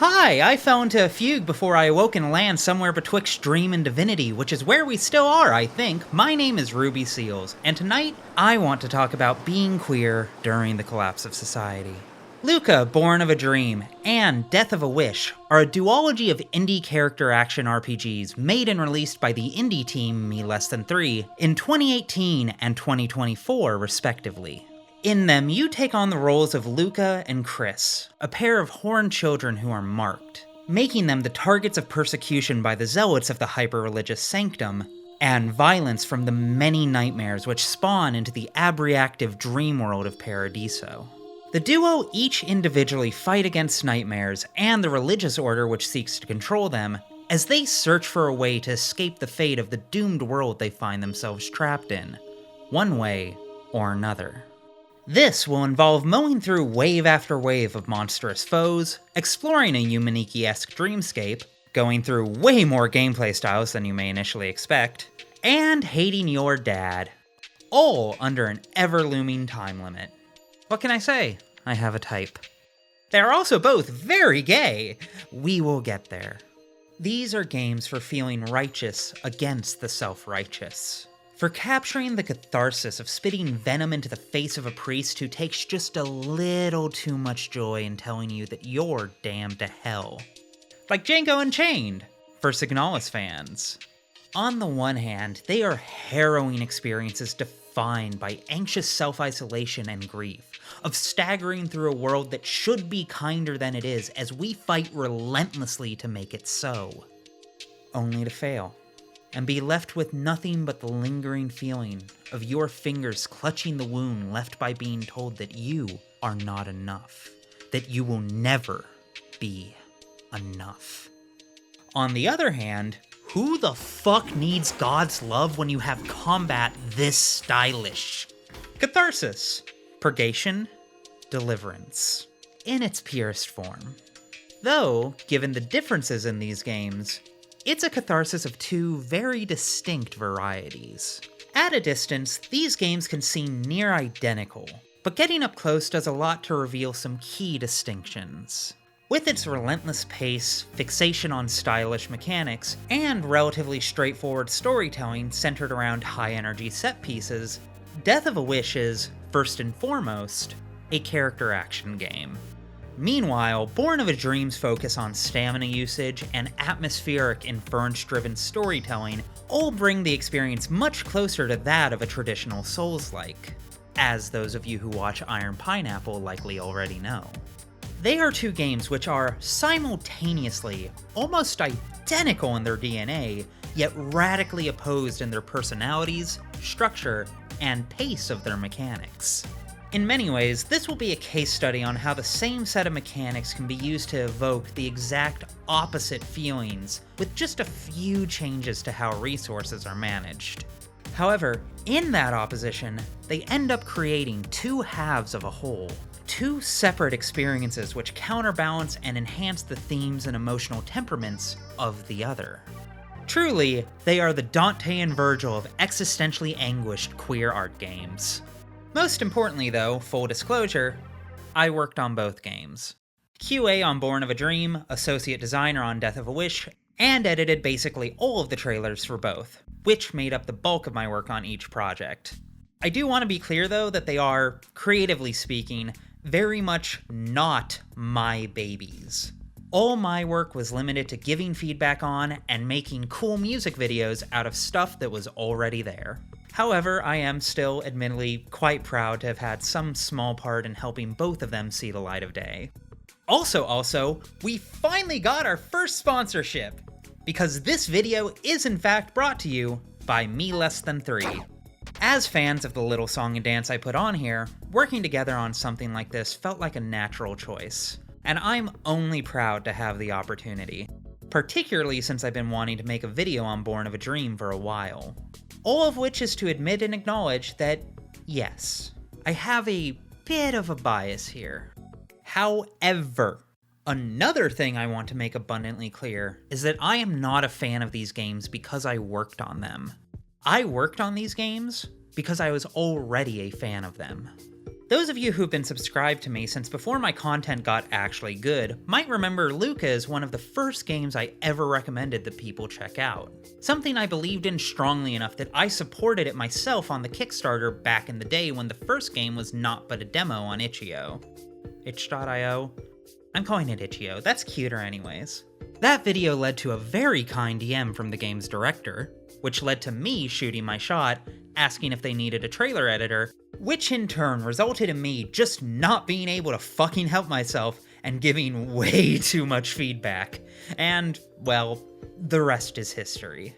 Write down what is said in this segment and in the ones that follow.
Hi, I fell into a fugue before I awoke in a land somewhere betwixt dream and divinity, which is where we still are, I think. My name is Ruby Seals, and tonight I want to talk about being queer during the collapse of society. Lucah, Born of a Dream, and Death of a Wish are a duology of indie character action RPGs made and released by the indie team Me Less Than 3 in 2018 and 2024, respectively. In them, you take on the roles of Lucah and Chris, a pair of horned children who are marked, making them the targets of persecution by the zealots of the hyper-religious sanctum, and violence from the many nightmares which spawn into the abreactive dream world of Paradiso. The duo each individually fight against nightmares and the religious order which seeks to control them, as they search for a way to escape the fate of the doomed world they find themselves trapped in, one way or another. This will involve mowing through wave after wave of monstrous foes, exploring a Yumaniki-esque dreamscape, going through way more gameplay styles than you may initially expect, and hating your dad. All under an ever-looming time limit. What can I say? I have a type. They are also both very gay. We will get there. These are games for feeling righteous against the self-righteous. For capturing the catharsis of spitting venom into the face of a priest who takes just a little too much joy in telling you that you're damned to hell. Like Django Unchained, for Signalis fans. On the one hand, they are harrowing experiences defined by anxious self-isolation and grief, of staggering through a world that should be kinder than it is as we fight relentlessly to make it so. Only to fail. And be left with nothing but the lingering feeling of your fingers clutching the wound left by being told that you are not enough, that you will never be enough. On the other hand, who the fuck needs God's love when you have combat this stylish? Catharsis, purgation, deliverance, in its purest form. Though, given the differences in these games, it's a catharsis of two very distinct varieties. At a distance, these games can seem near identical, but getting up close does a lot to reveal some key distinctions. With its relentless pace, fixation on stylish mechanics, and relatively straightforward storytelling centered around high-energy set pieces, Death of a Wish is, first and foremost, a character action game. Meanwhile, Born of a Dream's focus on stamina usage and atmospheric inference-driven storytelling all bring the experience much closer to that of a traditional Souls-like, as those of you who watch Iron Pineapple likely already know. They are two games which are simultaneously almost identical in their DNA, yet radically opposed in their personalities, structure, and pace of their mechanics. In many ways, this will be a case study on how the same set of mechanics can be used to evoke the exact opposite feelings, with just a few changes to how resources are managed. However, in that opposition, they end up creating two halves of a whole. Two separate experiences which counterbalance and enhance the themes and emotional temperaments of the other. Truly, they are the Dante and Virgil of existentially anguished queer art games. Most importantly though, full disclosure, I worked on both games. QA on Born of a Dream, associate designer on Death of a Wish, and edited basically all of the trailers for both, which made up the bulk of my work on each project. I do want to be clear though that they are, creatively speaking, very much not my babies. All my work was limited to giving feedback on and making cool music videos out of stuff that was already there. However, I am still, admittedly, quite proud to have had some small part in helping both of them see the light of day. Also, we finally got our first sponsorship! Because this video is in fact brought to you by Me Less Than 3. As fans of the little song and dance I put on here, working together on something like this felt like a natural choice. And I'm only proud to have the opportunity. Particularly since I've been wanting to make a video on Born of a Dream for a while. All of which is to admit and acknowledge that, yes, I have a bit of a bias here. However, another thing I want to make abundantly clear is that I am not a fan of these games because I worked on them. I worked on these games because I was already a fan of them. Those of you who've been subscribed to me since before my content got actually good might remember Lucah is one of the first games I ever recommended that people check out. Something I believed in strongly enough that I supported it myself on the Kickstarter back in the day when the first game was not but a demo on itch.io. Itch.io? I'm calling it itch.io, that's cuter anyways. That video led to a very kind DM from the game's director, which led to me shooting my shot, asking if they needed a trailer editor, which in turn resulted in me just not being able to fucking help myself and giving way too much feedback. And, well, the rest is history.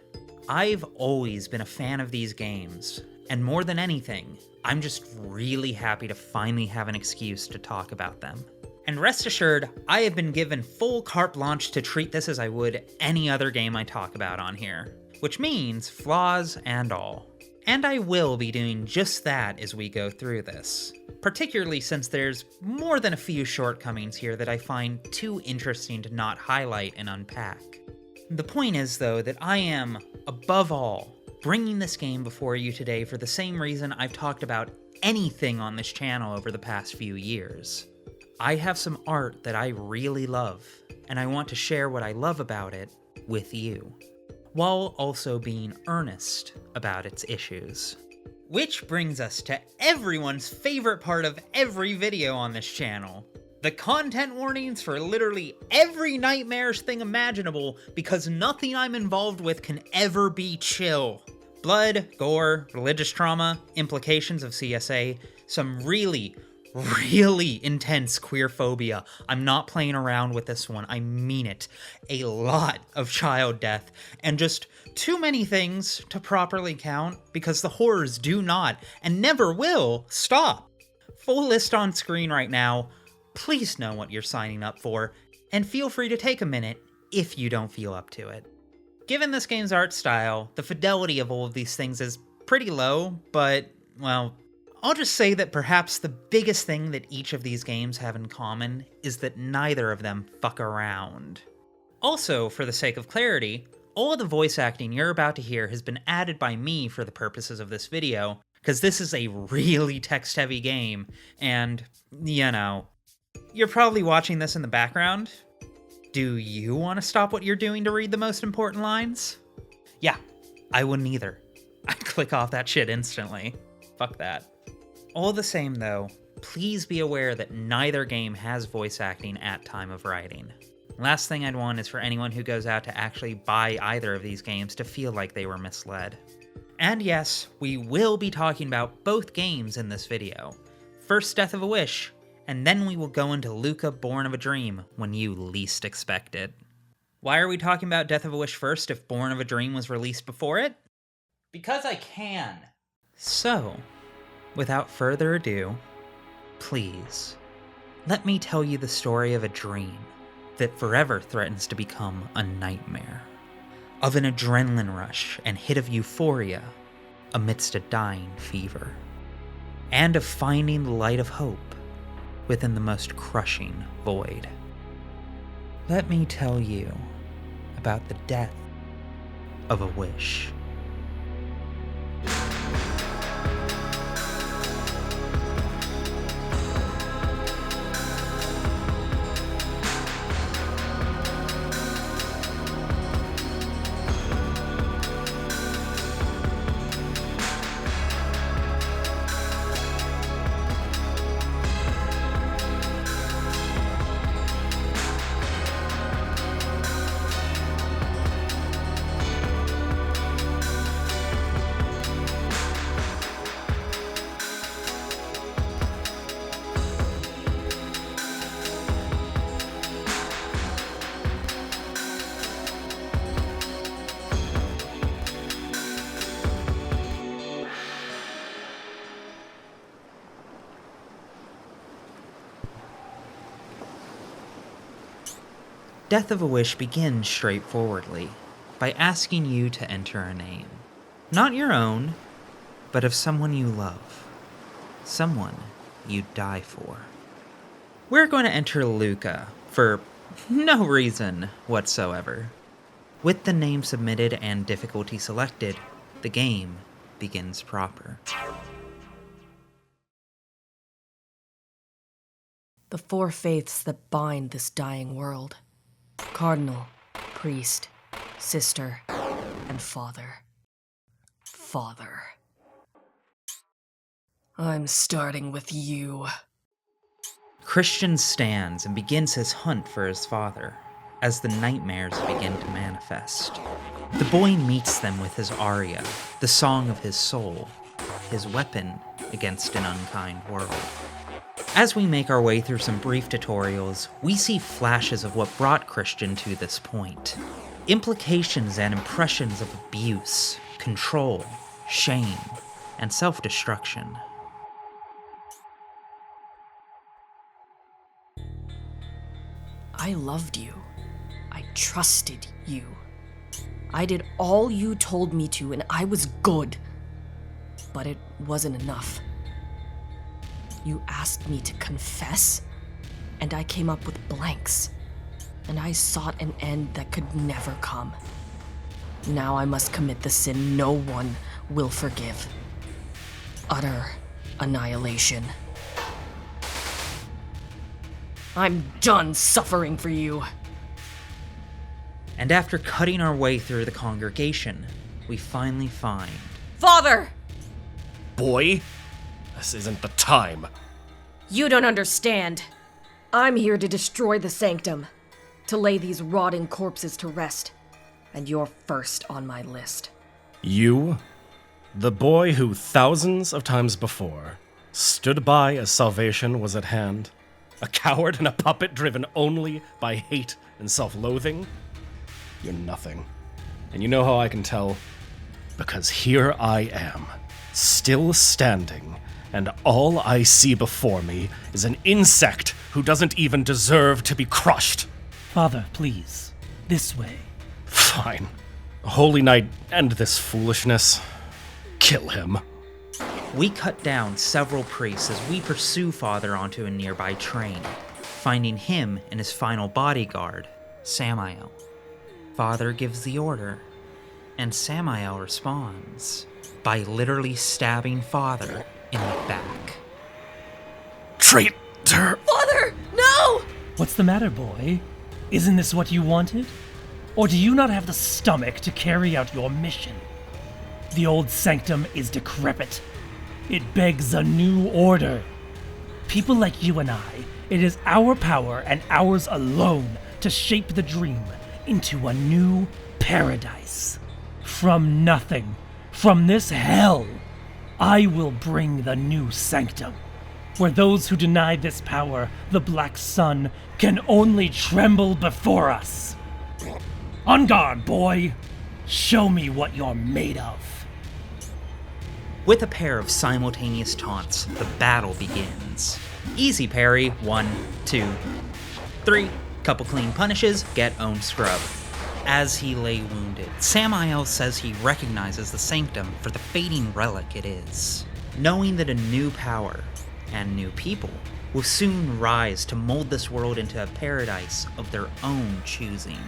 I've always been a fan of these games, and more than anything, I'm just really happy to finally have an excuse to talk about them. And rest assured, I have been given full carte blanche to treat this as I would any other game I talk about on here, which means flaws and all. And I will be doing just that as we go through this, particularly since there's more than a few shortcomings here that I find too interesting to not highlight and unpack. The point is, though, that I am, above all, bringing this game before you today for the same reason I've talked about anything on this channel over the past few years. I have some art that I really love, and I want to share what I love about it with you, while also being earnest about its issues. Which brings us to everyone's favorite part of every video on this channel. The content warnings for literally every nightmarish thing imaginable, because nothing I'm involved with can ever be chill. Blood, gore, religious trauma, implications of CSA, some really intense queer phobia. I'm not playing around with this one, I mean it. A lot of child death, and just too many things to properly count because the horrors do not, and never will, stop. Full list on screen right now. Please know what you're signing up for, and feel free to take a minute if you don't feel up to it. Given this game's art style, the fidelity of all of these things is pretty low, but, well, I'll just say that perhaps the biggest thing that each of these games have in common is that neither of them fuck around. Also, for the sake of clarity, all of the voice acting you're about to hear has been added by me for the purposes of this video, because this is a really text-heavy game, and, you know, you're probably watching this in the background. Do you want to stop what you're doing to read the most important lines? Yeah, I wouldn't either. I'd click off that shit instantly. Fuck that. All the same though, please be aware that neither game has voice acting at time of writing. Last thing I'd want is for anyone who goes out to actually buy either of these games to feel like they were misled. And yes, we will be talking about both games in this video. First Death of a Wish, and then we will go into Lucah Born of a Dream when you least expect it. Why are we talking about Death of a Wish first if Born of a Dream was released before it? Because I can. So, without further ado, please, let me tell you the story of a dream that forever threatens to become a nightmare. Of an adrenaline rush and hit of euphoria amidst a dying fever. And of finding the light of hope within the most crushing void. Let me tell you about the death of a wish. Death of a Wish begins straightforwardly, by asking you to enter a name. Not your own, but of someone you love. Someone you'd die for. We're going to enter Lucah, for no reason whatsoever. With the name submitted and difficulty selected, the game begins proper. The 4 faiths that bind this dying world. Cardinal, priest, sister, and father. Father. I'm starting with you. Christian stands and begins his hunt for his father, as the nightmares begin to manifest. The boy meets them with his aria, the song of his soul, his weapon against an unkind world. As we make our way through some brief tutorials, we see flashes of what brought Christian to this point. Implications and impressions of abuse, control, shame, and self-destruction. I loved you. I trusted you. I did all you told me to, and I was good. But it wasn't enough. You asked me to confess, and I came up with blanks. And I sought an end that could never come. Now I must commit the sin no one will forgive. Utter annihilation. I'm done suffering for you. And after cutting our way through the congregation, we finally find... Father! Boy, this isn't the time. You don't understand. I'm here to destroy the sanctum, to lay these rotting corpses to rest, and you're first on my list. You, the boy who thousands of times before stood by as salvation was at hand, a coward and a puppet driven only by hate and self-loathing? You're nothing. And you know how I can tell? Because here I am, still standing, and all I see before me is an insect who doesn't even deserve to be crushed. Father, please. This way. Fine. Holy Knight, end this foolishness. Kill him. We cut down several priests as we pursue Father onto a nearby train, finding him and his final bodyguard, Samael. Father gives the order, and Samael responds by literally stabbing Father in the back. Traitor! Father, no! What's the matter, boy? Isn't this what you wanted? Or do you not have the stomach to carry out your mission? The old sanctum is decrepit. It begs a new order. People like you and I, it is our power and ours alone to shape the dream into a new paradise. From nothing, from this hell, I will bring the new sanctum, where those who deny this power, the Black Sun, can only tremble before us. On guard, boy. Show me what you're made of. With a pair of simultaneous taunts, the battle begins. Easy parry, 1, 2, 3. Couple clean punishes, get owned scrub. As he lay wounded, Samael says he recognizes the sanctum for the fading relic it is, knowing that a new power and new people will soon rise to mold this world into a paradise of their own choosing,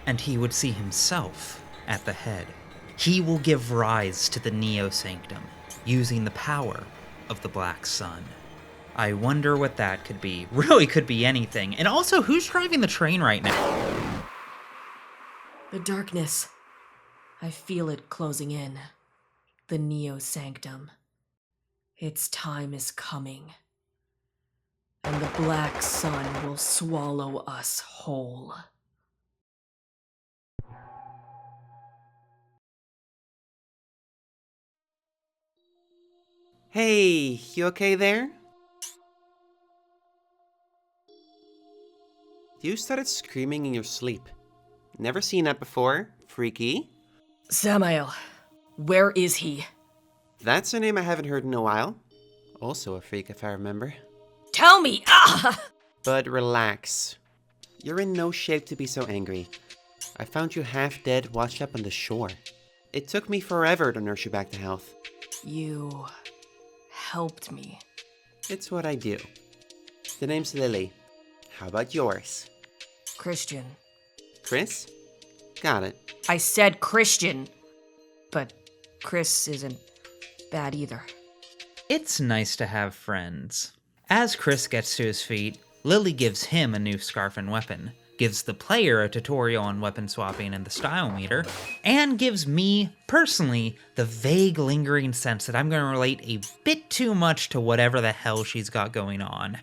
and he would see himself at the head. He will give rise to the Neo-Sanctum, using the power of the Black Sun. I wonder what that could be. Really could be anything. And also, who's driving the train right now? The darkness. I feel it closing in. The Neo-Sanctum. Its time is coming. And the Black Sun will swallow us whole. Hey, you okay there? You started screaming in your sleep. Never seen that before. Freaky. Samael, where is he? That's a name I haven't heard in a while. Also a freak if I remember. Tell me! Ah! But relax. You're in no shape to be so angry. I found you half dead washed up on the shore. It took me forever to nurse you back to health. You helped me. It's what I do. The name's Lilli. How about yours? Christian. Chris? Got it. I said Christian. But Chris isn't bad either. It's nice to have friends. As Chris gets to his feet, Lilli gives him a new scarf and weapon, gives the player a tutorial on weapon swapping and the style meter, and gives me, personally, the vague lingering sense that I'm going to relate a bit too much to whatever the hell she's got going on.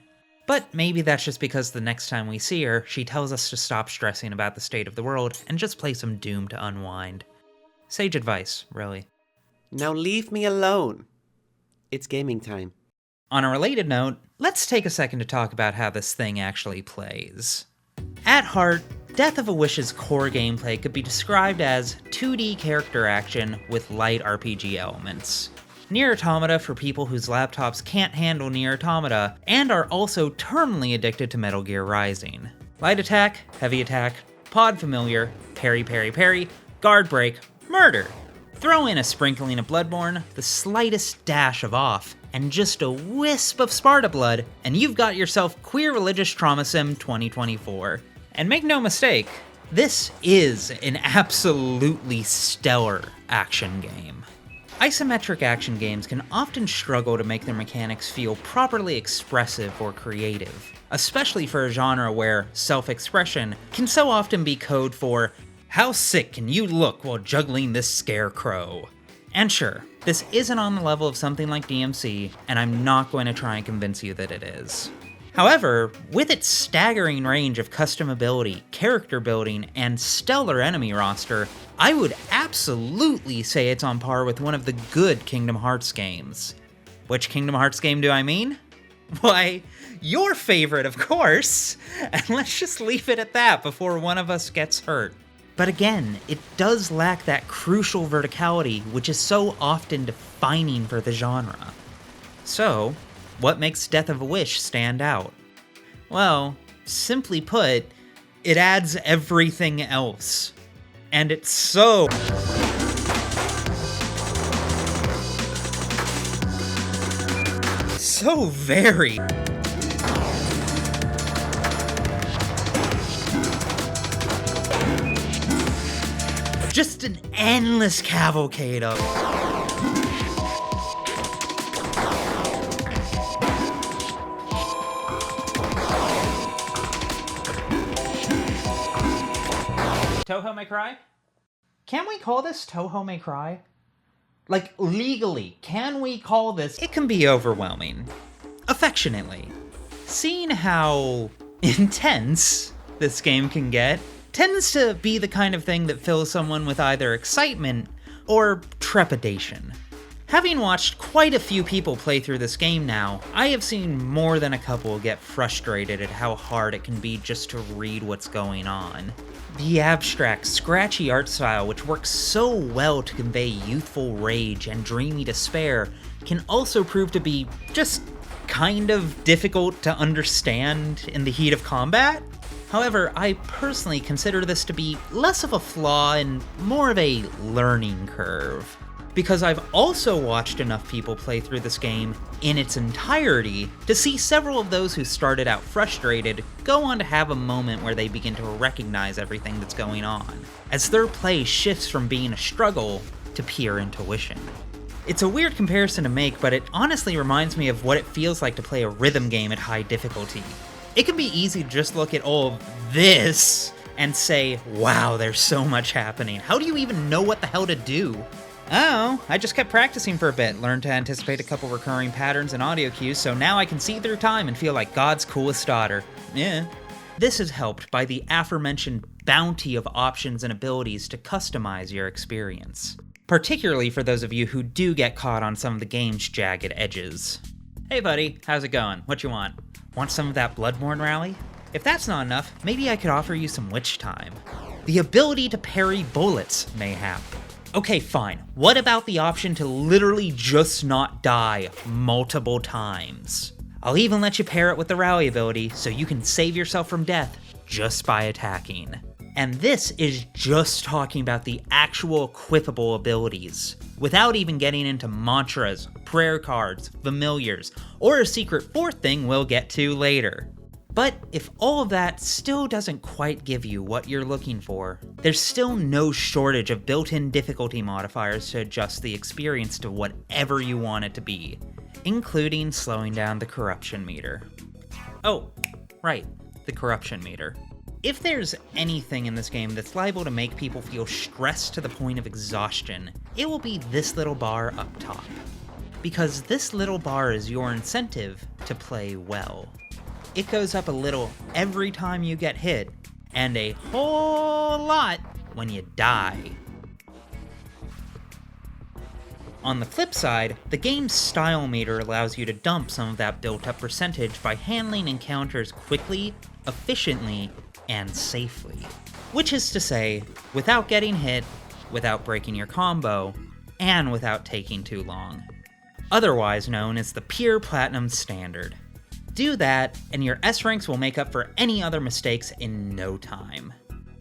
But maybe that's just because the next time we see her, she tells us to stop stressing about the state of the world and just play some Doom to unwind. Sage advice, really. Now leave me alone. It's gaming time. On a related note, let's take a second to talk about how this thing actually plays. At heart, Death of a Wish's core gameplay could be described as 2D character action with light RPG elements. Nier Automata for people whose laptops can't handle Nier Automata and are also terminally addicted to Metal Gear Rising. Light attack, heavy attack, pod familiar, parry parry parry, guard break, murder. Throw in a sprinkling of Bloodborne, the slightest dash of off, and just a wisp of Sparta blood, and you've got yourself Queer Religious Trauma Sim 2024. And make no mistake, this is an absolutely stellar action game. Isometric action games can often struggle to make their mechanics feel properly expressive or creative, especially for a genre where self-expression can so often be code for, how sick can you look while juggling this scarecrow? And sure, this isn't on the level of something like DMC, and I'm not going to try and convince you that it is. However, with its staggering range of custom ability, character building, and stellar enemy roster, I would absolutely say it's on par with one of the good Kingdom Hearts games. Which Kingdom Hearts game do I mean? Why, your favorite, of course! And let's just leave it at that before one of us gets hurt. But again, it does lack that crucial verticality which is so often defining for the genre. So, what makes Death of a Wish stand out? Well, simply put, it adds everything else. And it's so very just an endless cavalcade of Toho May Cry? Can we call this Toho May Cry? Like, legally, can we call this? It can be overwhelming. Affectionately. Seeing how intense this game can get tends to be the kind of thing that fills someone with either excitement or trepidation. Having watched quite a few people play through this game now, I have seen more than a couple get frustrated at how hard it can be just to read what's going on. The abstract, scratchy art style, which works so well to convey youthful rage and dreamy despair, can also prove to be just kind of difficult to understand in the heat of combat. However, I personally consider this to be less of a flaw and more of a learning curve, because I've also watched enough people play through this game in its entirety to see several of those who started out frustrated go on to have a moment where they begin to recognize everything that's going on, as their play shifts from being a struggle to pure intuition. It's a weird comparison to make, but it honestly reminds me of what it feels like to play a rhythm game at high difficulty. It can be easy to just look at all of this and say, wow, there's so much happening. How do you even know what the hell to do? Oh, I just kept practicing for a bit, learned to anticipate a couple recurring patterns and audio cues, so now I can see through time and feel like God's coolest daughter. Yeah. This is helped by the aforementioned bounty of options and abilities to customize your experience, particularly for those of you who do get caught on some of the game's jagged edges. Hey buddy, how's it going? What you want? Want some of that Bloodborne rally? If that's not enough, maybe I could offer you some witch time. The ability to parry bullets, mayhap. Okay, fine. What about the option to literally just not die multiple times? I'll even let you pair it with the rally ability so you can save yourself from death just by attacking. And this is just talking about the actual equipable abilities, without even getting into mantras, prayer cards, familiars, or a secret fourth thing we'll get to later. But if all of that still doesn't quite give you what you're looking for, there's still no shortage of built-in difficulty modifiers to adjust the experience to whatever you want it to be, including slowing down the corruption meter. Oh, Right, the corruption meter. If there's anything in this game that's liable to make people feel stressed to the point of exhaustion, it will be this little bar up top. Because this little bar is your incentive to play well. It goes up a little every time you get hit, and a whole lot when you die. On the flip side, the game's style meter allows you to dump some of that built-up percentage by handling encounters quickly, efficiently, and safely. Which is to say, without getting hit, without breaking your combo, and without taking too long. Otherwise known as the pure platinum standard. Do that, and your S ranks will make up for any other mistakes in no time.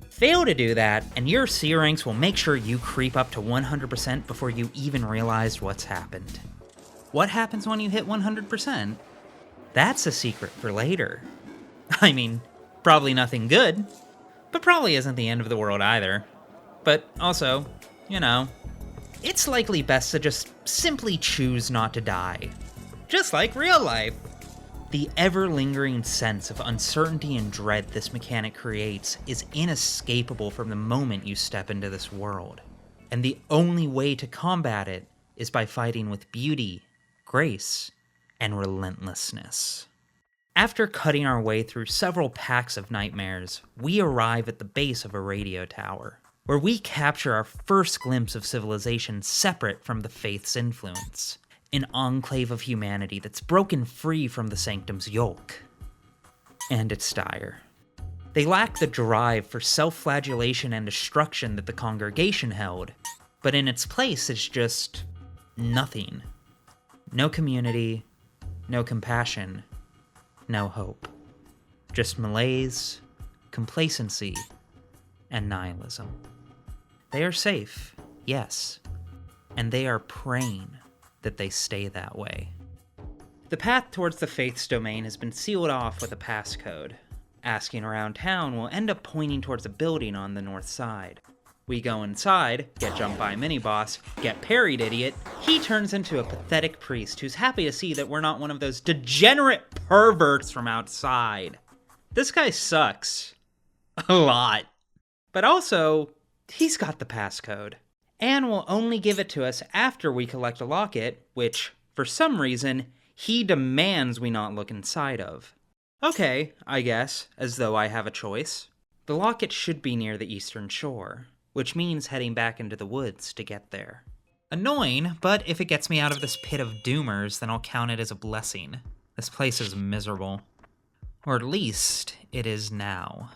Fail to do that, and your C ranks will make sure you creep up to 100% before you even realized what's happened. What happens when you hit 100%? That's a secret for later. I mean, probably nothing good, but probably isn't the end of the world either. But also, it's likely best to just simply choose not to die. Just like real life. The ever-lingering sense of uncertainty and dread this mechanic creates is inescapable from the moment you step into this world. And the only way to combat it is by fighting with beauty, grace, and relentlessness. After cutting our way through several packs of nightmares, we arrive at the base of a radio tower, where we capture our first glimpse of civilization separate from the faith's influence. An enclave of humanity that's broken free from the Sanctum's yoke. And it's dire. They lack the drive for self-flagellation and destruction that the congregation held, but in its place it's just nothing. No community, no compassion, no hope. Just malaise, complacency, and nihilism. They are safe, yes, and they are praying that they stay that way. The path towards the Faith's domain has been sealed off with a passcode. Asking around town will end up pointing towards a building on the north side. We go inside, get jumped by a mini-boss, get parried, idiot. He turns into a pathetic priest who's happy to see that we're not one of those degenerate perverts from outside. This guy sucks. A lot. But also, he's got the passcode. And will only give it to us after we collect a locket, which, for some reason, he demands we not look inside of. Okay, I guess, as though I have a choice. The locket should be near the eastern shore, which means heading back into the woods to get there. Annoying, but if it gets me out of this pit of doomers, then I'll count it as a blessing. This place is miserable. Or at least, it is now.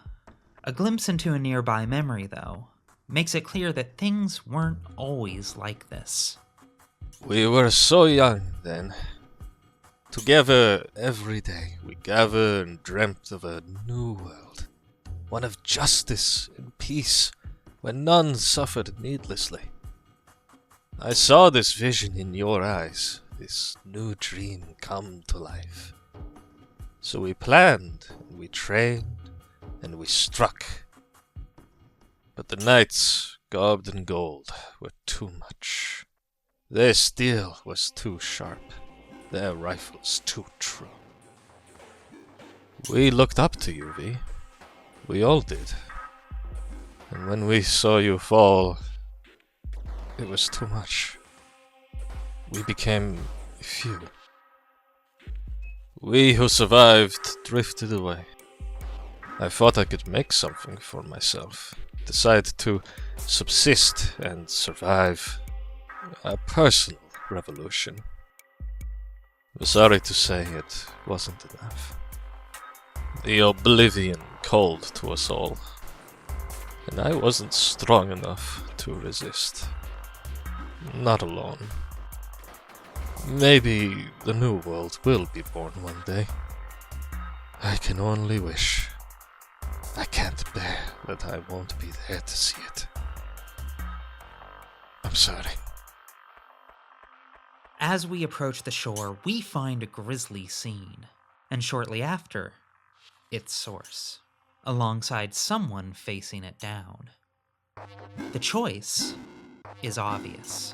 A glimpse into a nearby memory, though, makes it clear that things weren't always like this. We were so young then. Together every day we gathered and dreamt of a new world. One of justice and peace, where none suffered needlessly. I saw this vision in your eyes, this new dream come to life. So we planned, and we trained, and we struck. But the knights, garbed in gold, were too much. Their steel was too sharp, their rifles too true. We looked up to you, Vi. We all did. And when we saw you fall, it was too much. We became few. We who survived drifted away. I thought I could make something for myself. Decide to subsist and survive a personal revolution. I'm sorry to say it wasn't enough. The oblivion called to us all, and I wasn't strong enough to resist. Not alone. Maybe the new world will be born one day. I can only wish. I can't bear that I won't be there to see it. I'm sorry. As we approach the shore, we find a grisly scene, and shortly after, its source, alongside someone facing it down. The choice is obvious.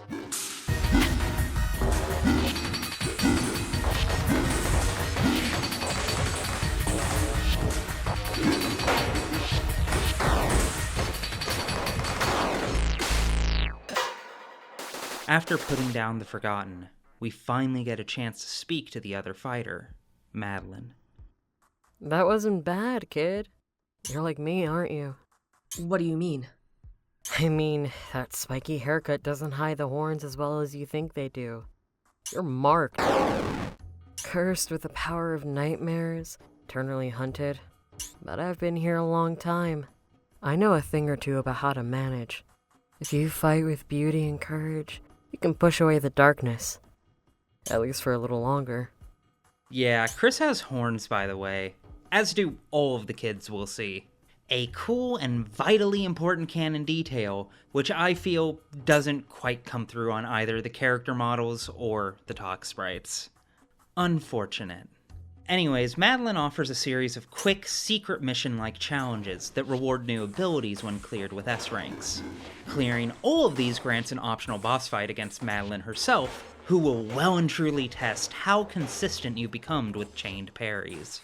After putting down the Forgotten, we finally get a chance to speak to the other fighter, Madeline. That wasn't bad, kid. You're like me, aren't you? What do you mean? I mean, that spiky haircut doesn't hide the horns as well as you think they do. You're marked. Cursed with the power of nightmares, eternally hunted. But I've been here a long time. I know a thing or two about how to manage. If you fight with beauty and courage, you can push away the darkness. At least for a little longer. Yeah, Chris has horns, by the way, as do all of the kids we'll see. A cool and vitally important canon detail, which I feel doesn't quite come through on either the character models or the talk sprites. Unfortunate. Anyways, Madeline offers a series of quick, secret mission-like challenges that reward new abilities when cleared with S ranks. Clearing all of these grants an optional boss fight against Madeline herself, who will well and truly test how consistent you become with chained parries.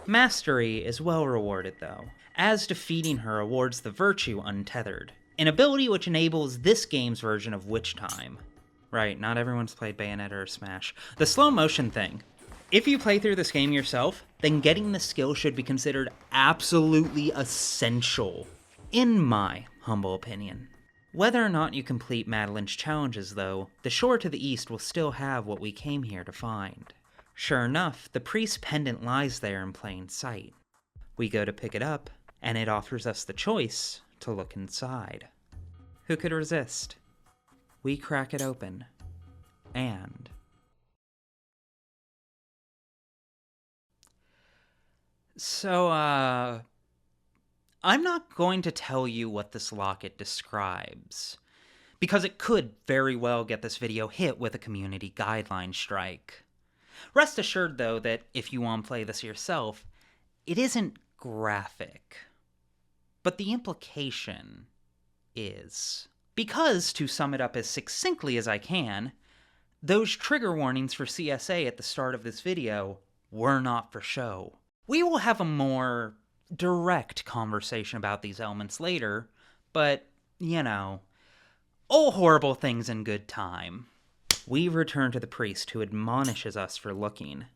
Mastery is well rewarded though, as defeating her awards the virtue Untethered, an ability which enables this game's version of Witch Time. Right, not everyone's played Bayonetta or Smash. The slow motion thing. If you play through this game yourself, then getting the skill should be considered absolutely essential, in my humble opinion. Whether or not you complete Madeline's challenges though, the shore to the east will still have what we came here to find. Sure enough, the priest's pendant lies there in plain sight. We go to pick it up, and it offers us the choice to look inside. Who could resist? We crack it open, and... So, I'm not going to tell you what this locket describes, because it could very well get this video hit with a community guideline strike. Rest assured, though, that if you want to play this yourself, it isn't graphic. But the implication is. Because, to sum it up as succinctly as I can, those trigger warnings for CSA at the start of this video were not for show. We will have a more direct conversation about these elements later, but, you know, all horrible things in good time. We return to the priest who admonishes us for looking.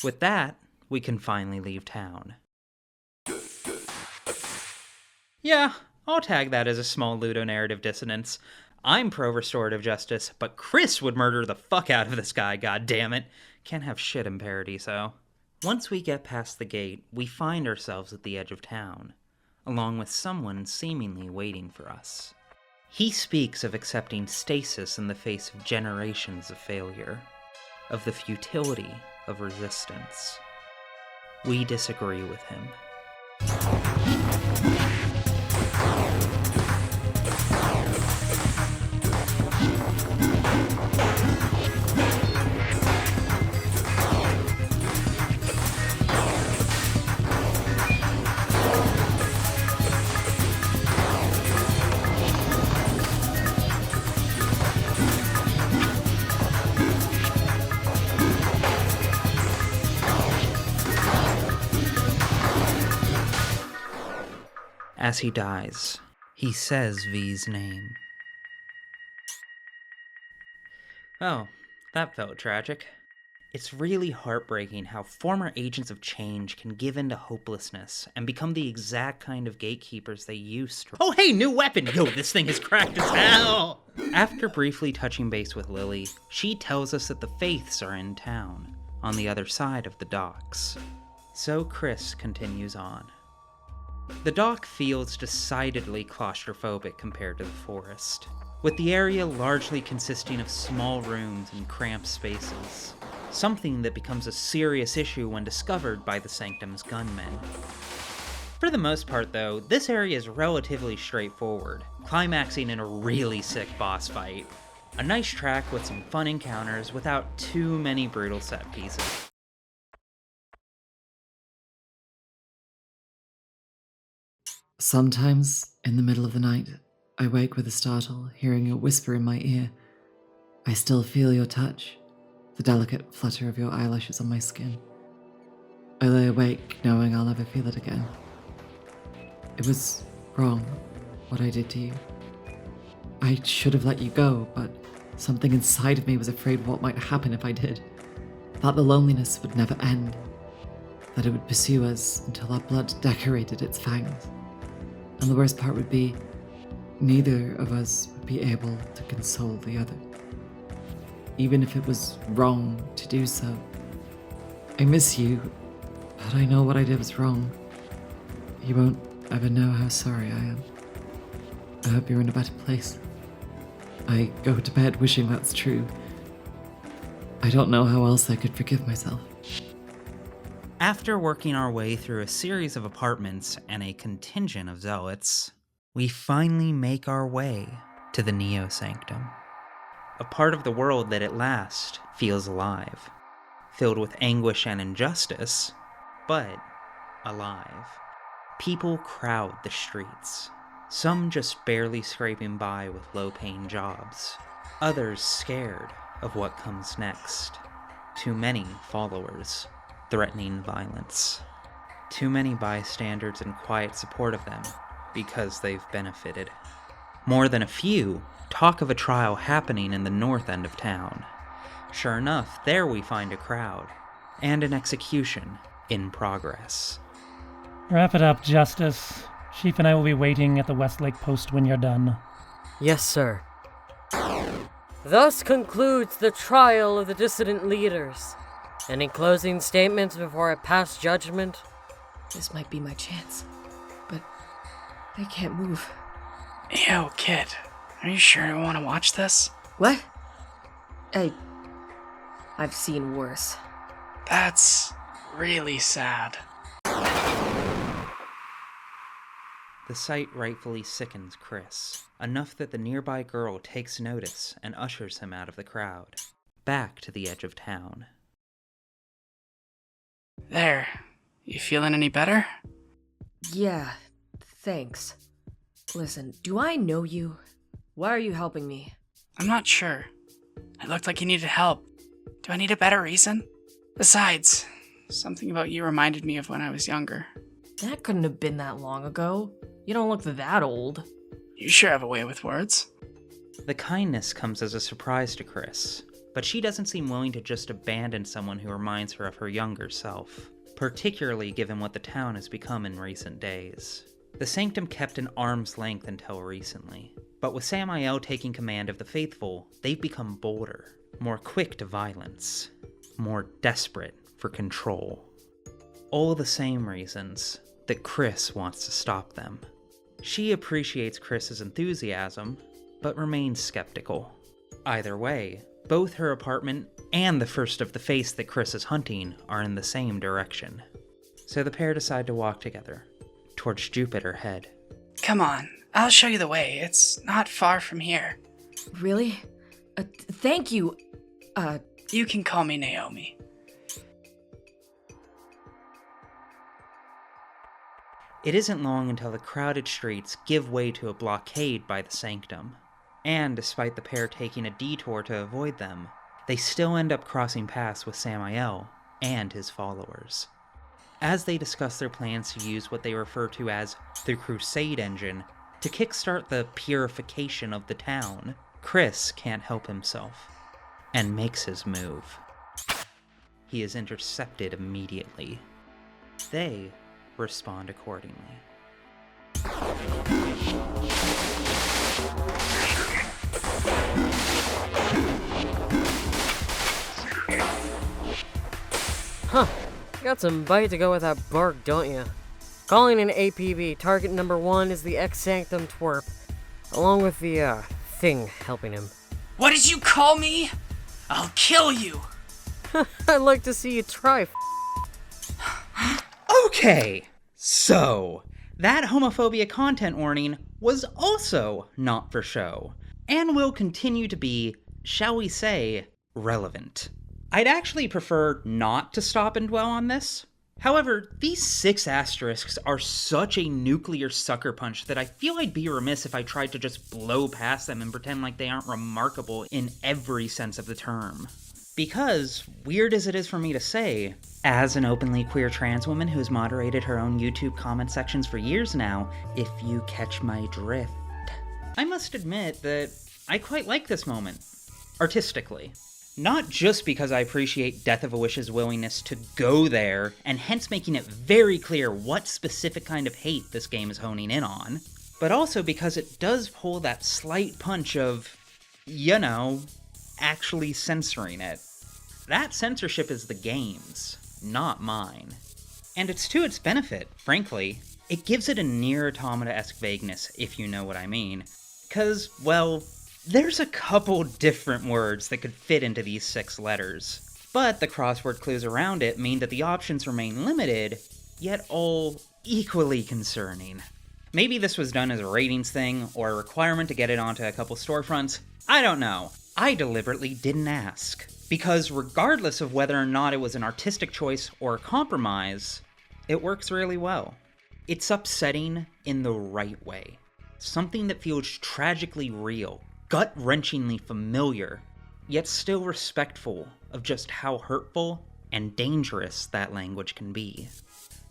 With that, we can finally leave town. Yeah, I'll tag that as a small ludonarrative dissonance. I'm pro-restorative justice, but Chris would murder the fuck out of this guy, goddammit. Can't have shit in Paradiso. Once we get past the gate, we find ourselves at the edge of town, along with someone seemingly waiting for us. He speaks of accepting stasis in the face of generations of failure, of the futility of resistance. We disagree with him. As he dies, he says V's name. Oh, that felt tragic. It's really heartbreaking how former agents of change can give in to hopelessness and become the exact kind of gatekeepers they used to. Oh hey, new weapon! Yo, this thing is cracked as hell! After briefly touching base with Lilli, she tells us that the Faiths are in town, on the other side of the docks. So Chris continues on. The dock feels decidedly claustrophobic compared to the forest, with the area largely consisting of small rooms and cramped spaces, something that becomes a serious issue when discovered by the Sanctum's gunmen. For the most part though, this area is relatively straightforward, climaxing in a really sick boss fight. A nice track with some fun encounters without too many brutal set pieces. Sometimes, in the middle of the night, I wake with a startle, hearing a whisper in my ear. I still feel your touch, the delicate flutter of your eyelashes on my skin. I lay awake, knowing I'll never feel it again. It was wrong, what I did to you. I should have let you go, but Something inside of me was afraid what might happen if I did. That the loneliness would never end. That it would pursue us until our blood decorated its fangs. And the worst part would be, neither of us would be able to console the other. Even if it was wrong to do so. I miss you, but I know what I did was wrong. You won't ever know how sorry I am. I hope you're in a better place. I go to bed wishing that's true. I don't know how else I could forgive myself. After working our way through a series of apartments and a contingent of zealots, we finally make our way to the Neo Sanctum. A part of the world that at last feels alive, filled with anguish and injustice, but alive. People crowd the streets, some just barely scraping by with low-paying jobs, others scared of what comes next. Too many followers threatening violence. Too many bystanders in quiet support of them because they've benefited. More than a few talk of a trial happening in the north end of town. Sure enough, there we find a crowd, and an execution in progress. Wrap it up, Justice. Chief and I will be waiting at the Westlake Post when you're done. Yes, sir. Thus concludes the trial of the dissident leaders. Any closing statements before I pass judgment? This might be my chance, but I can't move. Yo, kid, are you sure you want to watch this? What? I've seen worse. That's really sad. The sight rightfully sickens Chris, enough that the nearby girl takes notice and ushers him out of the crowd, back to the edge of town. There. You feeling any better? Yeah, thanks. Listen, do I know you? Why are you helping me? I'm not sure. It looked like you needed help. Do I need a better reason? Besides, something about you reminded me of when I was younger. That couldn't have been that long ago. You don't look that old. You sure have a way with words. The kindness comes as a surprise to Chris, but she doesn't seem willing to just abandon someone who reminds her of her younger self, particularly given what the town has become in recent days. The Sanctum kept an arm's length until recently, but with Samael taking command of the faithful, they've become bolder, more quick to violence, more desperate for control. All the same reasons that Chris wants to stop them. She appreciates Chris's enthusiasm, but remains skeptical. Either way, both her apartment and the first of the face that Chris is hunting are in the same direction. So the pair decide to walk together, towards Jupiter Head. Come on, I'll show you the way. It's not far from here. Really? Thank you. You can call me Naomi. It isn't long until the crowded streets give way to a blockade by the Sanctum. And despite the pair taking a detour to avoid them, they still end up crossing paths with Samael and his followers. As they discuss their plans to use what they refer to as the Crusade Engine to kickstart the purification of the town, Chris can't help himself and makes his move. He is intercepted immediately. They respond accordingly. Huh. Got some bite to go with that bark, don't you? Calling an APB, target number 1 is the Ex-Sanctum twerp, along with the, thing helping him. What did you call me? I'll kill you! I'd like to see you try. Okay, so that homophobia content warning was also not for show, and will continue to be, shall we say, relevant. I'd actually prefer not to stop and dwell on this. However, these 6 asterisks are such a nuclear sucker punch that I feel I'd be remiss if I tried to just blow past them and pretend like they aren't remarkable in every sense of the term. Because, weird as it is for me to say, as an openly queer trans woman who's moderated her own YouTube comment sections for years now, if you catch my drift, I must admit that I quite like this moment. artistically. Not just because I appreciate Death of a Wish's willingness to go there, and hence making it very clear what specific kind of hate this game is honing in on, but also because it does pull that slight punch of, actually censoring it. That censorship is the game's, not mine. And it's to its benefit, frankly. It gives it a near Automata-esque vagueness, if you know what I mean. 'Cause, well, there's a couple different words that could fit into these 6 letters. But the crossword clues around it mean that the options remain limited, yet all equally concerning. Maybe this was done as a ratings thing, or a requirement to get it onto a couple storefronts. I don't know. I deliberately didn't ask. Because regardless of whether or not it was an artistic choice or a compromise, it works really well. It's upsetting in the right way. Something that feels tragically real, gut-wrenchingly familiar, yet still respectful of just how hurtful and dangerous that language can be.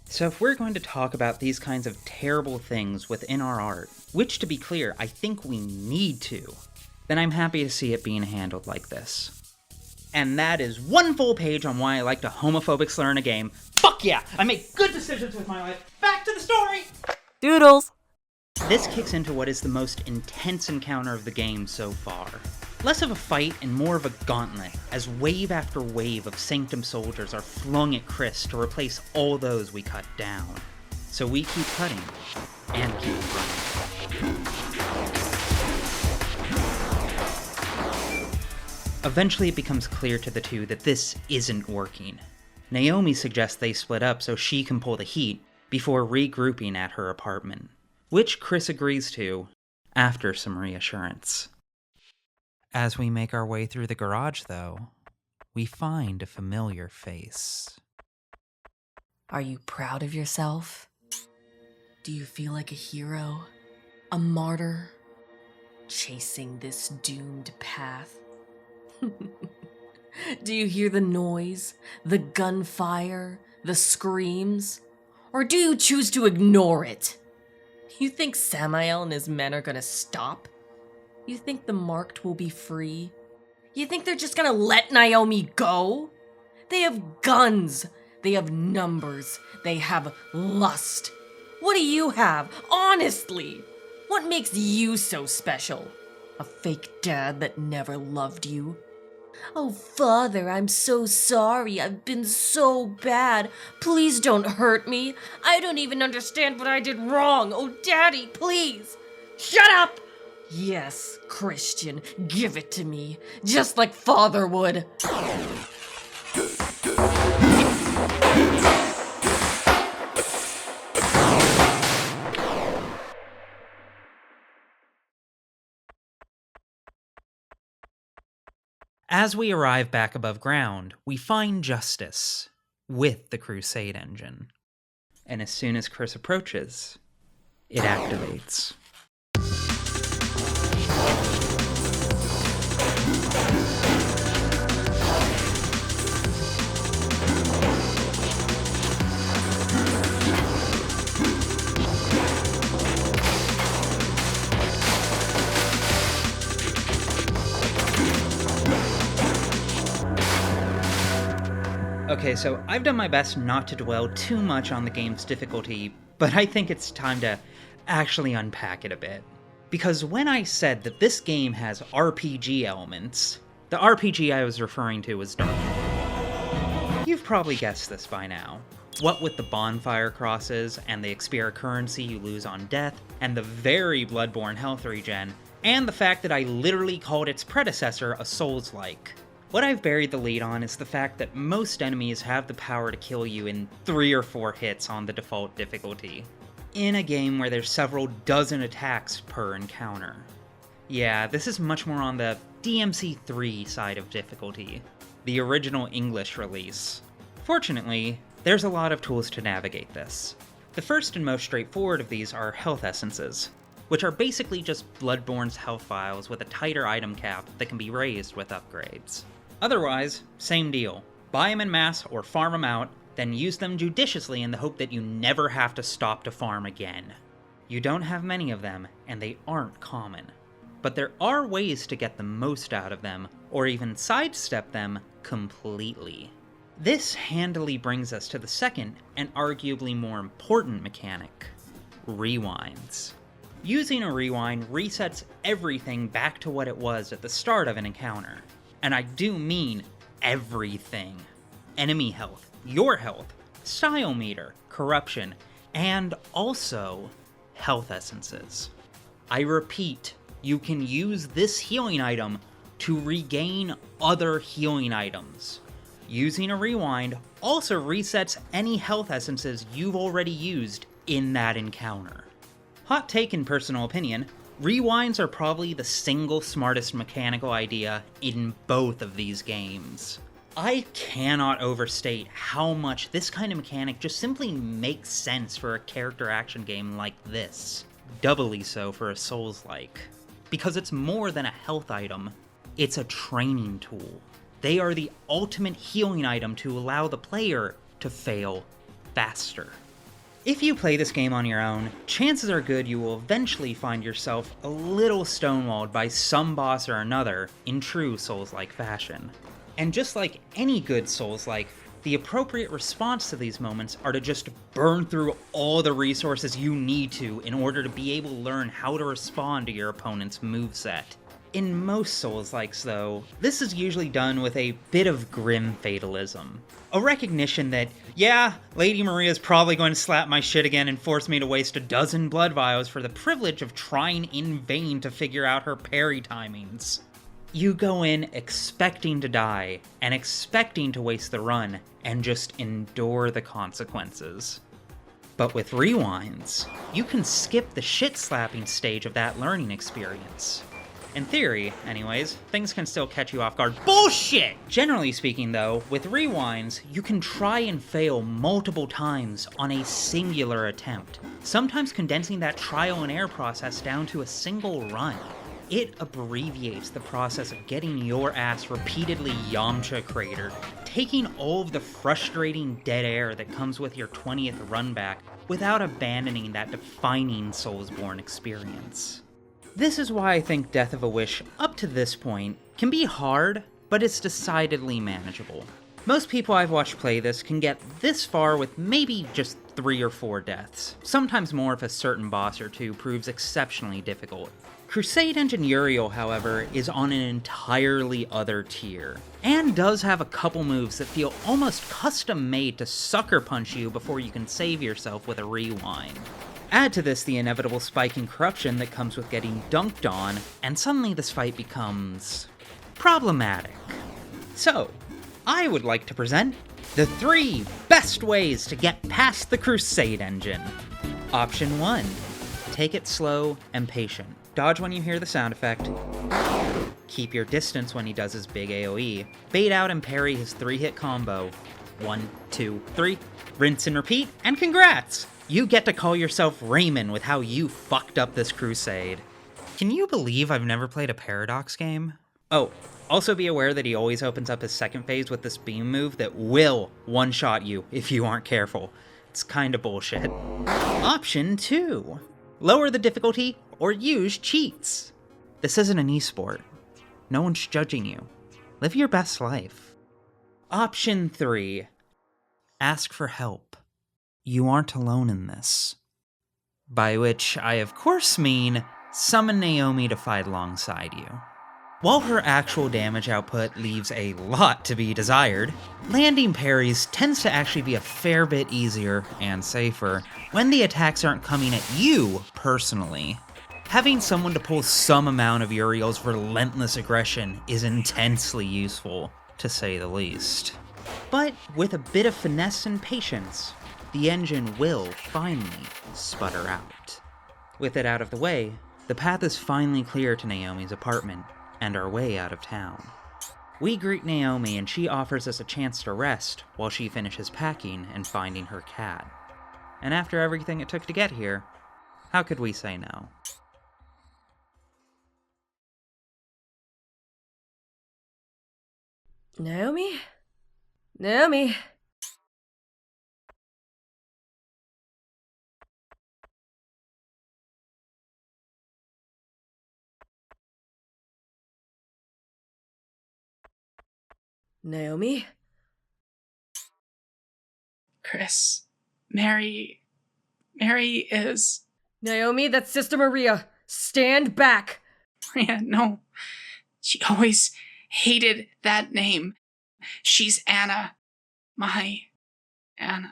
So if we're going to talk about these kinds of terrible things within our art, which to be clear, I think we need to, then I'm happy to see it being handled like this. And that is one full page on why I like to homophobic slur in a game. Fuck yeah! I make good decisions with my life. Back to the story! Doodles! This kicks into what is the most intense encounter of the game so far. Less of a fight and more of a gauntlet, as wave after wave of Sanctum soldiers are flung at Chris to replace all those we cut down. So we keep cutting, and keep running. Eventually it becomes clear to the two that this isn't working. Naomi suggests they split up so she can pull the heat before regrouping at her apartment, which Chris agrees to after some reassurance. As we make our way through the garage, though, we find a familiar face. Are you proud of yourself? Do you feel like a hero? A martyr? Chasing this doomed path? Do you hear the noise, the gunfire, the screams? Or do you choose to ignore it? You think Samael and his men are gonna stop? You think the marked will be free? You think they're just gonna let Naomi go? They have guns, they have numbers, they have lust. What do you have, honestly? What makes you so special? A fake dad that never loved you? Oh, Father, I'm so sorry. I've been so bad. Please don't hurt me. I don't even understand what I did wrong. Oh, Daddy, please. Shut up! Yes, Christian, give it to me. Just like Father would. As we arrive back above ground, we find Justice with the Crusade engine. And as soon as Chris approaches, it activates. Okay, so I've done my best not to dwell too much on the game's difficulty, but I think it's time to actually unpack it a bit. Because when I said that this game has RPG elements, the RPG I was referring to was Dark. You've probably guessed this by now. What with the bonfire crosses, and the Expira currency you lose on death, and the very Bloodborne health regen, and the fact that I literally called its predecessor a Souls-like. What I've buried the lead on is the fact that most enemies have the power to kill you in 3 or 4 hits on the default difficulty, in a game where there's several dozen attacks per encounter. Yeah, this is much more on the DMC3 side of difficulty, the original English release. Fortunately, there's a lot of tools to navigate this. The first and most straightforward of these are health essences, which are basically just Bloodborne's health vials with a tighter item cap that can be raised with upgrades. Otherwise, same deal. Buy them in mass or farm them out, then use them judiciously in the hope that you never have to stop to farm again. You don't have many of them, and they aren't common. but there are ways to get the most out of them, or even sidestep them completely. This handily brings us to the second, and arguably more important mechanic, rewinds. Using a rewind resets everything back to what it was at the start of an encounter. And I do mean everything. Enemy health, your health, style meter, corruption, and also health essences. I repeat, you can use this healing item to regain other healing items. Using a rewind also resets any health essences you've already used in that encounter. Hot take and personal opinion, rewinds are probably the single smartest mechanical idea in both of these games. I cannot overstate how much this kind of mechanic just simply makes sense for a character action game like this. Doubly so for a Souls-like. Because it's more than a health item, it's a training tool. They are the ultimate healing item to allow the player to fail faster. If you play this game on your own, chances are good you will eventually find yourself a little stonewalled by some boss or another in true Souls-like fashion. And just like any good Souls-like, the appropriate response to these moments are to just burn through all the resources you need to in order to be able to learn how to respond to your opponent's moveset. In most Souls-likes, though, this is usually done with a bit of grim fatalism. A recognition that, yeah, Lady Maria's probably going to slap my shit again and force me to waste a dozen blood vials for the privilege of trying in vain to figure out her parry timings. You go in expecting to die, and expecting to waste the run, and just endure the consequences. But with rewinds, you can skip the shit-slapping stage of that learning experience. In theory, anyways, things can still catch you off guard. Bullshit! Generally speaking, though, with rewinds, you can try and fail multiple times on a singular attempt, sometimes condensing that trial and error process down to a single run. It abbreviates the process of getting your ass repeatedly Yamcha cratered, taking all of the frustrating dead air that comes with your 20th run back without abandoning that defining Soulsborne experience. This is why I think Death of a Wish, up to this point, can be hard, but it's decidedly manageable. Most people I've watched play this can get this far with maybe just 3 or 4 deaths, sometimes more if a certain boss or two proves exceptionally difficult. Crusade Engine Uriel, however, is on an entirely other tier, and does have a couple moves that feel almost custom-made to sucker punch you before you can save yourself with a rewind. Add to this the inevitable spike in corruption that comes with getting dunked on, and suddenly this fight becomes problematic. So, I would like to present the 3 best ways to get past the Crusade Engine. Option 1. Take it slow and patient. Dodge when you hear the sound effect. Keep your distance when he does his big AoE. Bait out and parry his 3-hit combo. 1, 2, 3. Rinse and repeat, and congrats! You get to call yourself Raymond with how you fucked up this crusade. Can you believe I've never played a Paradox game? Oh, also be aware that he always opens up his second phase with this beam move that will one-shot you if you aren't careful. It's kinda bullshit. Option 2. Lower the difficulty or use cheats. This isn't an esport. No one's judging you. Live your best life. Option 3. Ask for help. You aren't alone in this. By which I of course mean summon Naomi to fight alongside you. While her actual damage output leaves a lot to be desired, landing parries tends to actually be a fair bit easier and safer when the attacks aren't coming at you personally. Having someone to pull some amount of Uriel's relentless aggression is intensely useful, to say the least. But with a bit of finesse and patience, the engine will finally sputter out. With it out of the way, the path is finally clear to Naomi's apartment, and our way out of town. We greet Naomi and she offers us a chance to rest while she finishes packing and finding her cat. And after everything it took to get here, how could we say no? Naomi? Naomi? Naomi? Chris, Mary is... Naomi, that's Sister Maria. Stand back. Maria, no. She always hated that name. She's Anna. My Anna.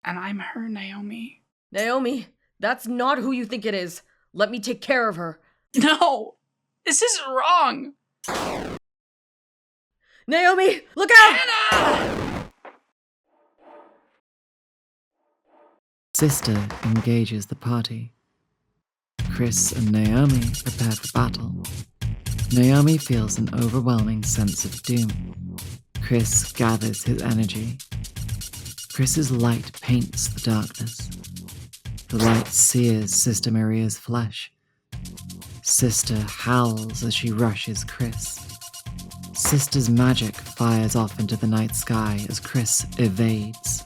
And I'm her Naomi. Naomi, that's not who you think it is. Let me take care of her. No! This is wrong! Naomi, look out! Anna! Sister engages the party. Chris and Naomi prepare for battle. Naomi feels an overwhelming sense of doom. Chris gathers his energy. Chris's light paints the darkness. The light sears Sister Maria's flesh. Sister howls as she rushes Chris. Sister's magic fires off into the night sky as Chris evades.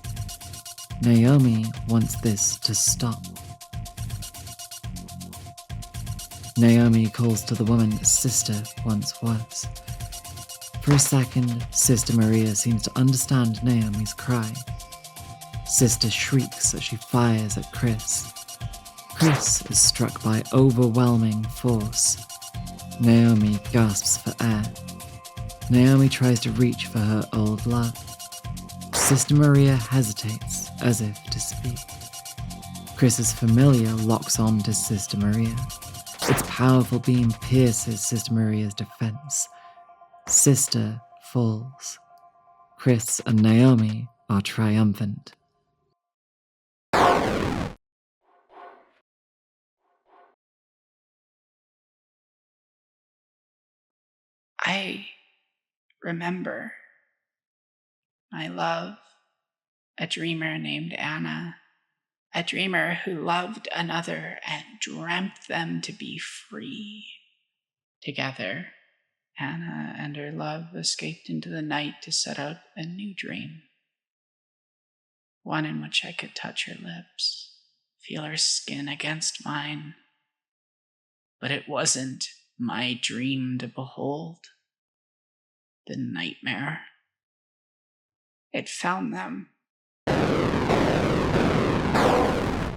Naomi wants this to stop. Naomi calls to the woman Sister once was. For a second, Sister Maria seems to understand Naomi's cry. Sister shrieks as she fires at Chris. Chris is struck by overwhelming force. Naomi gasps for air. Naomi tries to reach for her old love. Sister Maria hesitates, as if to speak. Chris's familiar locks on to Sister Maria. Its powerful beam pierces Sister Maria's defense. Sister falls. Chris and Naomi are triumphant. I remember my love, a dreamer named Anna, a dreamer who loved another and dreamt them to be free. Together, Anna and her love escaped into the night to set out a new dream, one in which I could touch her lips, feel her skin against mine. But it wasn't my dream to behold. The nightmare. It found them.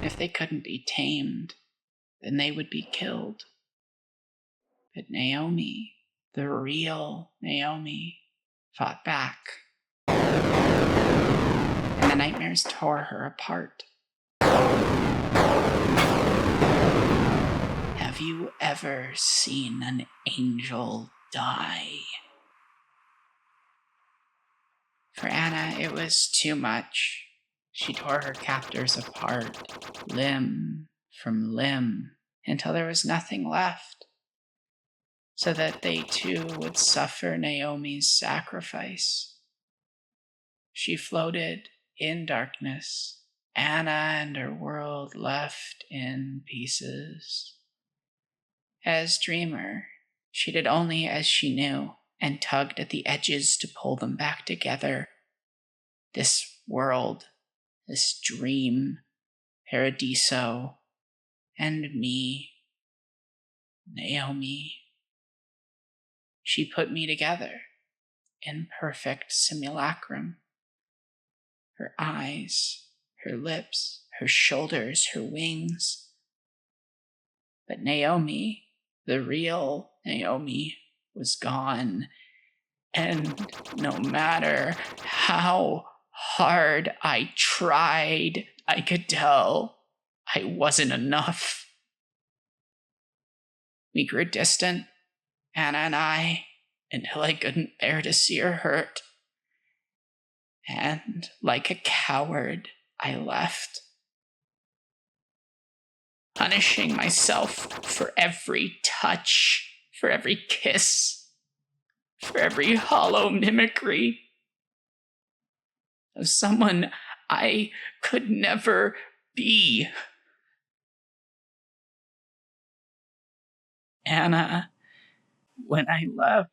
If they couldn't be tamed, then they would be killed. But Naomi, the real Naomi, fought back. And the nightmares tore her apart. Have you ever seen an angel die? For Anna, it was too much. She tore her captors apart, limb from limb, until there was nothing left, so that they too would suffer Naomi's sacrifice. She floated in darkness, Anna and her world left in pieces. As dreamer, she did only as she knew, and tugged at the edges to pull them back together. This world, this dream, Paradiso, and me, Naomi. She put me together in perfect simulacrum. Her eyes, her lips, her shoulders, her wings. But Naomi, the real Naomi, was gone. And no matter how hard I tried, I could tell I wasn't enough. We grew distant, Anna and I, until I couldn't bear to see her hurt. And like a coward, I left, punishing myself for every touch, for every kiss, for every hollow mimicry of someone I could never be. Anna, when I left,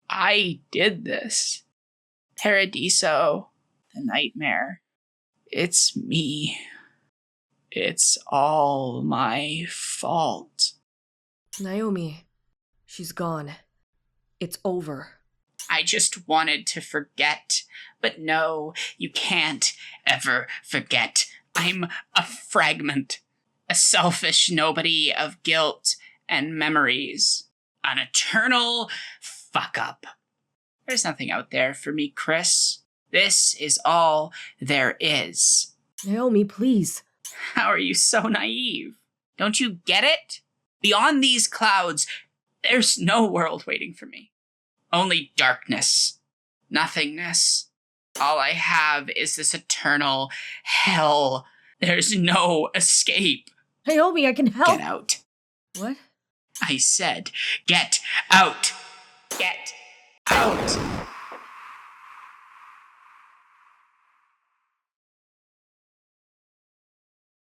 I did this. Paradiso, the nightmare. It's me. It's all my fault. Naomi, she's gone. It's over. I just wanted to forget. But no, you can't ever forget. I'm a fragment. A selfish nobody of guilt and memories. An eternal fuck-up. There's nothing out there for me, Chris. This is all there is. Naomi, please. How are you so naive? Don't you get it? Beyond these clouds, there's no world waiting for me. Only darkness. Nothingness. All I have is this eternal hell. There's no escape. Naomi, I can help. Get out. What? I said, get out. Get out.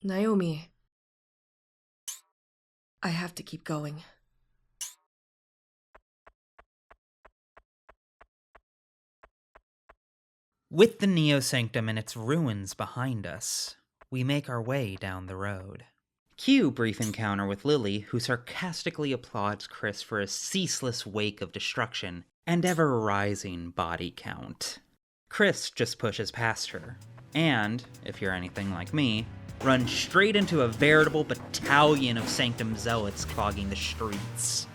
Naomi. I have to keep going. With the Neo-Sanctum and its ruins behind us, we make our way down the road. Cue brief encounter with Lilli, who sarcastically applauds Chris for his ceaseless wake of destruction and ever-rising body count. Chris just pushes past her, and, if you're anything like me, runs straight into a veritable battalion of Sanctum zealots clogging the streets.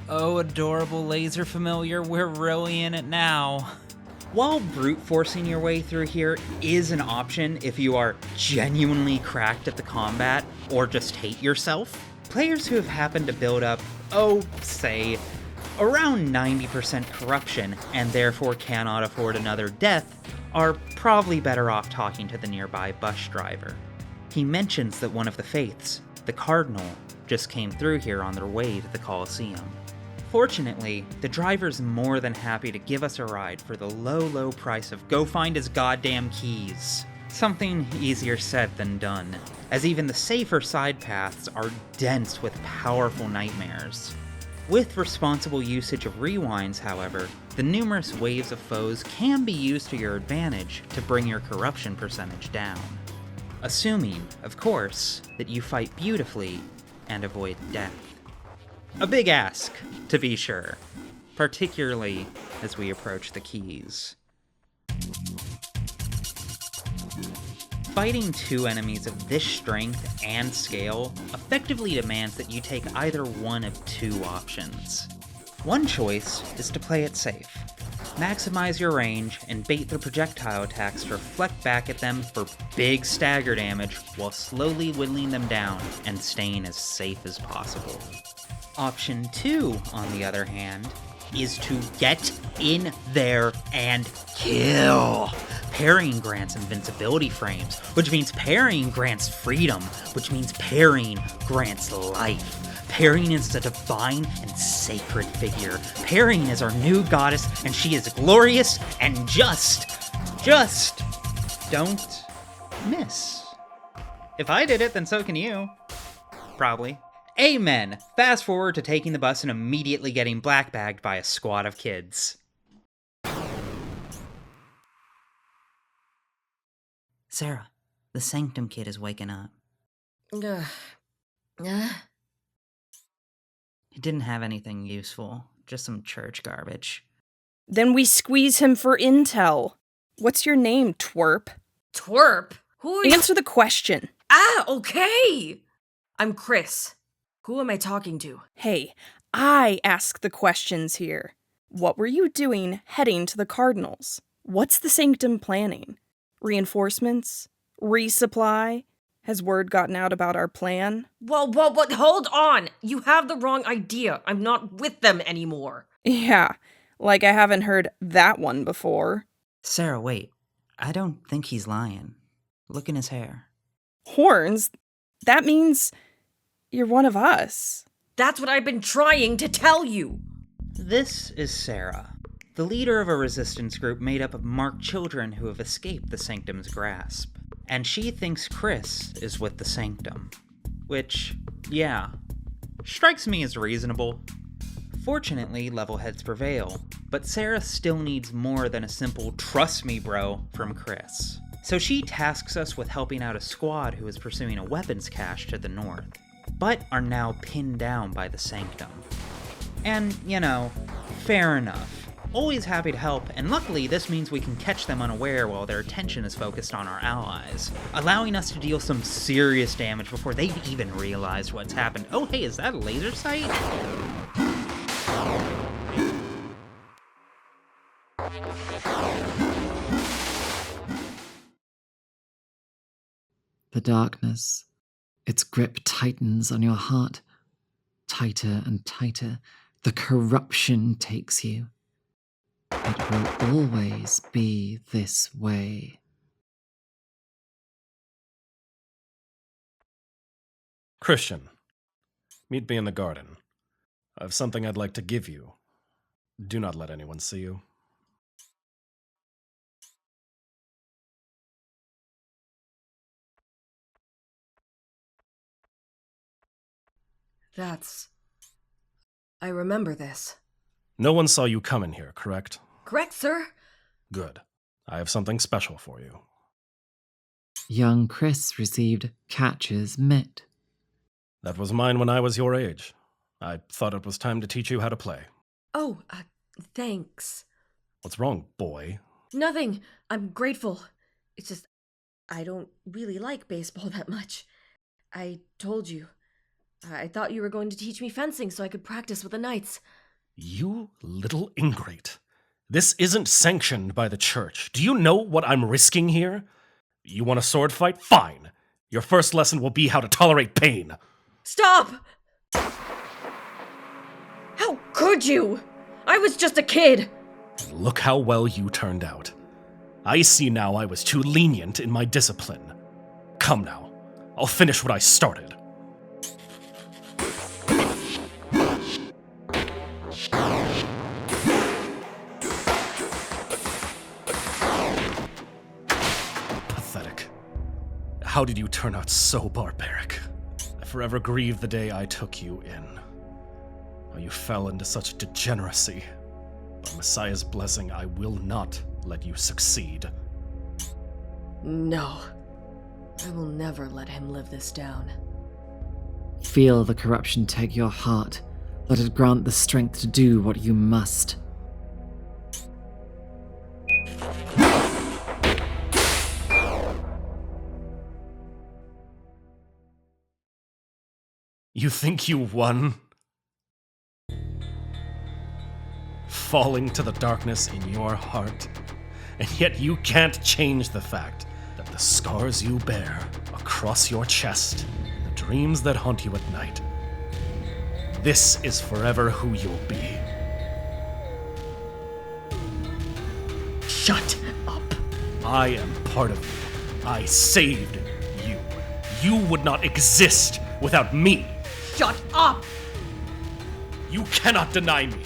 Oh, adorable laser familiar, we're really in it now. While brute forcing your way through here is an option if you are genuinely cracked at the combat or just hate yourself, players who have happened to build up, say, around 90% corruption and therefore cannot afford another death are probably better off talking to the nearby bus driver. He mentions that one of the faiths, the Cardinal, just came through here on their way to the Colosseum. Fortunately, the driver's more than happy to give us a ride for the low price of go find his goddamn keys. Something easier said than done, as even the safer side paths are dense with powerful nightmares. With responsible usage of rewinds, however, the numerous waves of foes can be used to your advantage to bring your corruption percentage down. Assuming, of course, that you fight beautifully and avoid death. A big ask, to be sure, particularly as we approach the keys. Fighting two enemies of this strength and scale effectively demands that you take either one of two options. One choice is to play it safe. Maximize your range and bait their projectile attacks to reflect back at them for big stagger damage while slowly whittling them down and staying as safe as possible. Option 2, on the other hand, is to get in there and kill. Parrying grants invincibility frames, which means parrying grants freedom, which means parrying grants life. Parrying is a divine and sacred figure. Parrying is our new goddess, and she is glorious and just don't miss. If I did it, then so can you. Probably. Amen. Fast forward to taking the bus and immediately getting blackbagged by a squad of kids. Serah, the Sanctum kid is waking up. He didn't have anything useful, just some church garbage. Then we squeeze him for intel. What's your name, twerp? Twerp? Who are you? Answer the question. Okay! I'm Chris. Who am I talking to? Hey, I ask the questions here. What were you doing heading to the Cardinals? What's the Sanctum planning? Reinforcements? Resupply? Has word gotten out about our plan? Whoa, hold on! You have the wrong idea. I'm not with them anymore. Yeah, like I haven't heard that one before. Serah, wait. I don't think he's lying. Look in his hair. Horns? That means you're one of us. That's what I've been trying to tell you. This is Serah, the leader of a resistance group made up of marked children who have escaped the Sanctum's grasp. And she thinks Chris is with the Sanctum. Which, yeah, strikes me as reasonable. Fortunately, level heads prevail, but Serah still needs more than a simple "trust me, bro" from Chris. So she tasks us with helping out a squad who is pursuing a weapons cache to the north, but are now pinned down by the Sanctum. And, fair enough. always happy to help, and luckily this means we can catch them unaware while their attention is focused on our allies, allowing us to deal some serious damage before they've even realized what's happened. Oh hey, is that a laser sight? The darkness, its grip tightens on your heart. Tighter and tighter, the corruption takes you. It will always be this way. Christian, meet me in the garden. I have something I'd like to give you. Do not let anyone see you. I remember this. No one saw you come in here, correct? Correct, sir? Good. I have something special for you. Young Chris received Catcher's mitt. That was mine when I was your age. I thought it was time to teach you how to play. Oh, thanks. What's wrong, boy? Nothing. I'm grateful. It's just, I don't really like baseball that much. I told you. I thought you were going to teach me fencing so I could practice with the knights. You little ingrate. This isn't sanctioned by the church. Do you know what I'm risking here? You want a sword fight? Fine. Your first lesson will be how to tolerate pain. Stop! How could you? I was just a kid. Look how well you turned out. I see now I was too lenient in my discipline. Come now. I'll finish what I started. Pathetic. How did you turn out so barbaric? I forever grieve the day I took you in. How you fell into such degeneracy. By Messiah's blessing, I will not let you succeed. No. I will never let him live this down. Feel the corruption take your heart. Let it grant the strength to do what you must. You think you won? Falling to the darkness in your heart. And yet you can't change the fact that the scars you bear across your chest, and the dreams that haunt you at night, this is forever who you'll be. Shut up. I am part of you. I saved you. You would not exist without me. Shut up! You cannot deny me.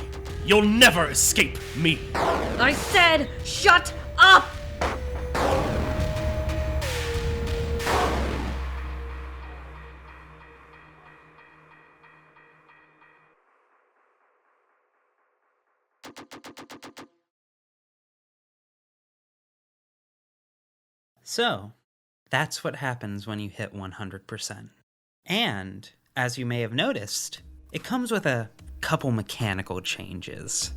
You'll never escape me. I said, shut up! So, that's what happens when you hit 100%. And, as you may have noticed, it comes with a couple mechanical changes.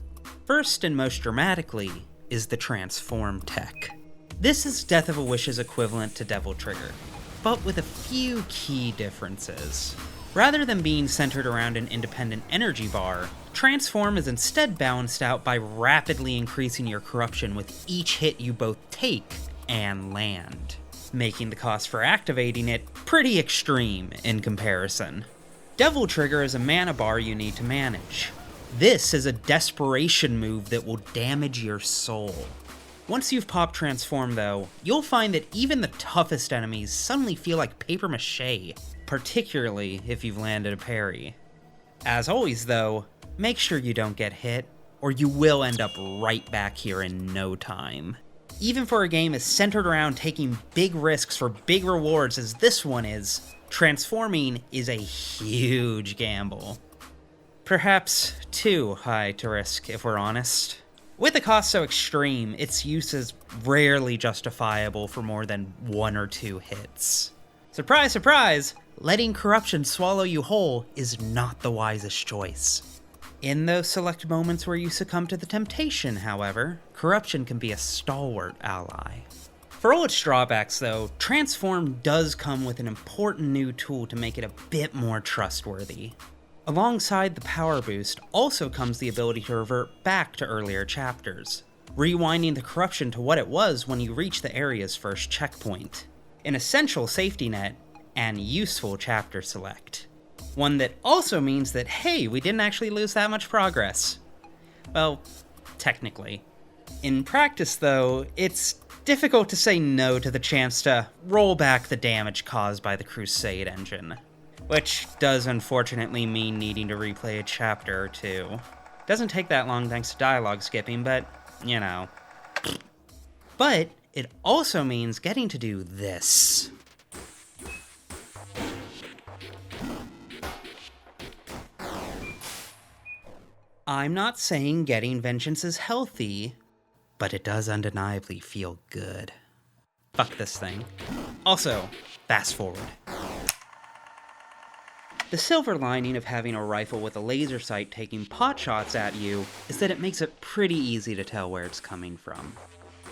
First and most dramatically is the transform tech. This is Death of a Wish's equivalent to Devil Trigger, but with a few key differences. Rather than being centered around an independent energy bar, Transform is instead balanced out by rapidly increasing your corruption with each hit you both take and land, making the cost for activating it pretty extreme in comparison. Devil Trigger is a mana bar you need to manage. This is a desperation move that will damage your soul. Once you've popped Transform though, you'll find that even the toughest enemies suddenly feel like paper mache, particularly if you've landed a parry. As always though, make sure you don't get hit, or you will end up right back here in no time. Even for a game as centered around taking big risks for big rewards as this one is, transforming is a huge gamble. Perhaps too high to risk, if we're honest. With a cost so extreme, its use is rarely justifiable for more than 1 or 2 hits. Surprise, surprise! Letting corruption swallow you whole is not the wisest choice. In those select moments where you succumb to the temptation, however, corruption can be a stalwart ally. For all its drawbacks, though, Transform does come with an important new tool to make it a bit more trustworthy. Alongside the power boost also comes the ability to revert back to earlier chapters, rewinding the corruption to what it was when you reach the area's first checkpoint. An essential safety net and useful chapter select. One that also means that, hey, we didn't actually lose that much progress. Well, technically. In practice, though, it's difficult to say no to the chance to roll back the damage caused by the Crusade engine. Which does unfortunately mean needing to replay a chapter or two. Doesn't take that long thanks to dialogue skipping, but, you know. But it also means getting to do this. I'm not saying getting vengeance is healthy, but it does undeniably feel good. Fuck this thing. Also, fast forward. The silver lining of having a rifle with a laser sight taking pot shots at you is that it makes it pretty easy to tell where it's coming from.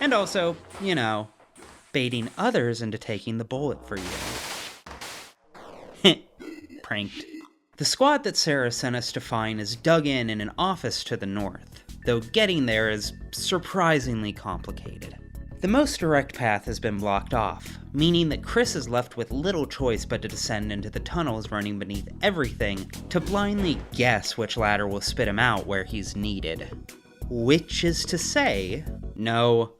And also, you know, baiting others into taking the bullet for you. Pranked. The squad that Serah sent us to find is dug in an office to the north, though getting there is surprisingly complicated. The most direct path has been blocked off, meaning that Chris is left with little choice but to descend into the tunnels running beneath everything to blindly guess which ladder will spit him out where he's needed. Which is to say, no,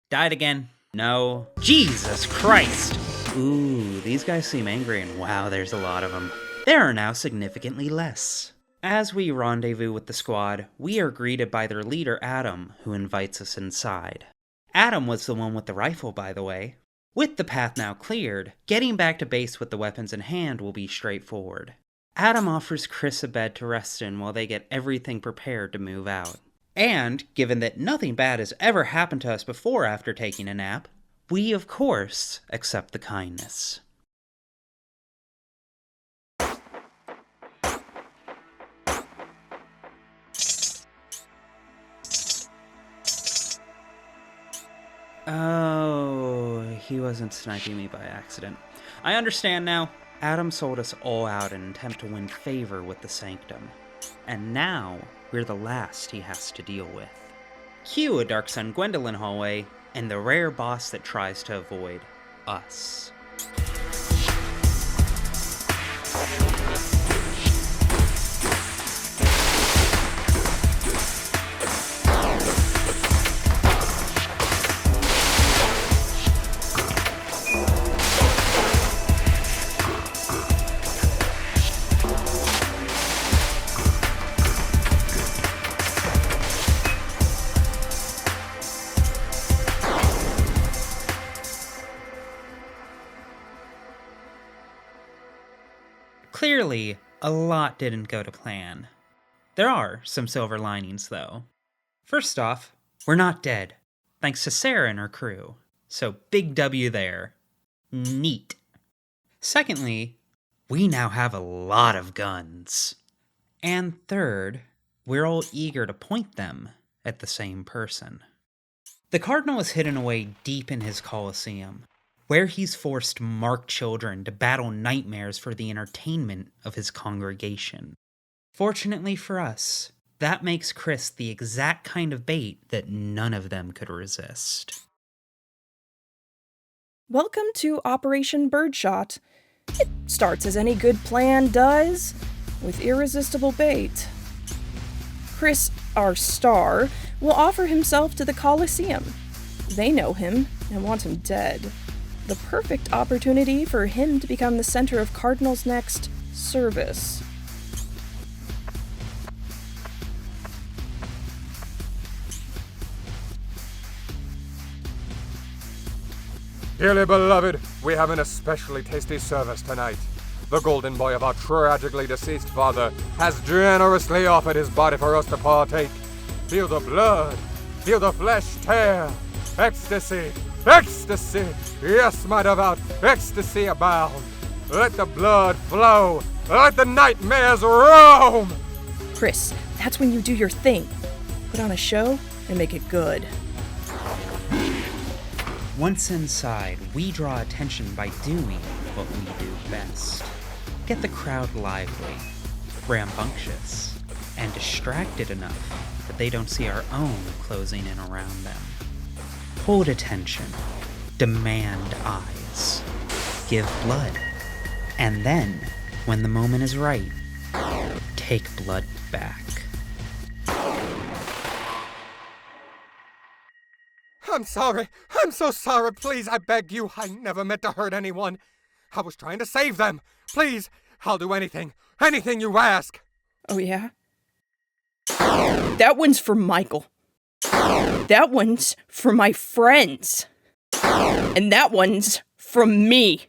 died again, no, Jesus Christ! Ooh, these guys seem angry and wow, there's a lot of them. There are now significantly less. As we rendezvous with the squad, we are greeted by their leader Adam, who invites us inside. Adam was the one with the rifle, by the way. With the path now cleared, getting back to base with the weapons in hand will be straightforward. Adam offers Chris a bed to rest in while they get everything prepared to move out. And, given that nothing bad has ever happened to us before after taking a nap, we of course accept the kindness. Oh, he wasn't sniping me by accident. I understand now. Adam sold us all out in an attempt to win favor with the Sanctum. And now, we're the last he has to deal with. Cue a Dark Sun Gwendolyn hallway, and the rare boss that tries to avoid us. Clearly, a lot didn't go to plan. There are some silver linings, though. First off, we're not dead, thanks to Serah and her crew. So big W there. Neat. Secondly, we now have a lot of guns. And third, we're all eager to point them at the same person. The Cardinal is hidden away deep in his Colosseum, where he's forced marked children to battle nightmares for the entertainment of his congregation. Fortunately for us, that makes Chris the exact kind of bait that none of them could resist. Welcome to Operation Birdshot. It starts as any good plan does, with irresistible bait. Chris, our star, will offer himself to the Colosseum. They know him and want him dead. The perfect opportunity for him to become the center of Cardinal's next service. Dearly beloved, we have an especially tasty service tonight. The golden boy of our tragically deceased father has generously offered his body for us to partake. Feel the blood, feel the flesh tear. Ecstasy, ecstasy, yes, my devout, ecstasy abound. Let the blood flow, let the nightmares roam. Chris, that's when you do your thing. Put on a show and make it good. Once inside, we draw attention by doing what we do best. Get the crowd lively, rambunctious, and distracted enough that they don't see our own closing in around them. Hold attention, demand eyes, give blood, and then, when the moment is right, take blood back. I'm sorry. I'm so sorry. Please, I beg you. I never meant to hurt anyone. I was trying to save them. Please, I'll do anything. Anything you ask. Oh, yeah? That one's for Michael. That one's for my friends. And that one's from me.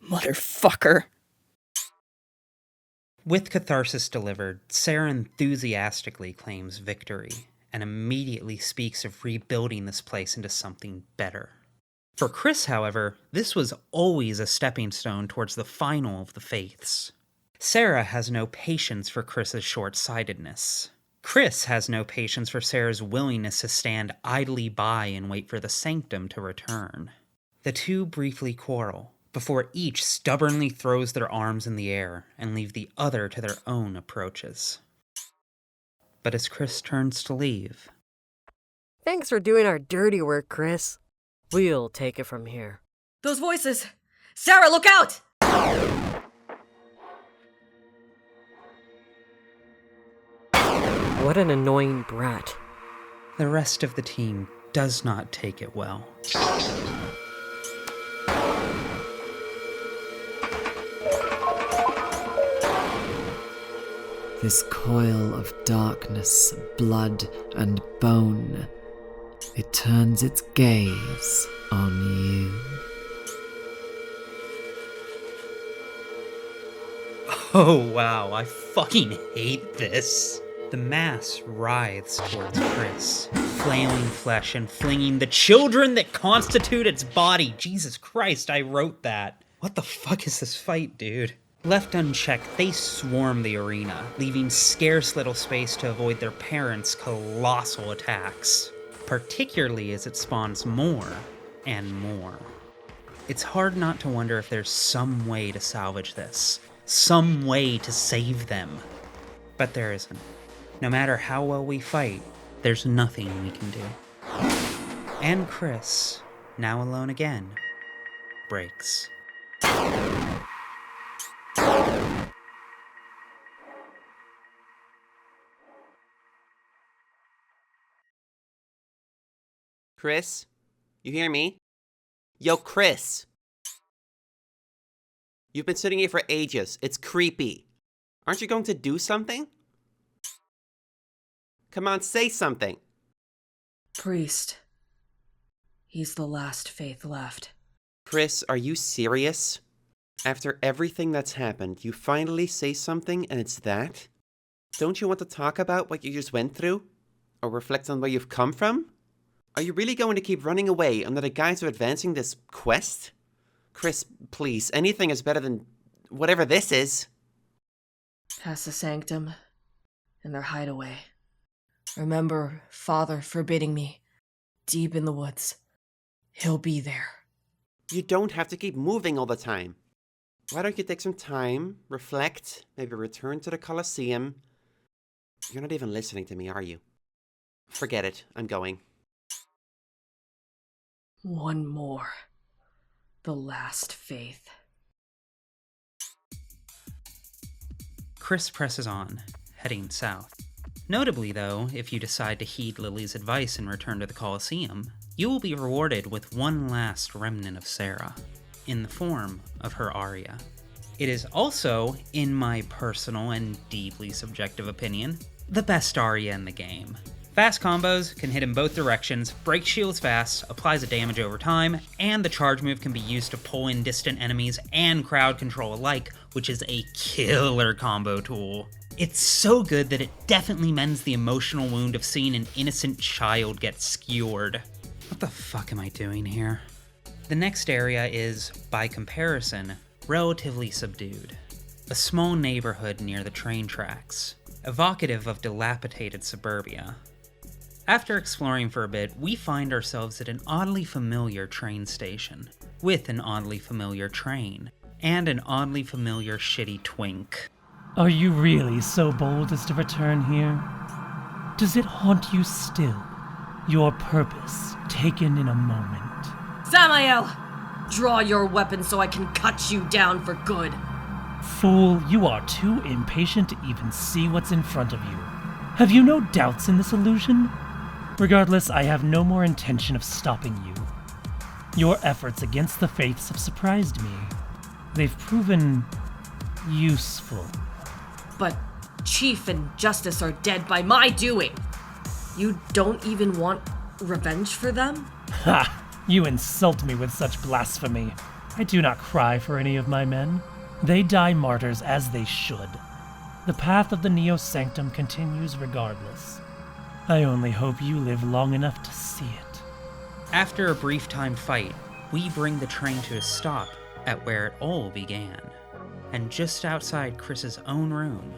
Motherfucker. With catharsis delivered, Serah enthusiastically claims victory and immediately speaks of rebuilding this place into something better. For Chris, however, this was always a stepping stone towards the final of the faiths. Serah has no patience for Chris's short-sightedness. Chris has no patience for Serah's willingness to stand idly by and wait for the sanctum to return. The two briefly quarrel, before each stubbornly throws their arms in the air and leave the other to their own approaches. But as Chris turns to leave... Thanks for doing our dirty work, Chris. We'll take it from here. Those voices! Serah, look out! What an annoying brat. The rest of the team does not take it well. This coil of darkness, blood, and bone, it turns its gaze on you. Oh wow, I fucking hate this. The mass writhes towards Chris, flailing flesh and flinging the children that constitute its body. Jesus Christ, I wrote that. What the fuck is this fight, dude? Left unchecked, they swarm the arena, leaving scarce little space to avoid their parents' colossal attacks, particularly as it spawns more and more. It's hard not to wonder if there's some way to salvage this, some way to save them. But there isn't. No matter how well we fight, there's nothing we can do. And Chris, now alone again, breaks. Chris? You hear me? Yo, Chris! You've been sitting here for ages. It's creepy. Aren't you going to do something? Come on, say something. Priest. He's the last faith left. Chris, are you serious? After everything that's happened, you finally say something and it's that? Don't you want to talk about what you just went through? Or reflect on where you've come from? Are you really going to keep running away under the guise of advancing this quest? Chris, please, anything is better than whatever this is. Past the sanctum and their hideaway. Remember Father forbidding me, deep in the woods. He'll be there. You don't have to keep moving all the time. Why don't you take some time, reflect, maybe return to the Colosseum? You're not even listening to me, are you? Forget it, I'm going. One more. The last faith. Chris presses on, heading south. Notably, though, if you decide to heed Lilli's advice and return to the Colosseum, you will be rewarded with one last remnant of Serah, in the form of her aria. It is also, in my personal and deeply subjective opinion, the best aria in the game. Fast combos can hit in both directions, breaks shields fast, applies a damage over time, and the charge move can be used to pull in distant enemies and crowd control alike, which is a killer combo tool. It's so good that it definitely mends the emotional wound of seeing an innocent child get skewered. What the fuck am I doing here? The next area is, by comparison, relatively subdued. a small neighborhood near the train tracks, evocative of dilapidated suburbia. After exploring for a bit, we find ourselves at an oddly familiar train station, with an oddly familiar train, and an oddly familiar shitty twink. Are you really so bold as to return here? Does it haunt you still? Your purpose taken in a moment. Samael! Draw your weapon so I can cut you down for good. Fool, you are too impatient to even see what's in front of you. Have you no doubts in this illusion? Regardless, I have no more intention of stopping you. Your efforts against the faiths have surprised me. They've proven useful. But Chief and Justice are dead by my doing. You don't even want revenge for them? Ha! You insult me with such blasphemy. I do not cry for any of my men. They die martyrs as they should. The path of the Neo-Sanctum continues regardless. I only hope you live long enough to see it. After a brief time fight, we bring the train to a stop at where it all began. And just outside Chris's own room,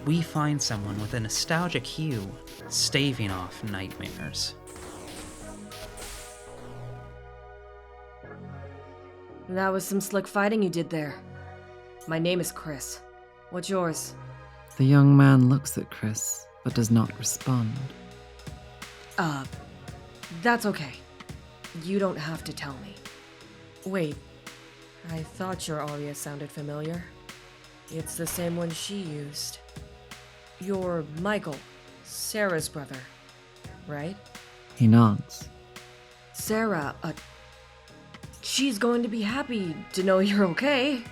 we find someone with a nostalgic hue staving off nightmares. That was some slick fighting you did there. My name is Chris. What's yours? The young man looks at Chris, but does not respond. That's okay. You don't have to tell me. Wait, I thought your aria sounded familiar. It's the same one she used. You're Michael, Serah's brother, right? He nods. Serah, she's going to be happy to know you're okay.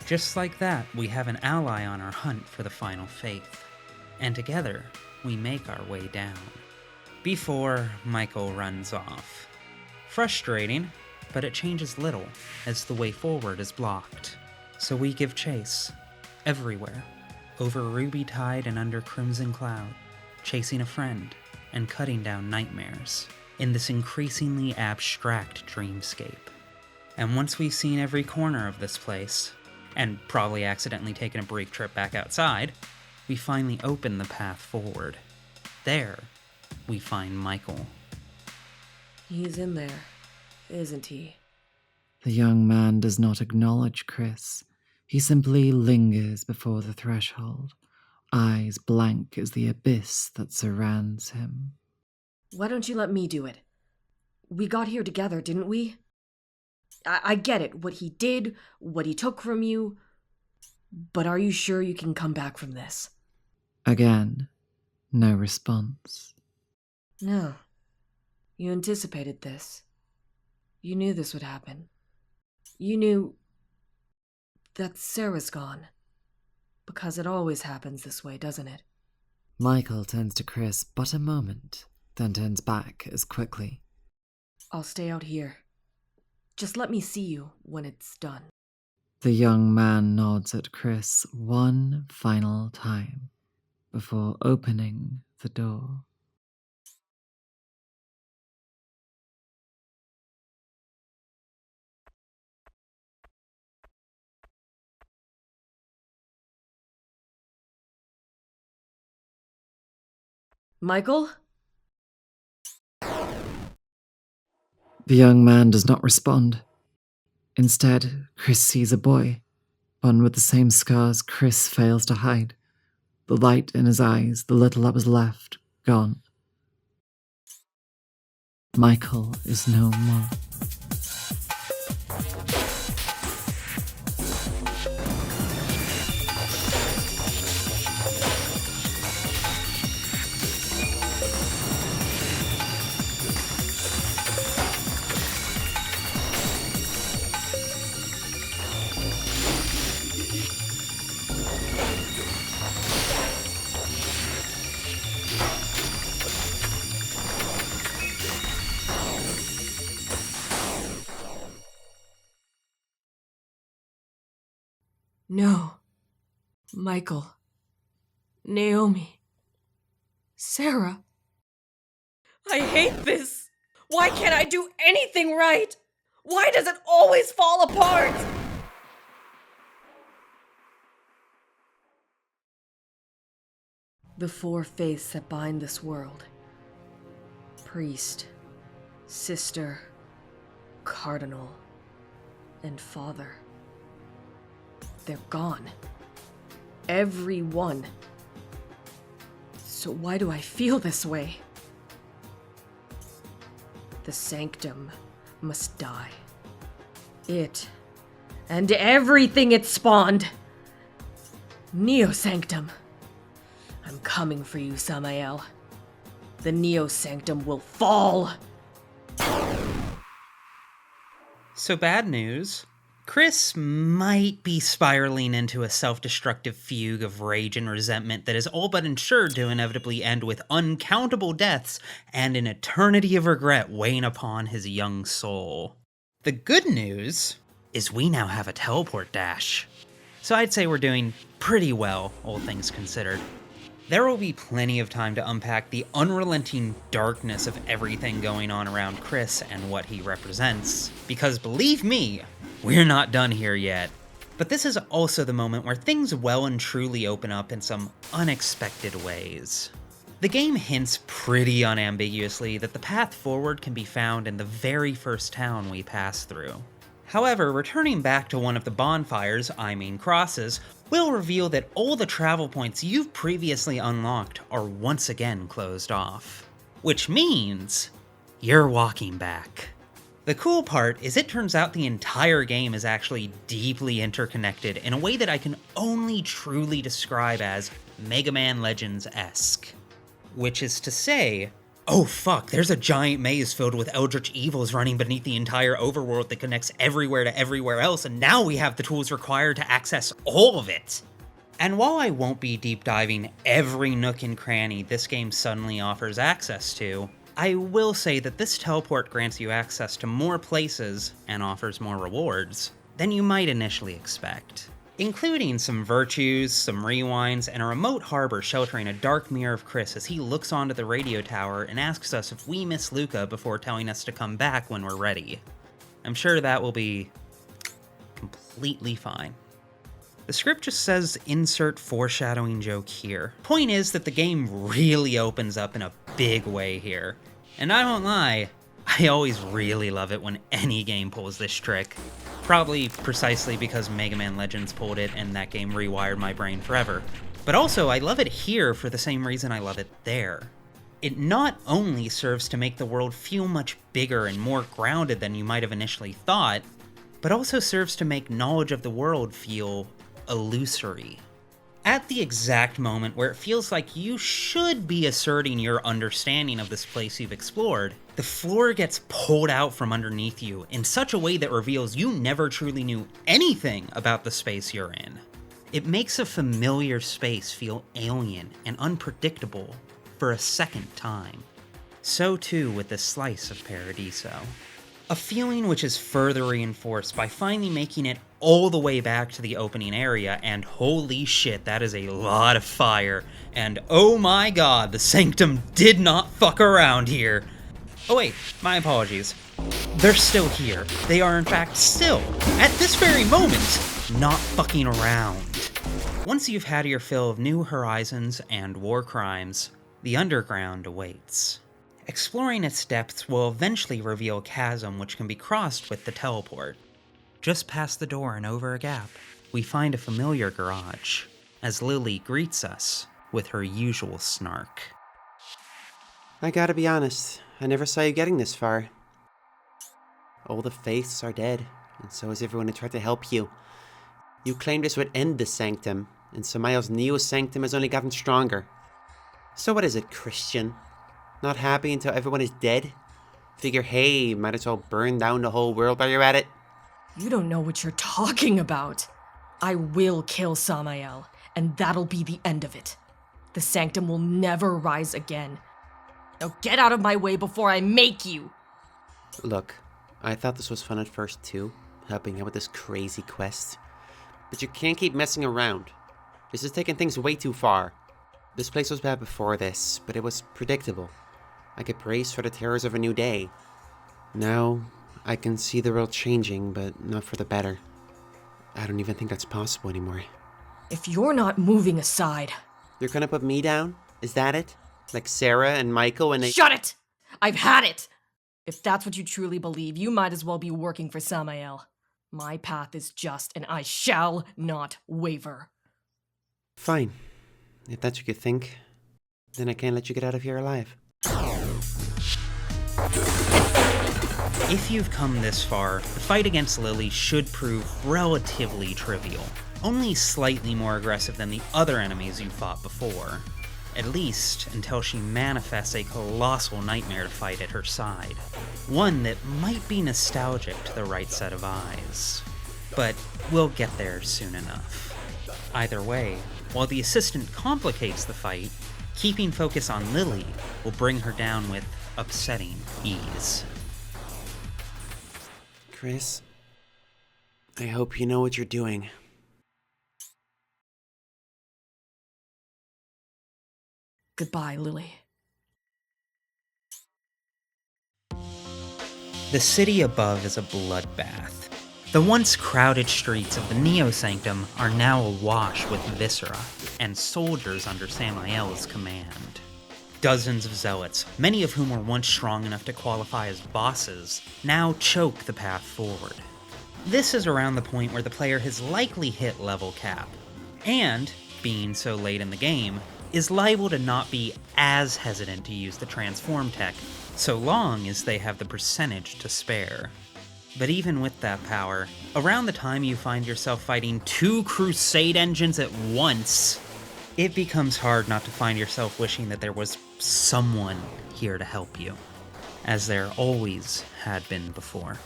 Just like that, we have an ally on our hunt for the final faith. And together, we make our way down. Before Michael runs off. Frustrating, but it changes little as the way forward is blocked. So we give chase, everywhere, over Ruby Tide and under Crimson Cloud, chasing a friend and cutting down nightmares in this increasingly abstract dreamscape. And once we've seen every corner of this place, and probably accidentally taken a brief trip back outside, we finally open the path forward. There, we find Michael. He's in there, isn't he? The young man does not acknowledge Chris. He simply lingers before the threshold, eyes blank as the abyss that surrounds him. Why don't you let me do it? We got here together, didn't we? I get it, what he did, what he took from you, but are you sure you can come back from this? Again, no response. No. You anticipated this. You knew this would happen. You knew that Serah's gone. Because it always happens this way, doesn't it? Michael turns to Chris but a moment, then turns back as quickly. I'll stay out here. Just let me see you when it's done. The young man nods at Chris one final time before opening the door. Michael? The young man does not respond. Instead, Chris sees a boy, one with the same scars Chris fails to hide. The light in his eyes, the little that was left, gone. Michael is no more. No. Michael. Naomi. Serah. I hate this! Why can't I do anything right? Why does it always fall apart? The four faiths that bind this world. Priest, sister, cardinal, and father. They're gone. Every one. So why do I feel this way? The sanctum must die. It and everything it spawned. Neo-sanctum. I'm coming for you, Samael. The Neo-sanctum will fall. So bad news. Chris might be spiraling into a self-destructive fugue of rage and resentment that is all but ensured to inevitably end with uncountable deaths and an eternity of regret weighing upon his young soul. The good news is we now have a teleport dash. So I'd say we're doing pretty well, all things considered. There will be plenty of time to unpack the unrelenting darkness of everything going on around Chris and what he represents, because believe me, we're not done here yet. But this is also the moment where things well and truly open up in some unexpected ways. The game hints pretty unambiguously that the path forward can be found in the very first town we pass through. However, returning back to one of the bonfires, crosses, will reveal that all the travel points you've previously unlocked are once again closed off. Which means you're walking back. The cool part is it turns out the entire game is actually deeply interconnected in a way that I can only truly describe as Mega Man Legends-esque. Which is to say, oh fuck, there's a giant maze filled with eldritch evils running beneath the entire overworld that connects everywhere to everywhere else, and now we have the tools required to access all of it. And while I won't be deep diving every nook and cranny this game suddenly offers access to, I will say that this teleport grants you access to more places and offers more rewards than you might initially expect, including some virtues, some rewinds, and a remote harbor sheltering a dark mirror of Chris as he looks onto the radio tower and asks us if we miss Lucah before telling us to come back when we're ready. I'm sure that will be completely fine. The script just says insert foreshadowing joke here. Point is that the game really opens up in a big way here. And I won't lie, I always really love it when any game pulls this trick. Probably precisely because Mega Man Legends pulled it and that game rewired my brain forever. But also, I love it here for the same reason I love it there. It not only serves to make the world feel much bigger and more grounded than you might have initially thought, but also serves to make knowledge of the world feel illusory. At the exact moment where it feels like you should be asserting your understanding of this place you've explored, the floor gets pulled out from underneath you in such a way that reveals you never truly knew anything about the space you're in. It makes a familiar space feel alien and unpredictable for a second time. So too with this slice of Paradiso. A feeling which is further reinforced by finally making it all the way back to the opening area, and holy shit, that is a lot of fire, and oh my god, the Sanctum did not fuck around here. Oh wait, my apologies. They're still here. They are in fact still, at this very moment, not fucking around. Once you've had your fill of new horizons and war crimes, the underground awaits. Exploring its depths will eventually reveal a chasm which can be crossed with the teleport. Just past the door and over a gap, we find a familiar garage, as Lilli greets us with her usual snark. I gotta be honest, I never saw you getting this far. All the faiths are dead, and so is everyone who tried to help you. You claimed this would end the Sanctum, and Samael's Neo-Sanctum has only gotten stronger. So what is it, Christian? Not happy until everyone is dead? Figure, hey, might as well burn down the whole world while you're at it? You don't know what you're talking about. I will kill Samael, and that'll be the end of it. The Sanctum will never rise again. Now get out of my way before I make you! Look, I thought this was fun at first too, helping out with this crazy quest. But you can't keep messing around. This is taking things way too far. This place was bad before this, but it was predictable. I could brace for the terrors of a new day. Now, I can see the world changing, but not for the better. I don't even think that's possible anymore. If you're not moving aside... You're gonna put me down? Is that it? Like Serah and Michael and they... Shut it! I've had it! If that's what you truly believe, you might as well be working for Samael. My path is just, and I shall not waver. Fine. If that's what you think, then I can't let you get out of here alive. If you've come this far, the fight against Lilli should prove relatively trivial. Only slightly more aggressive than the other enemies you fought before. At least until she manifests a colossal nightmare to fight at her side. One that might be nostalgic to the right set of eyes. But we'll get there soon enough. Either way, while the assistant complicates the fight, keeping focus on Lilli will bring her down with upsetting ease. Chris, I hope you know what you're doing. Goodbye, Lilli. The city above is a bloodbath. The once crowded streets of the Neo-Sanctum are now awash with viscera, and soldiers under Samael's command. Dozens of zealots, many of whom were once strong enough to qualify as bosses, now choke the path forward. This is around the point where the player has likely hit level cap, and, being so late in the game, is liable to not be as hesitant to use the transform tech, so long as they have the percentage to spare. But even with that power, around the time you find yourself fighting 2 crusade engines at once, it becomes hard not to find yourself wishing that there was someone here to help you, as there always had been before.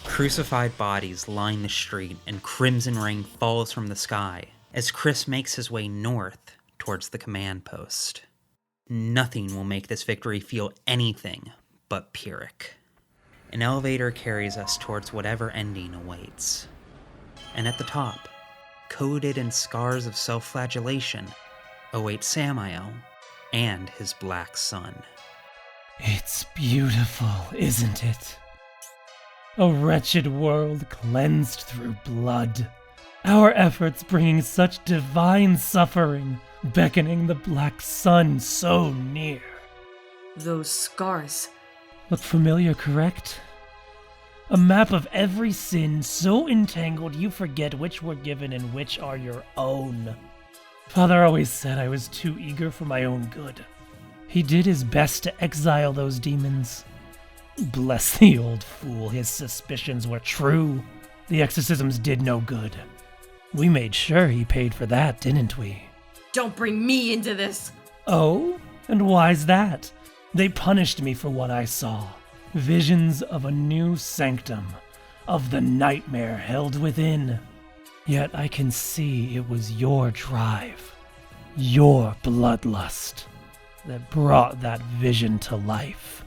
Crucified bodies line the street and crimson rain falls from the sky as Chris makes his way north towards the command post. Nothing will make this victory feel anything but Pyrrhic. An elevator carries us towards whatever ending awaits. And at the top, coded in scars of self-flagellation, await Samael and his black son. It's beautiful, isn't it? A wretched world cleansed through blood. Our efforts bringing such divine suffering, beckoning the black sun so near. Those scars. Look familiar, correct? A map of every sin so entangled you forget which were given and which are your own. Father always said I was too eager for my own good. He did his best to exile those demons. Bless the old fool, his suspicions were true. The exorcisms did no good. We made sure he paid for that, didn't we? Don't bring me into this! Oh? And why's that? They punished me for what I saw. Visions of a new sanctum, of the nightmare held within. Yet I can see it was your drive, your bloodlust, that brought that vision to life.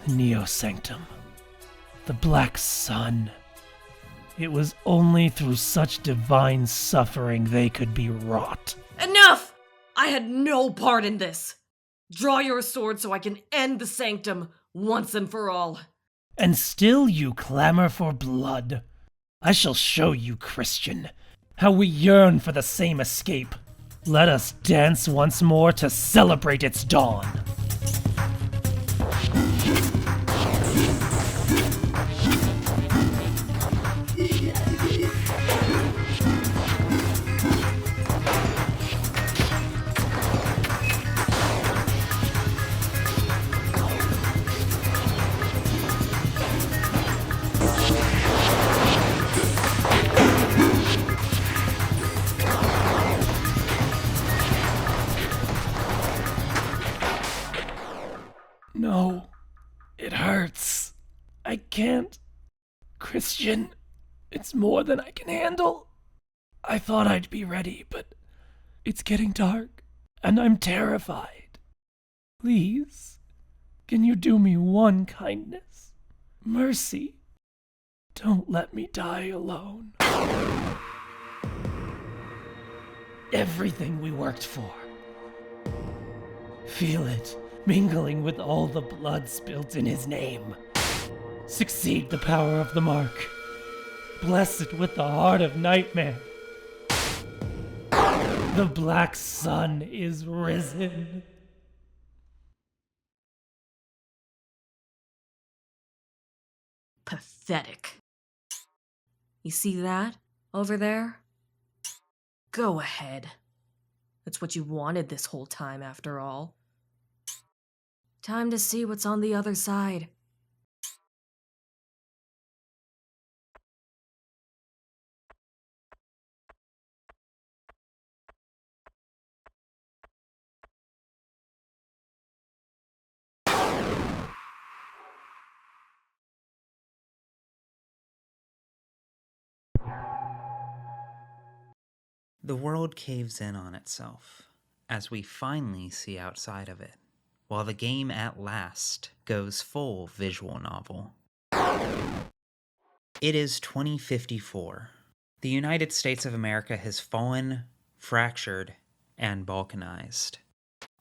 The Neo-Sanctum, the Black Sun. It was only through such divine suffering they could be wrought. Enough! I had no part in this. Draw your sword so I can end the sanctum once and for all. And still you clamor for blood. I shall show you, Christian, how we yearn for the same escape. Let us dance once more to celebrate its dawn. No, it hurts. I can't. Christian, it's more than I can handle. I thought I'd be ready, but it's getting dark, and I'm terrified. Please, can you do me one kindness? Mercy. Don't let me die alone. Everything we worked for. Feel it. Mingling with all the blood spilt in his name. Succeed the power of the mark. Bless it with the heart of nightmare. The black sun is risen. Pathetic. You see that over there? Go ahead. That's what you wanted this whole time, after all. Time to see what's on the other side. The world caves in on itself as we finally see outside of it, while the game at last goes full visual novel. It is 2054. The United States of America has fallen, fractured, and balkanized.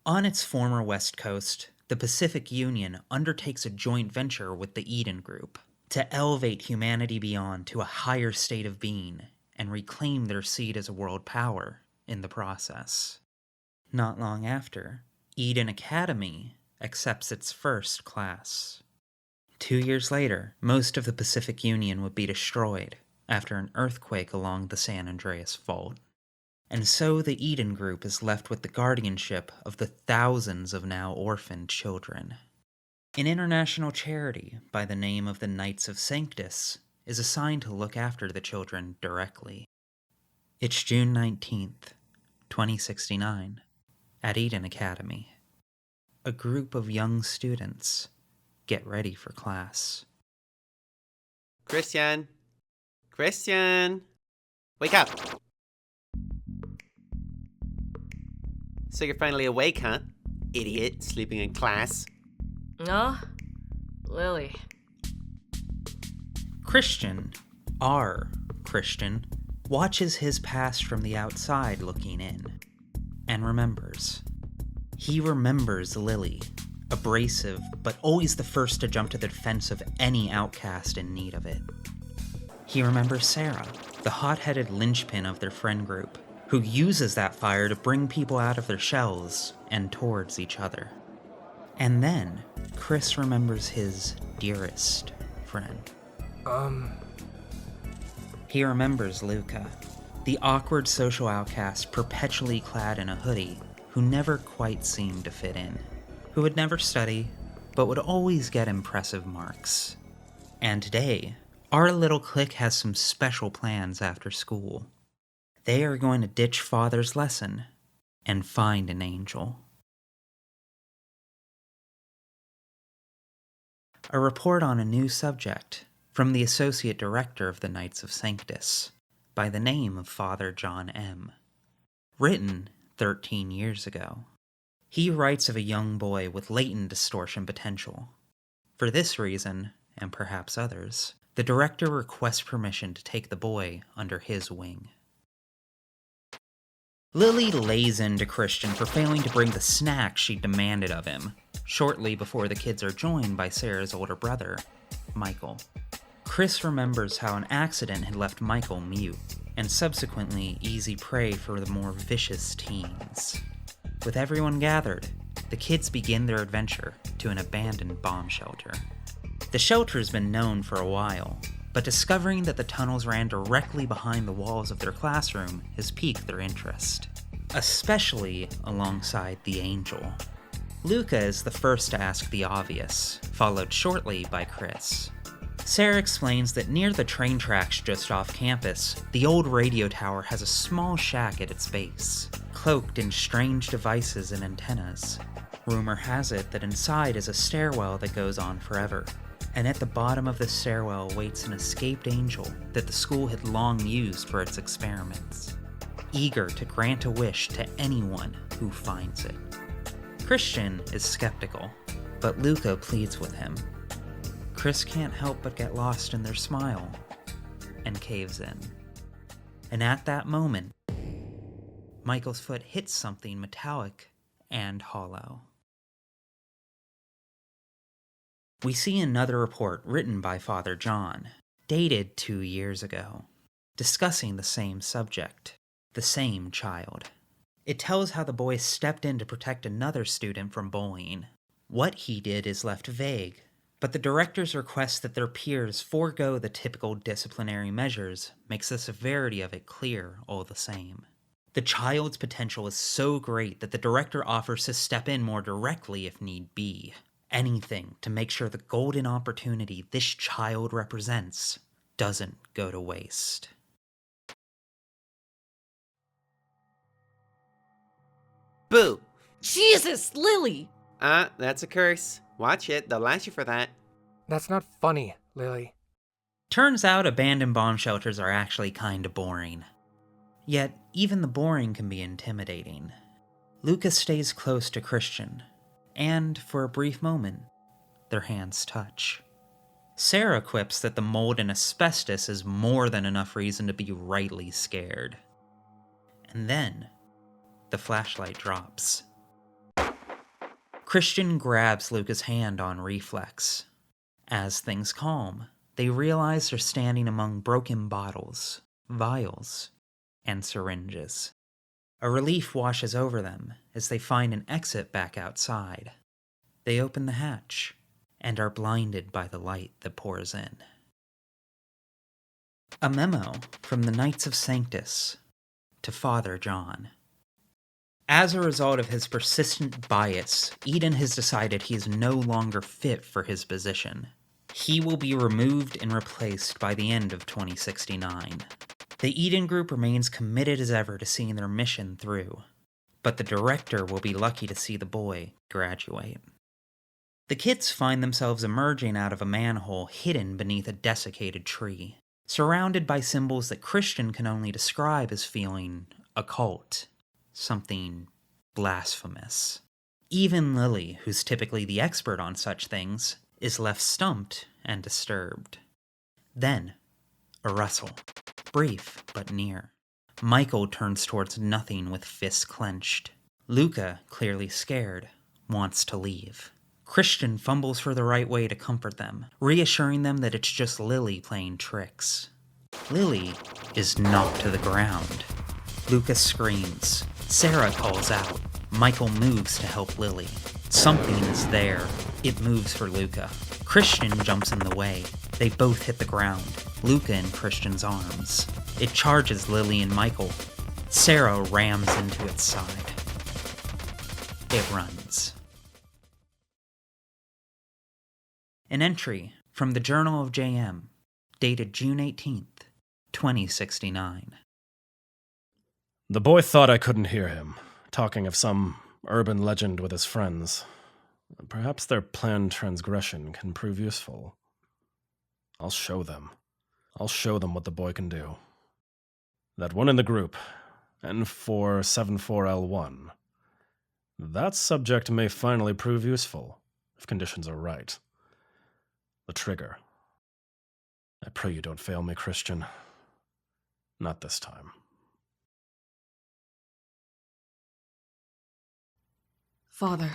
On its former west coast, the Pacific Union undertakes a joint venture with the Eden Group to elevate humanity beyond to a higher state of being and reclaim their seat as a world power in the process. Not long after, Eden Academy accepts its first class. 2 years later, most of the Pacific Union would be destroyed after an earthquake along the San Andreas Fault. And so the Eden Group is left with the guardianship of the thousands of now orphaned children. An international charity by the name of the Knights of Sanctus is assigned to look after the children directly. It's June 19th, 2069, at Eden Academy. A group of young students get ready for class. Christian! Christian! Wake up! So you're finally awake, huh? Idiot, sleeping in class. No? Lilli. Christian, our Christian, watches his past from the outside looking in, and remembers. He remembers Lilli, abrasive, but always the first to jump to the defense of any outcast in need of it. He remembers Serah, the hot-headed linchpin of their friend group, who uses that fire to bring people out of their shells and towards each other. And then, Chris remembers his dearest friend. He remembers Lucah, the awkward social outcast perpetually clad in a hoodie who never quite seemed to fit in, who would never study, but would always get impressive marks. And today, our little clique has some special plans after school. They are going to ditch Father's lesson and find an angel. A report on a new subject from the Associate Director of the Knights of Sanctus, by the name of Father John M., written 13 years ago. He writes of a young boy with latent distortion potential. For this reason, and perhaps others, the director requests permission to take the boy under his wing. Lilli lays into Christian for failing to bring the snack she demanded of him, shortly before the kids are joined by Serah's older brother, Michael. Chris remembers how an accident had left Michael mute, and subsequently easy prey for the more vicious teens. With everyone gathered, the kids begin their adventure to an abandoned bomb shelter. The shelter's been known for a while, but discovering that the tunnels ran directly behind the walls of their classroom has piqued their interest, especially alongside the angel. Lucah is the first to ask the obvious, followed shortly by Chris. Serah explains that near the train tracks just off campus, the old radio tower has a small shack at its base, cloaked in strange devices and antennas. Rumor has it that inside is a stairwell that goes on forever, and at the bottom of the stairwell waits an escaped angel that the school had long used for its experiments, eager to grant a wish to anyone who finds it. Christian is skeptical, but Lucah pleads with him. Chris can't help but get lost in their smile, and caves in. And at that moment, Michael's foot hits something metallic and hollow. We see another report written by Father John, dated 2 years ago, discussing the same subject, the same child. It tells how the boy stepped in to protect another student from bullying. What he did is left vague, but the director's request that their peers forego the typical disciplinary measures makes the severity of it clear all the same. The child's potential is so great that the director offers to step in more directly if need be. Anything to make sure the golden opportunity this child represents doesn't go to waste. Boo! Jesus, Lilli! That's a curse. Watch it, they'll lash you for that. That's not funny, Lilli. Turns out abandoned bomb shelters are actually kinda boring. Yet, even the boring can be intimidating. Lucah stays close to Christian, and for a brief moment, their hands touch. Serah quips that the mold and asbestos is more than enough reason to be rightly scared. And then, the flashlight drops. Christian grabs Lucah's hand on reflex. As things calm, they realize they're standing among broken bottles, vials, and syringes. A relief washes over them as they find an exit back outside. They open the hatch and are blinded by the light that pours in. A memo from the Knights of Sanctus to Father John. As a result of his persistent bias, Eden has decided he is no longer fit for his position. He will be removed and replaced by the end of 2069. The Eden Group remains committed as ever to seeing their mission through, but the director will be lucky to see the boy graduate. The kids find themselves emerging out of a manhole hidden beneath a desiccated tree, surrounded by symbols that Christian can only describe as feeling occult, something blasphemous. Even Lilli, who's typically the expert on such things, is left stumped and disturbed. Then, a rustle, brief but near. Michael turns towards nothing with fists clenched. Lucah, clearly scared, wants to leave. Christian fumbles for the right way to comfort them, reassuring them that it's just Lilli playing tricks. Lilli is knocked to the ground. Lucah screams. Serah calls out. Michael moves to help Lilli. Something is there. It moves for Lucah. Christian jumps in the way. They both hit the ground, Lucah in Christian's arms. It charges Lilli and Michael. Serah rams into its side. It runs. An entry from the Journal of JM, dated June 18th, 2069. The boy thought I couldn't hear him, talking of some urban legend with his friends. Perhaps their planned transgression can prove useful. I'll show them. I'll show them what the boy can do. That one in the group, N474L1. That subject may finally prove useful, if conditions are right. The trigger. I pray you don't fail me, Christian. Not this time. Father,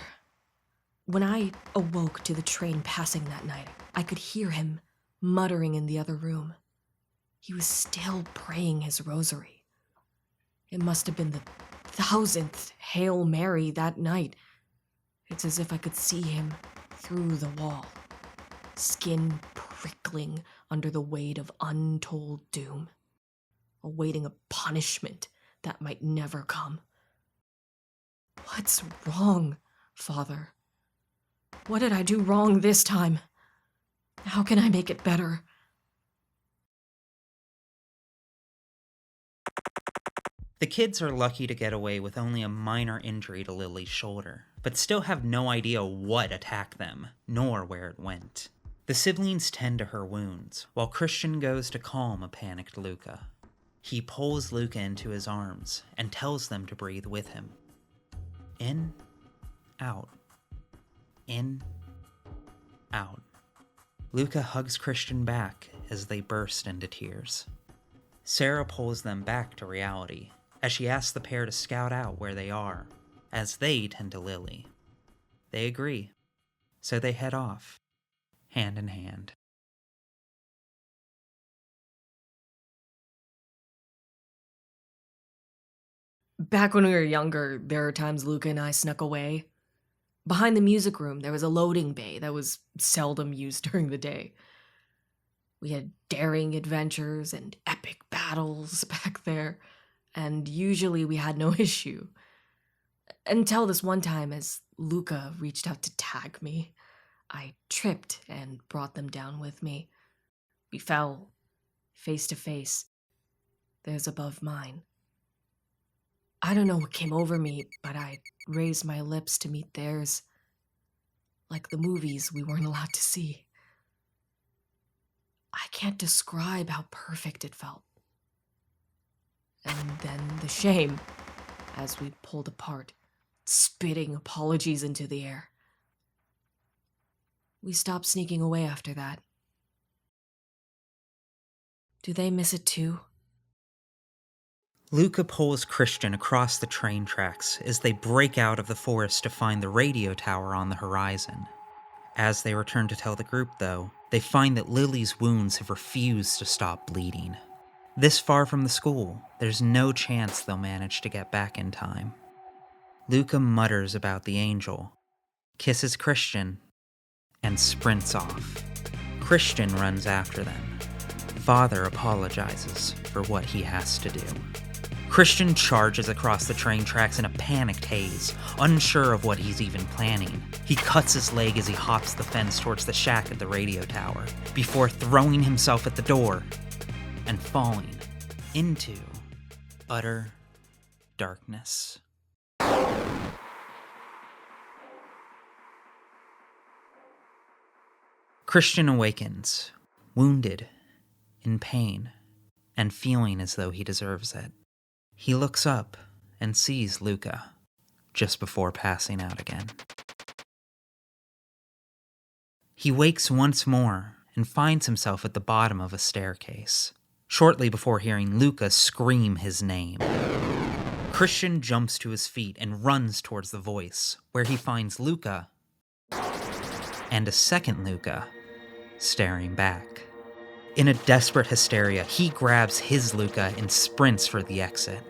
when I awoke to the train passing that night, I could hear him muttering in the other room. He was still praying his rosary. It must have been the 1000th Hail Mary that night. It's as if I could see him through the wall, skin prickling under the weight of untold doom, awaiting a punishment that might never come. What's wrong, Father? What did I do wrong this time? How can I make it better? The kids are lucky to get away with only a minor injury to Lilli's shoulder, but still have no idea what attacked them, nor where it went. The siblings tend to her wounds, while Christian goes to calm a panicked Lucah. He pulls Lucah into his arms and tells them to breathe with him. In, out. In, out. Lucah hugs Christian back as they burst into tears. Serah pulls them back to reality as she asks the pair to scout out where they are, as they tend to Lilli. They agree, so they head off, hand in hand. Back when we were younger, there were times Lucah and I snuck away. Behind the music room, there was a loading bay that was seldom used during the day. We had daring adventures and epic battles back there, and usually we had no issue. Until this one time, as Lucah reached out to tag me, I tripped and brought them down with me. We fell, face to face, theirs above mine. I don't know what came over me, but I raised my lips to meet theirs, like the movies we weren't allowed to see. I can't describe how perfect it felt. And then the shame, as we pulled apart, spitting apologies into the air. We stopped sneaking away after that. Do they miss it too? Lucah pulls Christian across the train tracks as they break out of the forest to find the radio tower on the horizon. As they return to tell the group, though, they find that Lilli's wounds have refused to stop bleeding. This far from the school, there's no chance they'll manage to get back in time. Lucah mutters about the angel, kisses Christian, and sprints off. Christian runs after them. Father apologizes for what he has to do. Christian charges across the train tracks in a panicked haze, unsure of what he's even planning. He cuts his leg as he hops the fence towards the shack at the radio tower, before throwing himself at the door and falling into utter darkness. Christian awakens, wounded, in pain, and feeling as though he deserves it. He looks up and sees Lucah, just before passing out again. He wakes once more and finds himself at the bottom of a staircase, shortly before hearing Lucah scream his name. Christian jumps to his feet and runs towards the voice, where he finds Lucah and a second Lucah staring back. In a desperate hysteria, he grabs his Lucah and sprints for the exit.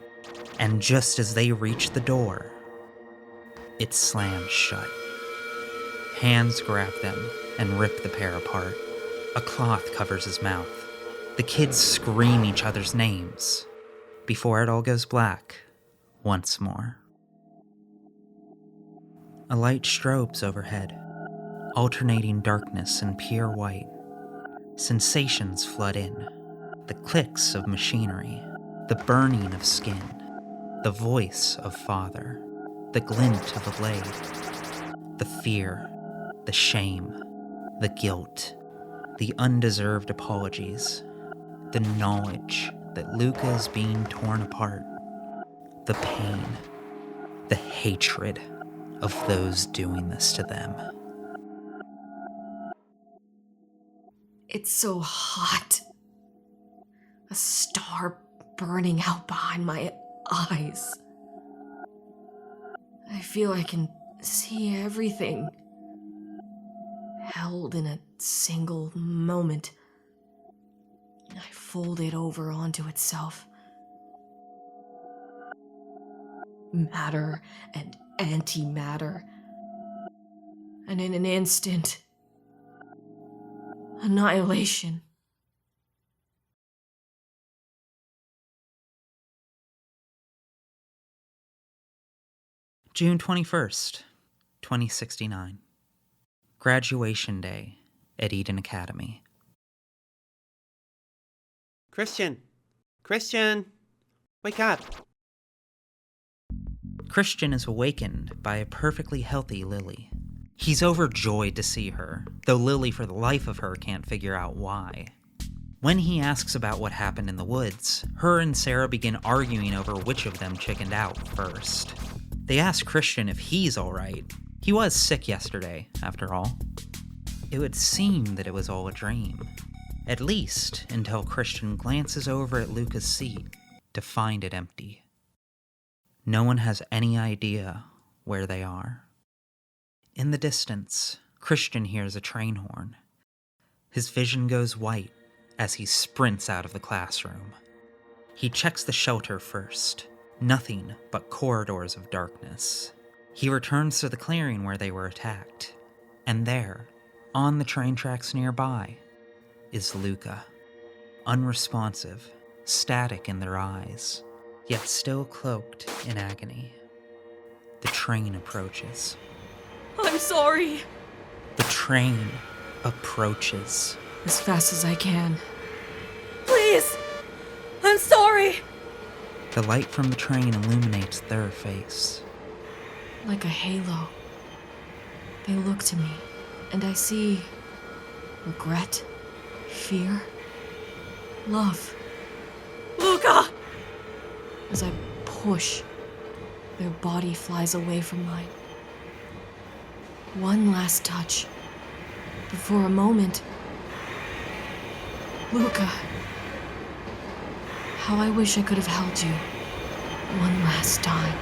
And just as they reach the door, it slams shut. Hands grab them and rip the pair apart. A cloth covers his mouth. The kids scream each other's names before it all goes black once more. A light strobes overhead, alternating darkness and pure white. Sensations flood in. The clicks of machinery, the burning of skin, the voice of Father, the glint of a blade, the fear, the shame, the guilt, the undeserved apologies, the knowledge that Lucah is being torn apart, the pain, the hatred of those doing this to them. It's so hot. A star burning out behind my eyes. I feel I can see everything, held in a single moment. I fold it over onto itself. Matter and antimatter. And in an instant, annihilation. June 21st, 2069. Graduation Day at Eden Academy. Christian! Christian! Wake up! Christian is awakened by a perfectly healthy Lilli. He's overjoyed to see her, though Lilli for the life of her can't figure out why. When he asks about what happened in the woods, her and Serah begin arguing over which of them chickened out first. They ask Christian if he's alright. He was sick yesterday, after all. It would seem that it was all a dream. At least until Christian glances over at Lucah's seat to find it empty. No one has any idea where they are. In the distance, Christian hears a train horn. His vision goes white as he sprints out of the classroom. He checks the shelter first, Nothing but corridors of darkness. He returns to the clearing where they were attacked. And there, on the train tracks nearby, is Lucah. Unresponsive, static in their eyes, yet still cloaked in agony. The train approaches. I'm sorry. The train approaches. As fast as I can. Please! I'm sorry! The light from the train illuminates their face. Like a halo. They look to me, and I see regret, fear, love. Lucah! As I push, their body flies away from mine. One last touch. But for a moment, Lucah, how I wish I could have held you one last time.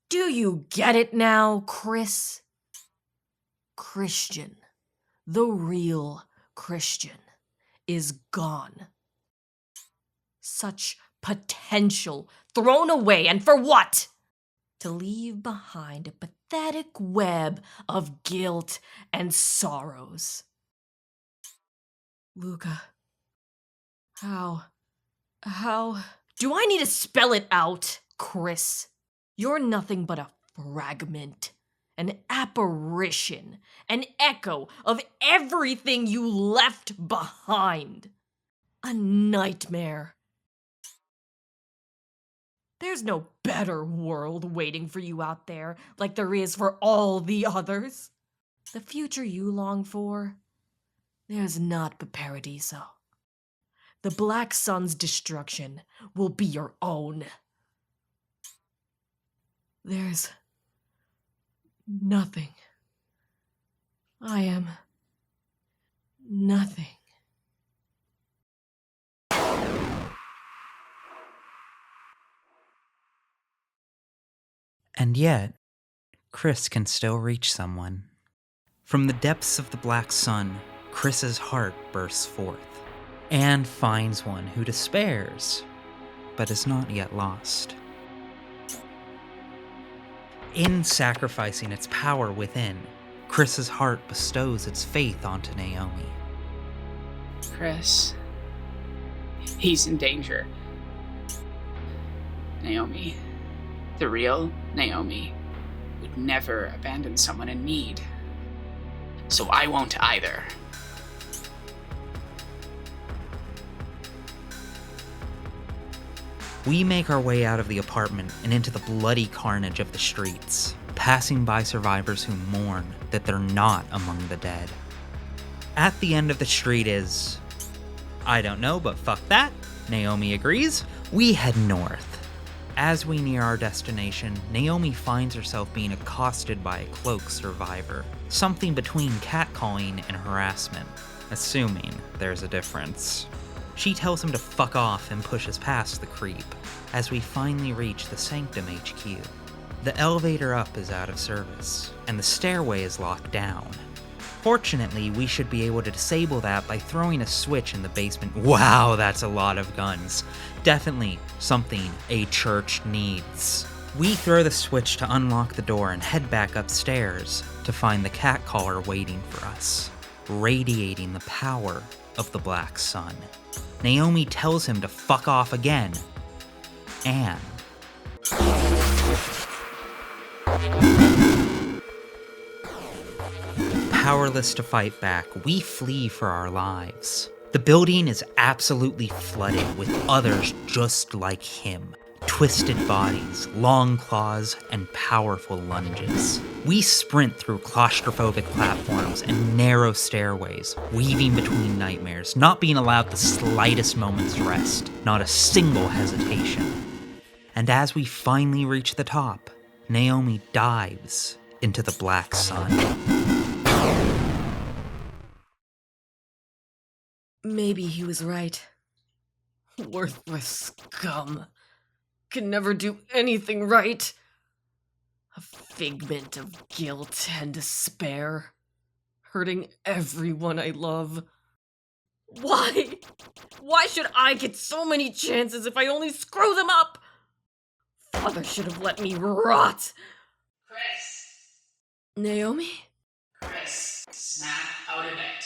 Do you get it now, Chris? Christian, the real Christian, is gone. Such potential thrown away, and for what? To leave behind a pathetic web of guilt and sorrows. Lucah, how do I need to spell it out, Chris? You're nothing but a fragment, an apparition, an echo of everything you left behind. A nightmare. There's no better world waiting for you out there like there is for all the others. The future you long for, there's not but Paradiso. The Black Sun's destruction will be your own. There's nothing. I am nothing. And yet, Chris can still reach someone. From the depths of the Black Sun, Chris's heart bursts forth, and finds one who despairs, but is not yet lost. In sacrificing its power within, Chris's heart bestows its faith onto Naomi. Chris, he's in danger. Naomi, the real Naomi, would never abandon someone in need. So I won't either. We make our way out of the apartment and into the bloody carnage of the streets, passing by survivors who mourn that they're not among the dead. At the end of the street is... I don't know, but fuck that. Naomi agrees. We head north. As we near our destination, Naomi finds herself being accosted by a cloaked survivor. Something between catcalling and harassment, assuming there's a difference. She tells him to fuck off and pushes past the creep, as we finally reach the Sanctum HQ. The elevator up is out of service, and the stairway is locked down. Fortunately, we should be able to disable that by throwing a switch in the basement. Wow, that's a lot of guns. Definitely something a church needs. We throw the switch to unlock the door and head back upstairs to find the catcaller waiting for us, radiating the power of the Black Sun. Naomi tells him to fuck off again, and... Powerless to fight back, we flee for our lives. The building is absolutely flooded with others just like him. Twisted bodies, long claws, and powerful lunges. We sprint through claustrophobic platforms and narrow stairways, weaving between nightmares, not being allowed the slightest moment's rest, not a single hesitation. And as we finally reach the top, Naomi dives into the Black Sun. Maybe he was right. Worthless scum. Can never do anything right. A figment of guilt and despair. hurting everyone I love. Why? Why should I get so many chances if I only screw them up? Father should have let me rot. Chris! Naomi? Chris, snap out of it.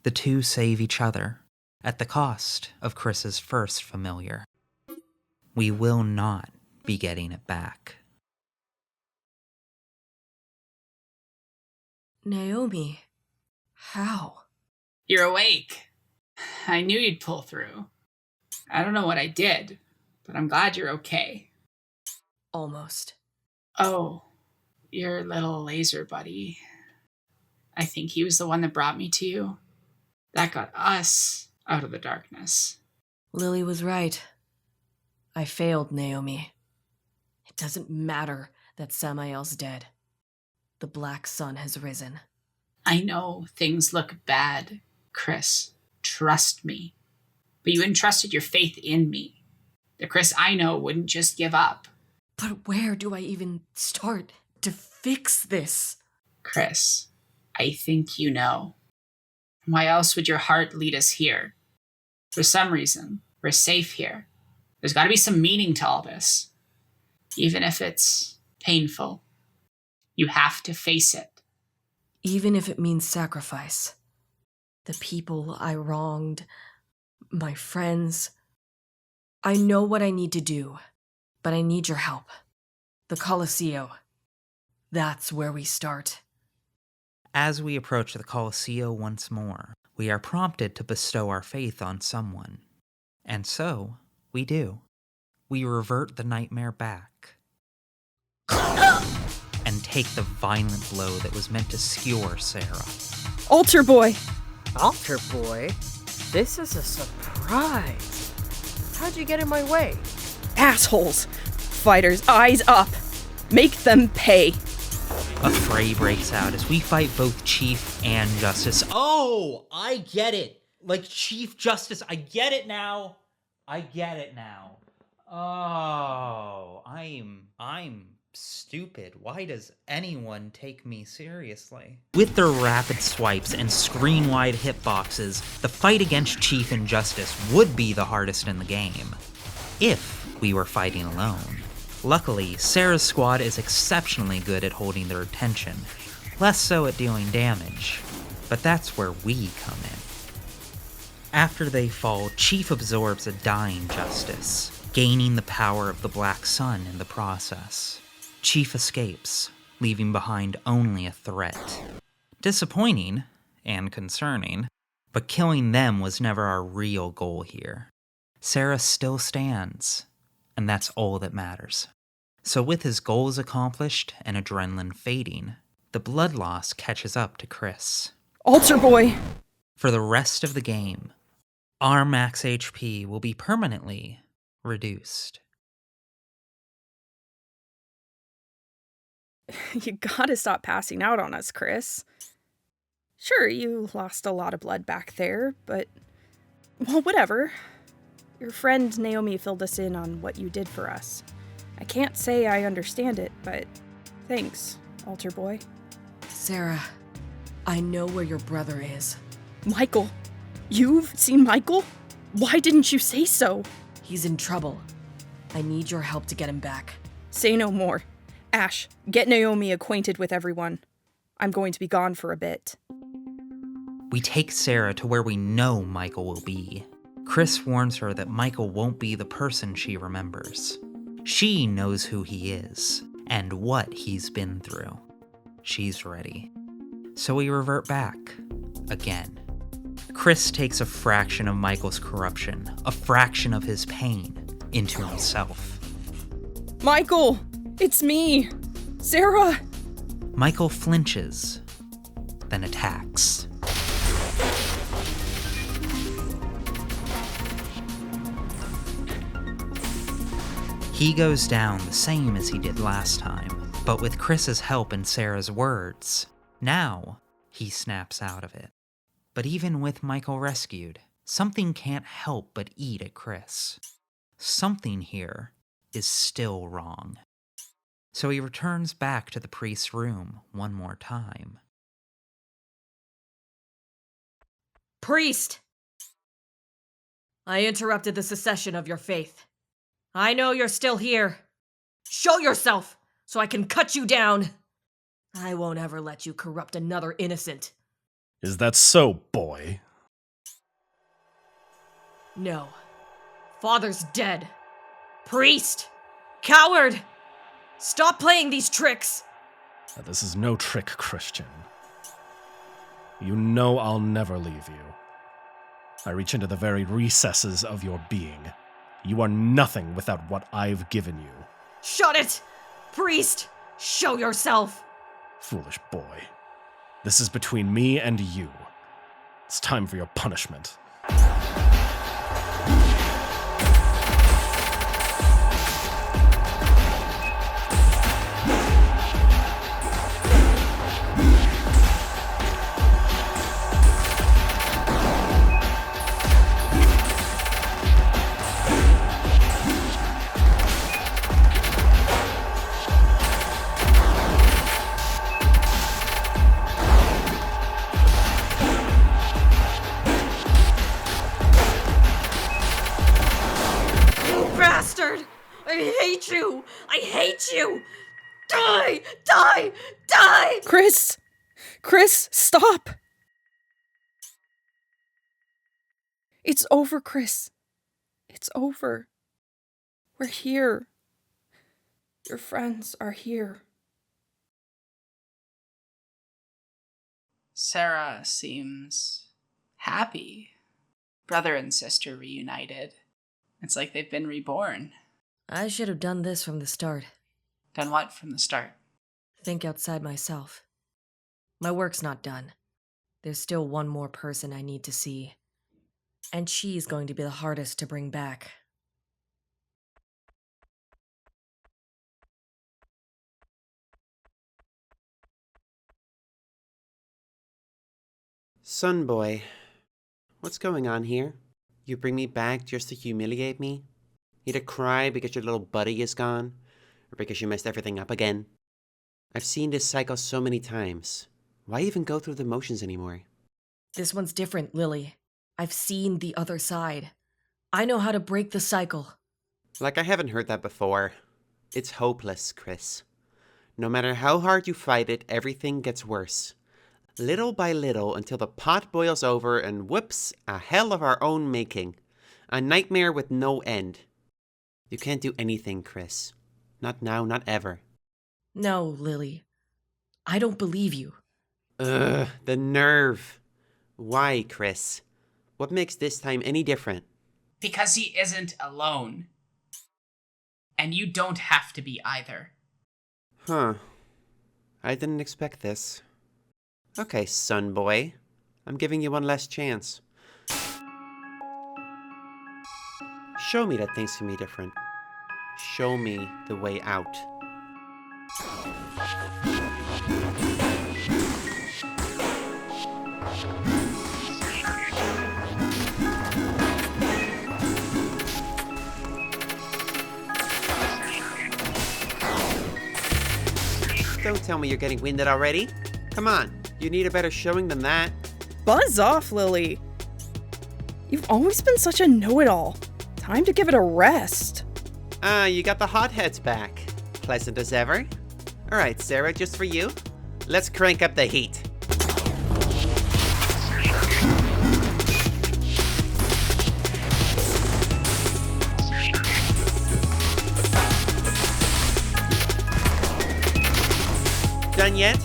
The two save each other at the cost of Chris's first familiar. We will not be getting it back. Naomi, how? You're awake. I knew you'd pull through. I don't know what I did, but I'm glad you're okay. Almost. Oh, your little laser buddy. I think he was the one that brought me to you. That got us out of the darkness. Lilli was right. I failed, Naomi. It doesn't matter that Samael's dead. The black sun has risen. I know things look bad, Chris. Trust me. But you entrusted your faith in me. The Chris I know wouldn't just give up. But where do I even start to fix this? Chris, I think you know. Why else would your heart lead us here? For some reason, we're safe here. There's got to be some meaning to all this. Even if it's painful. You have to face it. Even if it means sacrifice. The people I wronged, my friends. I know what I need to do, but I need your help. The Colosseo. That's where we start. As we approach the Colosseo once more, we are prompted to bestow our faith on someone. And so, we do. We revert the nightmare back. And take the violent blow that was meant to skewer Serah. Altar boy! Altar boy? This is a surprise. How'd you get in my way? Assholes! Fighters, eyes up! Make them pay! A fray breaks out as we fight both Chief and Justice. Oh, I get it. Like Chief Justice, I get it now. Oh, I'm stupid. Why does anyone take me seriously? With their rapid swipes and screen-wide hitboxes, the fight against Chief and Justice would be the hardest in the game. If we were fighting alone. Luckily, Serah's squad is exceptionally good at holding their attention, less so at dealing damage, but that's where we come in. After they fall, Chief absorbs a dying Justice, gaining the power of the Black Sun in the process. Chief escapes, leaving behind only a threat. Disappointing and concerning, but killing them was never our real goal here. Serah still stands, and that's all that matters. So with his goals accomplished and adrenaline fading, the blood loss catches up to Chris. Altar boy! For the rest of the game, our max HP will be permanently reduced. You gotta stop passing out on us, Chris. Sure, you lost a lot of blood back there, but... well, whatever. Your friend Naomi filled us in on what you did for us. I can't say I understand it, but thanks, altar boy. Serah, I know where your brother is. Michael? You've seen Michael? Why didn't you say so? He's in trouble. I need your help to get him back. Say no more. Ash, get Naomi acquainted with everyone. I'm going to be gone for a bit. We take Serah to where we know Michael will be. Chris warns her that Michael won't be the person she remembers. She knows who he is, and what he's been through. She's ready. So we revert back, again. Chris takes a fraction of Michael's corruption, a fraction of his pain, into himself. Michael! It's me! Serah! Michael flinches, then attacks. He goes down the same as he did last time, but with Chris's help and Serah's words, now he snaps out of it. But even with Michael rescued, something can't help but eat at Chris. Something here is still wrong. so he returns back to the priest's room one more time. Priest! I interrupted the secession of your faith. I know you're still here. Show yourself, so I can cut you down. I won't ever let you corrupt another innocent. Is that so, boy? No. Father's dead. Priest! Coward! Stop playing these tricks! This is no trick, Christian. You know I'll never leave you. I reach into the very recesses of your being. You are nothing without what I've given you. Shut it! Priest! Show yourself! Foolish boy. This is between me and you. It's time for your punishment. I hate you! Die! Die! Die! Chris! Chris, stop! It's over, Chris. It's over. We're here. Your friends are here. Serah seems happy. Brother and sister reunited. It's like they've been reborn. I should have done this from the start. Done what from the start? Think outside myself. My work's not done. There's still one more person I need to see. And she's going to be the hardest to bring back. Son boy, what's going on here? You bring me back just to humiliate me? You to cry because your little buddy is gone? Or because you messed everything up again? I've seen this cycle so many times. Why even go through the motions anymore? This one's different, Lilli. I've seen the other side. I know how to break the cycle. Like I haven't heard that before. It's hopeless, Chris. No matter how hard you fight it, everything gets worse. Little by little until the pot boils over and whoops, a hell of our own making. A nightmare with no end. You can't do anything, Chris. Not now, not ever. No, Lilli. I don't believe you. Ugh, the nerve. Why, Chris? What makes this time any different? Because he isn't alone. And you don't have to be either. Huh. I didn't expect this. Okay, son boy. I'm giving you one last chance. Show me that things can be different. Show me the way out. Don't tell me you're getting winded already. Come on, you need a better showing than that. Buzz off, Lilli. You've always been such a know-it-all. Time to give it a rest. You got the hotheads back. Pleasant as ever. Alright, Serah, just for you. Let's crank up the heat. Done yet?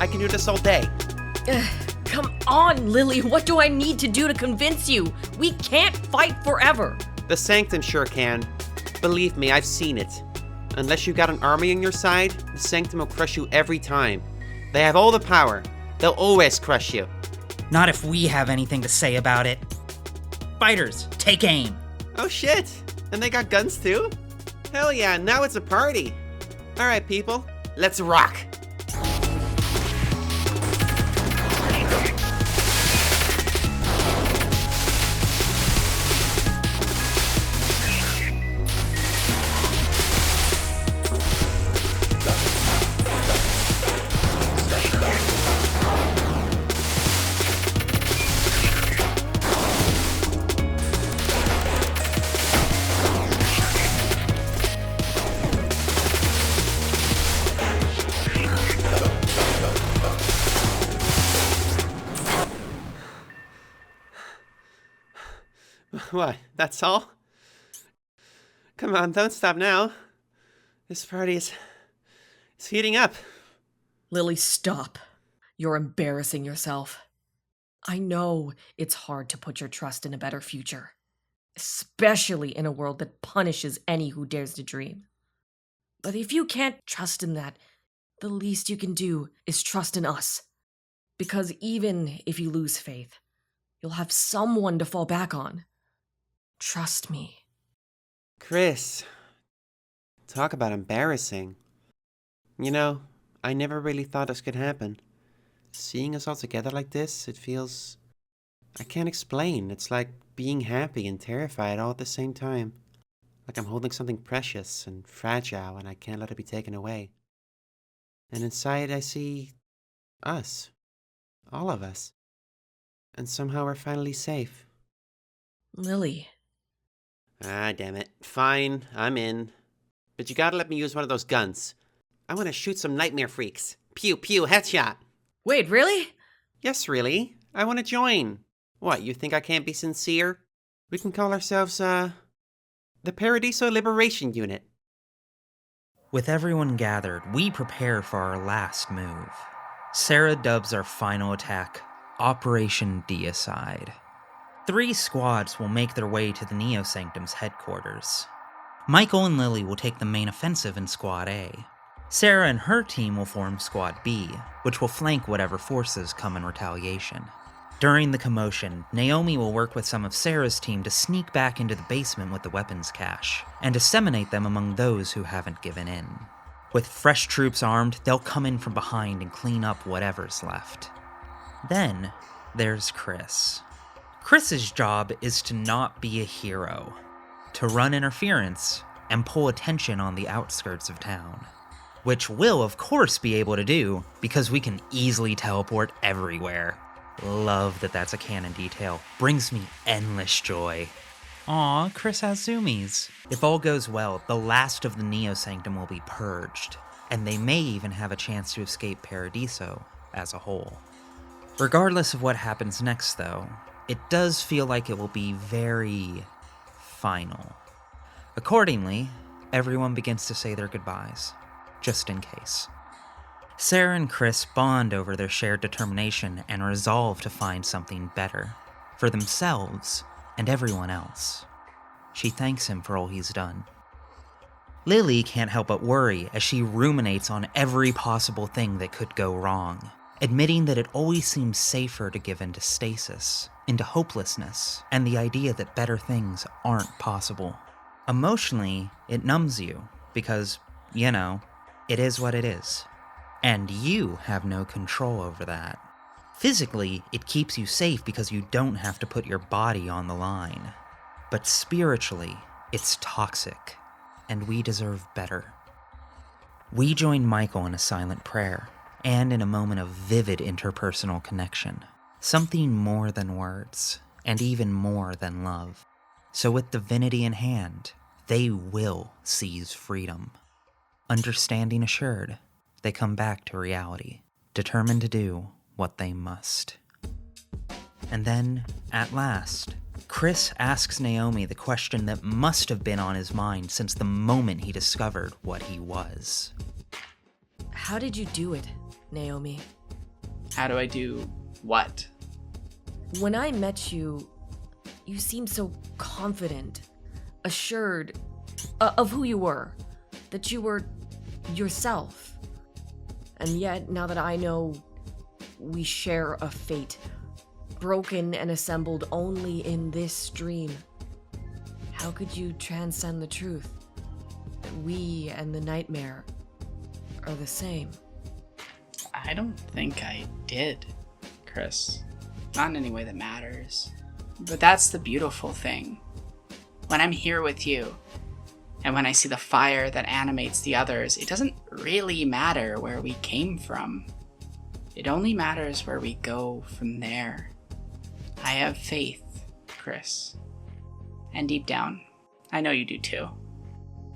I can do this all day. Come on, Lilli. What do I need to do to convince you? We can't fight forever. The Sanctum sure can. Believe me, I've seen it. Unless you got an army on your side, the Sanctum will crush you every time. They have all the power. They'll always crush you. Not if we have anything to say about it. Fighters, take aim. Oh shit! And they got guns too? Hell yeah, now it's a party. Alright people, let's rock! What? That's all? Come on, don't stop now. This party is heating up. Lilli, stop. You're embarrassing yourself. I know it's hard to put your trust in a better future, especially in a world that punishes any who dares to dream. But if you can't trust in that, the least you can do is trust in us. Because even if you lose faith, you'll have someone to fall back on. Trust me. Chris, talk about embarrassing. You know, I never really thought this could happen. Seeing us all together like this, it feels... I can't explain. It's like being happy and terrified all at the same time. Like I'm holding something precious and fragile and I can't let it be taken away. And inside I see... us. All of us. And somehow we're finally safe. Lilli. Ah, damn it. Fine, I'm in. But you gotta let me use one of those guns. I want to shoot some nightmare freaks. Pew, pew, headshot. Wait, really? Yes, really. I want to join. What, you think I can't be sincere? We can call ourselves, the Paradiso Liberation Unit. With everyone gathered, we prepare for our last move. Serah dubs our final attack Operation Deicide. 3 squads will make their way to the Neo-Sanctum's headquarters. Michael and Lilli will take the main offensive in Squad A. Serah and her team will form Squad B, which will flank whatever forces come in retaliation. During the commotion, Naomi will work with some of Serah's team to sneak back into the basement with the weapons cache, and disseminate them among those who haven't given in. With fresh troops armed, they'll come in from behind and clean up whatever's left. Then, there's Chris. Chris's job is to not be a hero, to run interference and pull attention on the outskirts of town. Which we'll of course be able to do, because we can easily teleport everywhere. Love that that's a canon detail. Brings me endless joy. Aw, Chris has zoomies. If all goes well, the last of the Neo-Sanctum will be purged, and they may even have a chance to escape Paradiso as a whole. Regardless of what happens next, though, it does feel like it will be very final. Accordingly, everyone begins to say their goodbyes, just in case. Serah and Chris bond over their shared determination and resolve to find something better, for themselves and everyone else. She thanks him for all he's done. Lilli can't help but worry as she ruminates on every possible thing that could go wrong, admitting that it always seems safer to give in to stasis, into hopelessness, and the idea that better things aren't possible. Emotionally, it numbs you, because, you know, it is what it is. And you have no control over that. Physically, it keeps you safe because you don't have to put your body on the line. But spiritually, it's toxic, and we deserve better. We join Michael in a silent prayer, and in a moment of vivid interpersonal connection. Something more than words, and even more than love. So with divinity in hand, they will seize freedom. Understanding assured, they come back to reality, determined to do what they must. And then, at last, Chris asks Naomi the question that must have been on his mind since the moment he discovered what he was. How did you do it, Naomi? How do I do what? When I met you, you seemed so confident, assured of who you were, that you were yourself. And yet, now that I know we share a fate, broken and assembled only in this dream, how could you transcend the truth that we and the nightmare are the same? I don't think I did, Chris. Not in any way that matters. But that's the beautiful thing. When I'm here with you, and when I see the fire that animates the others, it doesn't really matter where we came from. It only matters where we go from there. I have faith, Chris. And deep down, I know you do too.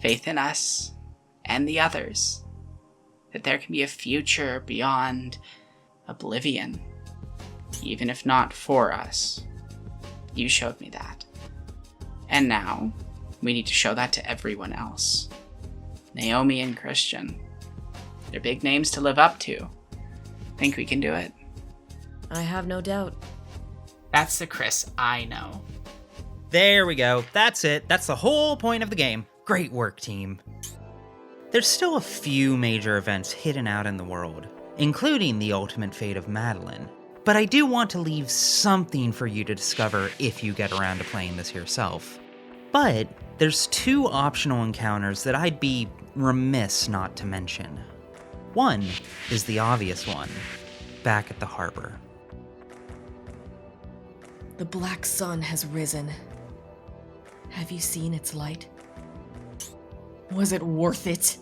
Faith in us and the others. That there can be a future beyond oblivion. Even if not for us. You showed me that. And now, we need to show that to everyone else. Naomi and Christian. They're big names to live up to. Think we can do it? I have no doubt. That's the Chris I know. There we go. That's it. That's the whole point of the game. Great work, team. There's still a few major events hidden out in the world, including the ultimate fate of Madeline. But I do want to leave something for you to discover if you get around to playing this yourself. But there's two optional encounters that I'd be remiss not to mention. One is the obvious one, back at the harbor. The black sun has risen. Have you seen its light? Was it worth it?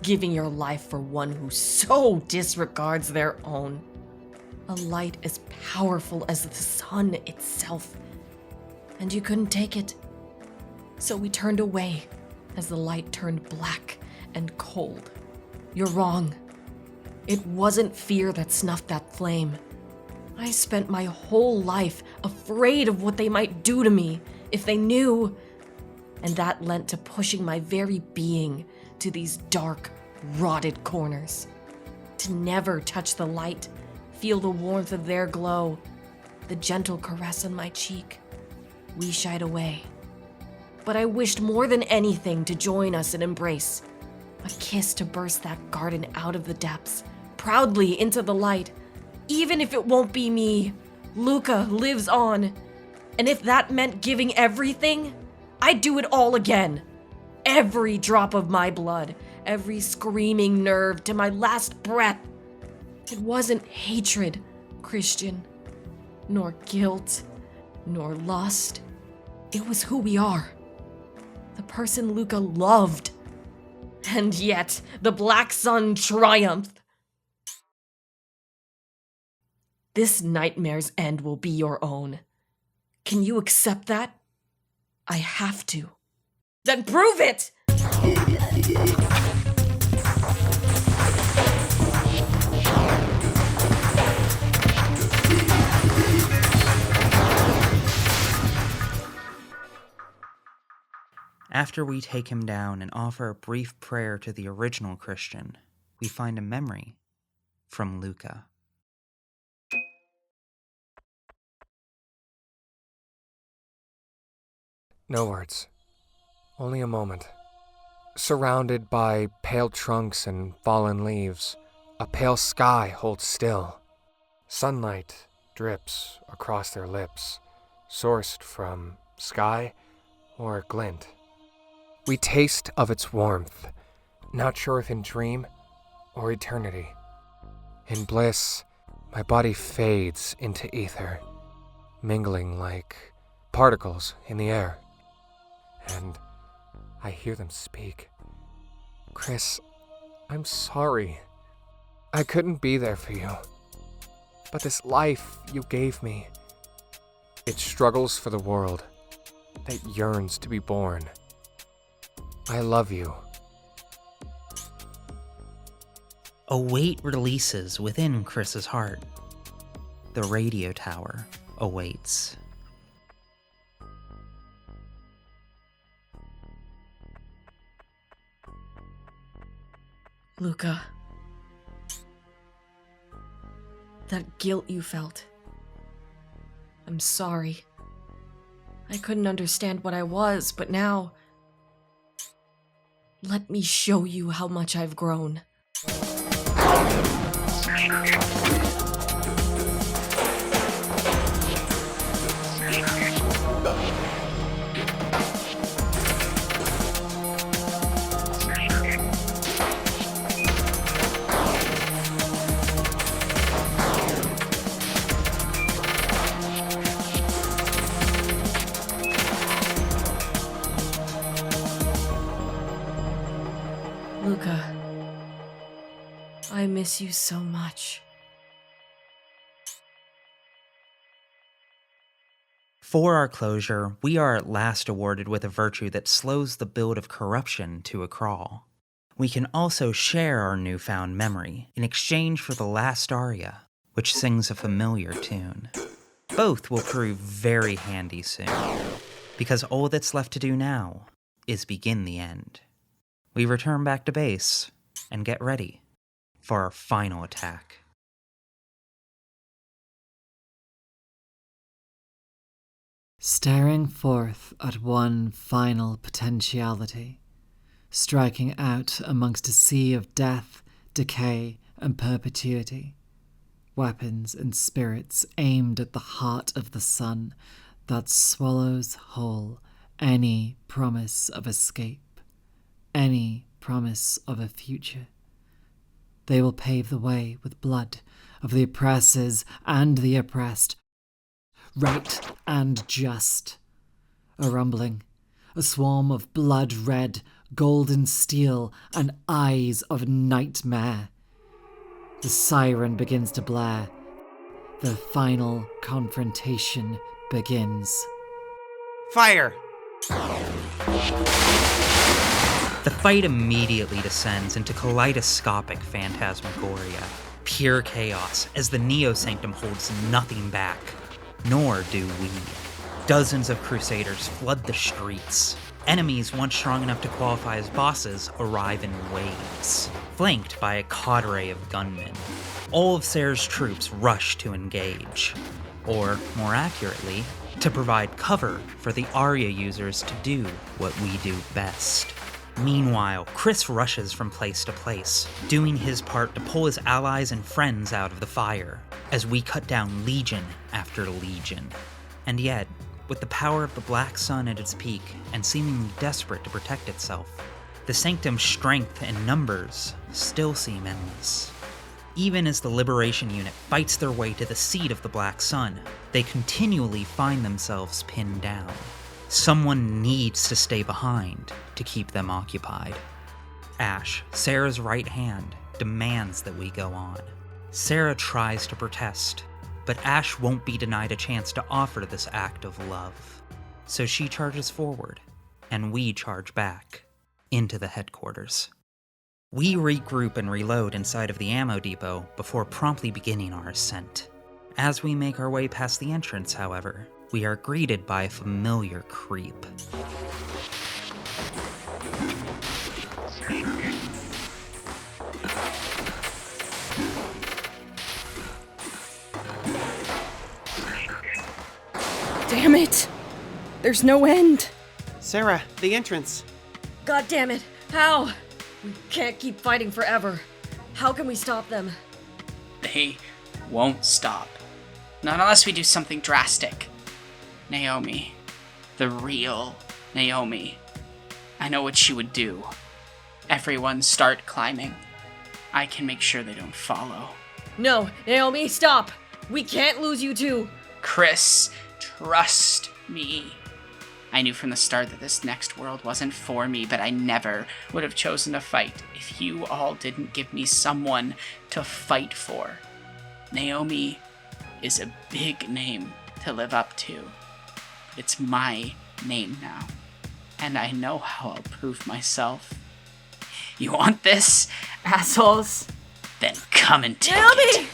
Giving your life for one who so disregards their own. A light as powerful as the sun itself. And you couldn't take it. So we turned away as the light turned black and cold. You're wrong. It wasn't fear that snuffed that flame. I spent my whole life afraid of what they might do to me if they knew. And that lent to pushing my very being to these dark, rotted corners. To never touch the light, feel the warmth of their glow, the gentle caress on my cheek. We shied away. But I wished more than anything to join us in embrace. A kiss to burst that garden out of the depths, proudly into the light. Even if it won't be me, Lucah lives on. And if that meant giving everything, I'd do it all again. Every drop of my blood, every screaming nerve to my last breath. It wasn't hatred, Christian, nor guilt, nor lust. It was who we are. The person Lucah loved. And yet, the black sun triumphed. This nightmare's end will be your own. Can you accept that? I have to. Then prove it! After we take him down and offer a brief prayer to the original Christian, we find a memory from Lucah. No words. Only a moment. Surrounded by pale trunks and fallen leaves, a pale sky holds still. Sunlight drips across their lips, sourced from sky or glint. We taste of its warmth, not sure if in dream or eternity. In bliss, my body fades into ether, mingling like particles in the air. And I hear them speak. Chris, I'm sorry. I couldn't be there for you. But this life you gave me, it struggles for the world that yearns to be born. I love you. A weight releases within Chris's heart. The radio tower awaits. Lucah. That guilt you felt. I'm sorry. I couldn't understand what I was, but now... let me show you how much I've grown. Lucah, I miss you so much. For our closure, we are at last awarded with a virtue that slows the build of corruption to a crawl. We can also share our newfound memory in exchange for the last aria, which sings a familiar tune. Both will prove very handy soon. because all that's left to do now is begin the end. We return back to base and get ready for our final attack. Staring forth at one final potentiality, striking out amongst a sea of death, decay, and perpetuity, weapons and spirits aimed at the heart of the sun that swallows whole any promise of escape, any promise of a future. They will pave the way with blood of the oppressors and the oppressed, right and just. A rumbling, a swarm of blood-red, golden steel, and eyes of nightmare. The siren begins to blare. The final confrontation begins. Fire! The fight immediately descends into kaleidoscopic phantasmagoria, pure chaos, as the Neo-Sanctum holds nothing back. Nor do we. Dozens of Crusaders flood the streets. Enemies once strong enough to qualify as bosses arrive in waves, flanked by a cadre of gunmen. All of Serah's troops rush to engage, or, more accurately, to provide cover for the Arya users to do what we do best. Meanwhile, Chris rushes from place to place, doing his part to pull his allies and friends out of the fire, as we cut down legion after legion. And yet, with the power of the Black Sun at its peak and seemingly desperate to protect itself, the Sanctum's strength and numbers still seem endless. Even as the Liberation Unit fights their way to the seat of the Black Sun, they continually find themselves pinned down. Someone needs to stay behind to keep them occupied. Ash, Serah's right hand, demands that we go on. Serah tries to protest, but Ash won't be denied a chance to offer this act of love. So she charges forward, and we charge back, into the headquarters. We regroup and reload inside of the ammo depot before promptly beginning our ascent. As we make our way past the entrance, however, we are greeted by a familiar creep. Damn it! There's no end. Serah, the entrance. God damn it! How? We can't keep fighting forever. How can we stop them? They won't stop. Not unless we do something drastic. Naomi. The real Naomi. I know what she would do. Everyone start climbing. I can make sure they don't follow. No, Naomi, stop! We can't lose you too! Chris, trust me. I knew from the start that this next world wasn't for me, but I never would have chosen to fight if you all didn't give me someone to fight for. Naomi is a big name to live up to. It's my name now, and I know how I'll prove myself. You want this, assholes? Then come and take it.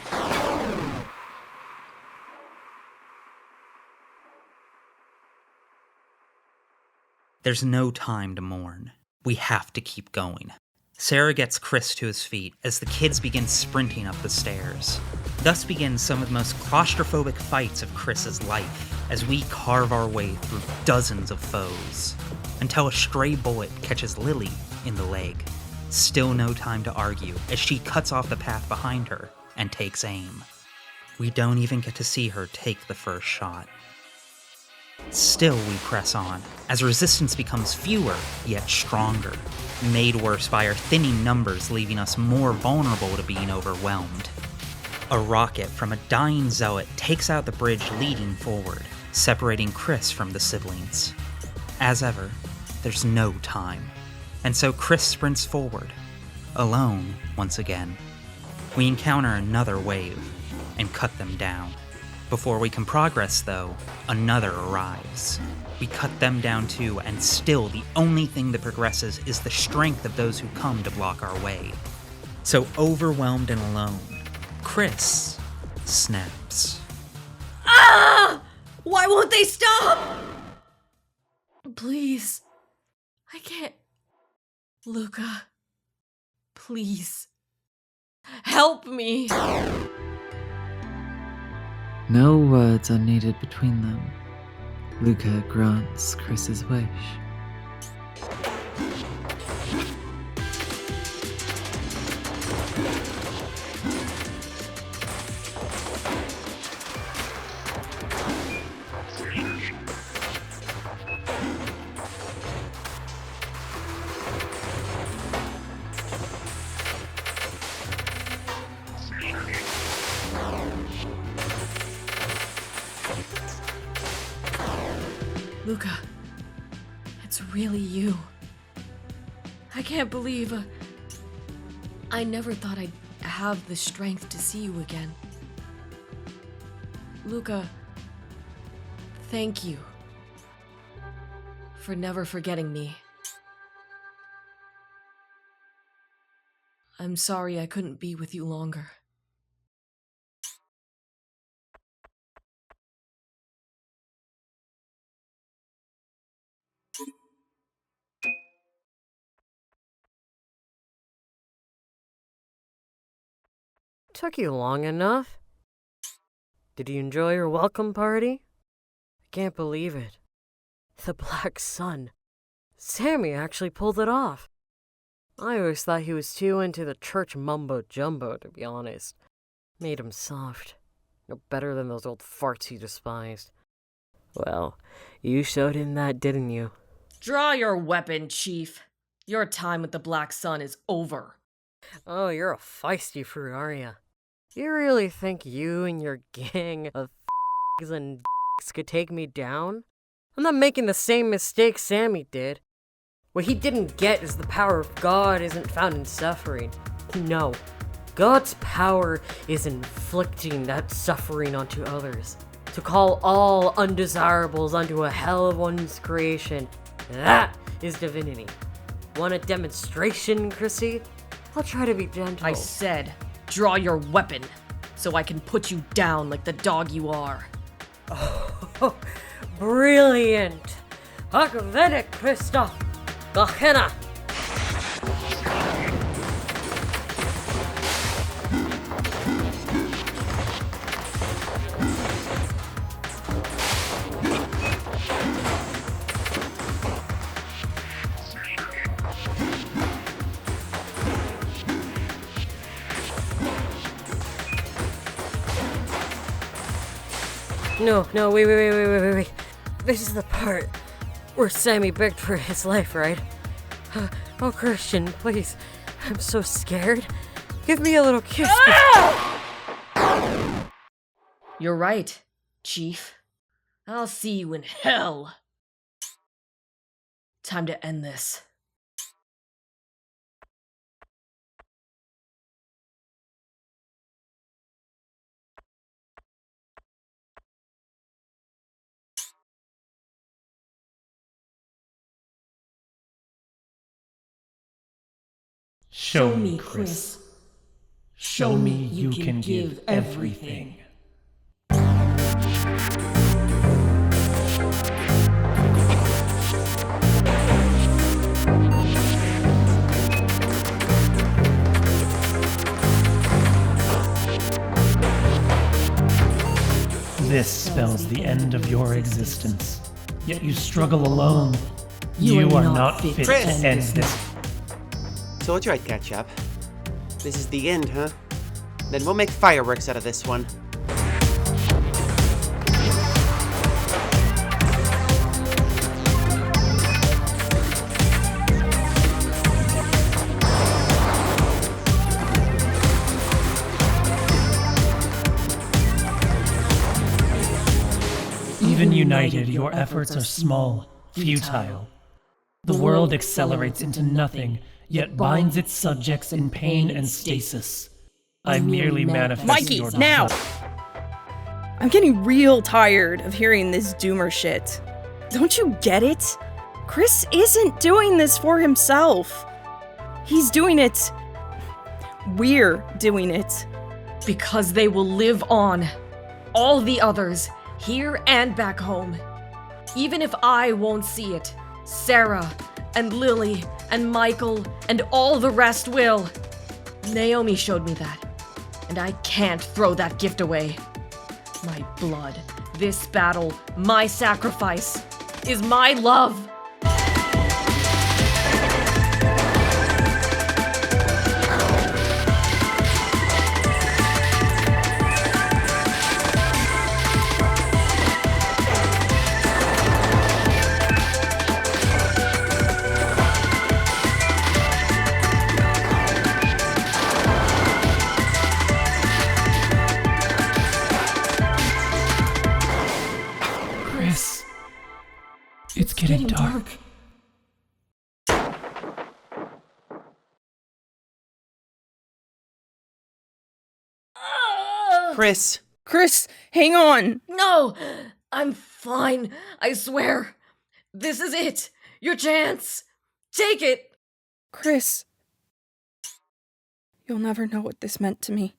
There's no time to mourn. We have to keep going. Serah gets Chris to his feet as the kids begin sprinting up the stairs. Thus begins some of the most claustrophobic fights of Chris's life, as we carve our way through dozens of foes, until a stray bullet catches Lilli in the leg. Still no time to argue, as she cuts off the path behind her and takes aim. We don't even get to see her take the first shot. Still we press on, as resistance becomes fewer, yet stronger, made worse by our thinning numbers, leaving us more vulnerable to being overwhelmed. A rocket from a dying zealot takes out the bridge leading forward, separating Chris from the siblings. As ever, there's no time, and so Chris sprints forward, alone once again. We encounter another wave, and cut them down. Before we can progress, though, another arrives. We cut them down too, and still the only thing that progresses is the strength of those who come to block our way. So overwhelmed and alone, Chris snaps. Ah! Why won't they stop? Please. I can't. Lucah. Please. Help me. No words are needed between them. Lucah grants Chris's wish. Lucah, it's really you. I can't believe I never thought I'd have the strength to see you again. Lucah, thank you for never forgetting me. I'm sorry I couldn't be with you longer. Took you long enough. Did you enjoy your welcome party? I can't believe it. The Black Sun. Sammy actually pulled it off. I always thought he was too into the church mumbo-jumbo, to be honest. Made him soft. No better than those old farts he despised. Well, you showed him that, didn't you? Draw your weapon, Chief. Your time with the Black Sun is over. Oh, you're a feisty fruit, aren't you? You really think you and your gang of f***s and d***s could take me down? I'm not making the same mistake Sammy did. What he didn't get is the power of God isn't found in suffering. No. God's power is inflicting that suffering onto others. To call all undesirables unto a hell of one's creation. That is divinity. Want a demonstration, Chrissy? I'll try to be gentle. I said, draw your weapon, so I can put you down like the dog you are. Oh, brilliant! Akvenek, Christoph! Gehenna! No, wait. This is the part where Sammy begged for his life, right? Oh, Christian, please. I'm so scared. Give me a little kiss. You're right, Chief. I'll see you in hell. Time to end this. Show me, Chris. Show me you can give everything. This spells the end of your existence. Yet you struggle alone. You are not fit to end this. Told you I'd catch up. This is the end, huh? Then we'll make fireworks out of this one. Even united, your efforts are small, futile. The world accelerates into nothing, yet binds its subjects in pain and stasis. I merely manifest Mikey, your now! I'm getting real tired of hearing this doomer shit. Don't you get it? Chris isn't doing this for himself. He's doing it. We're doing it. Because they will live on. All the others, here and back home. Even if I won't see it, Serah, and Lilli, and Michael, and all the rest will. Naomi showed me that, and I can't throw that gift away. My blood, this battle, my sacrifice, is my love. It's getting dark. Chris! Chris, hang on! No! I'm fine, I swear. This is it. Your chance. Take it. Chris. You'll never know what this meant to me.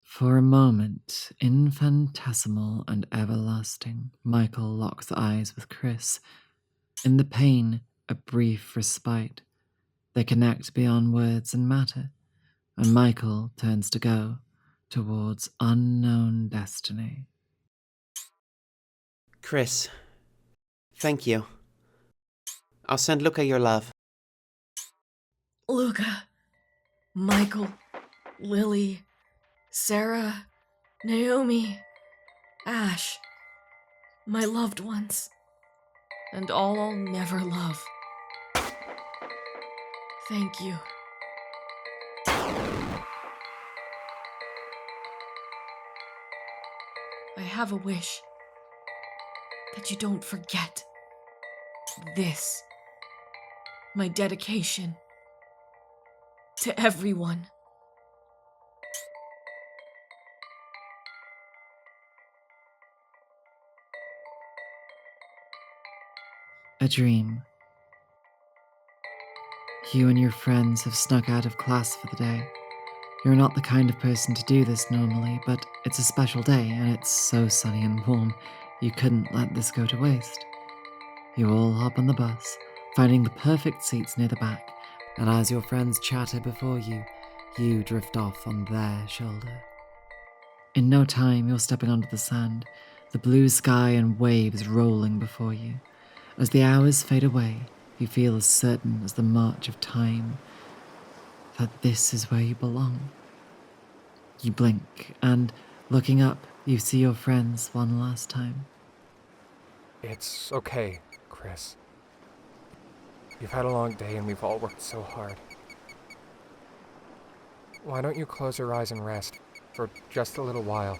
For a moment, infinitesimal and everlasting, Michael locks eyes with Chris. In the pain, a brief respite. They connect beyond words and matter, and Michael turns to go towards unknown destiny. Chris, thank you. I'll send Lucah your love. Lucah, Michael, Lilli, Serah, Naomi, Ash, my loved ones, and all I'll never love. Thank you. I have a wish that you don't forget this, my dedication to everyone. A dream. You and your friends have snuck out of class for the day. You're not the kind of person to do this normally, but it's a special day and it's so sunny and warm, you couldn't let this go to waste. You all hop on the bus, finding the perfect seats near the back, and as your friends chatter before you, you drift off on their shoulder. In no time, you're stepping onto the sand, the blue sky and waves rolling before you. As the hours fade away, you feel as certain as the march of time that this is where you belong. You blink, and looking up, you see your friends one last time. It's okay, Chris. You've had a long day and we've all worked so hard. Why don't you close your eyes and rest for just a little while?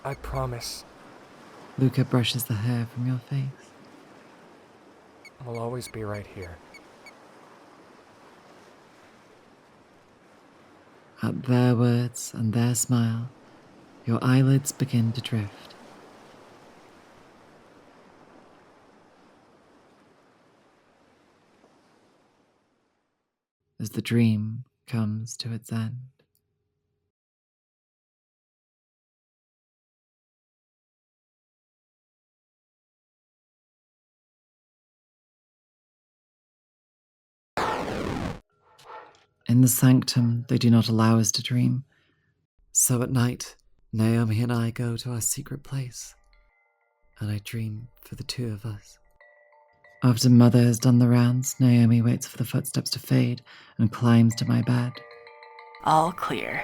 I promise. Lucah brushes the hair from your face. We'll always be right here. At their words and their smile, your eyelids begin to drift. As the dream comes to its end. In the sanctum, they do not allow us to dream. So at night, Naomi and I go to our secret place, and I dream for the two of us. After Mother has done the rounds, Naomi waits for the footsteps to fade and climbs to my bed. All clear.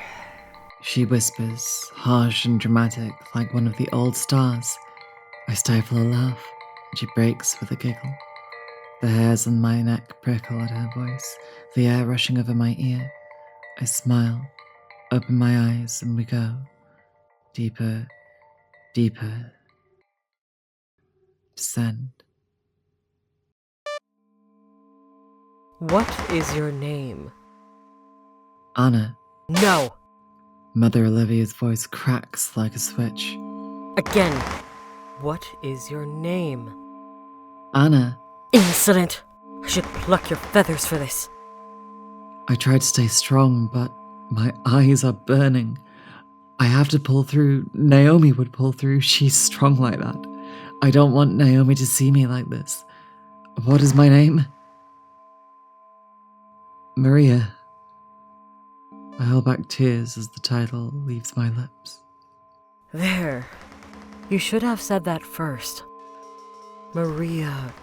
She whispers, harsh and dramatic, like one of the old stars. I stifle a laugh, and she breaks with a giggle. The hairs on my neck prickle at her voice, the air rushing over my ear. I smile, open my eyes, and we go. Deeper, deeper. Descend. What is your name? Anna. No! Mother Olivia's voice cracks like a switch. Again. What is your name? Anna. Insolent! I should pluck your feathers for this. I try to stay strong, but my eyes are burning. I have to pull through. Naomi would pull through. She's strong like that. I don't want Naomi to see me like this. What is my name? Maria. I hold back tears as the title leaves my lips. There. You should have said that first. Maria,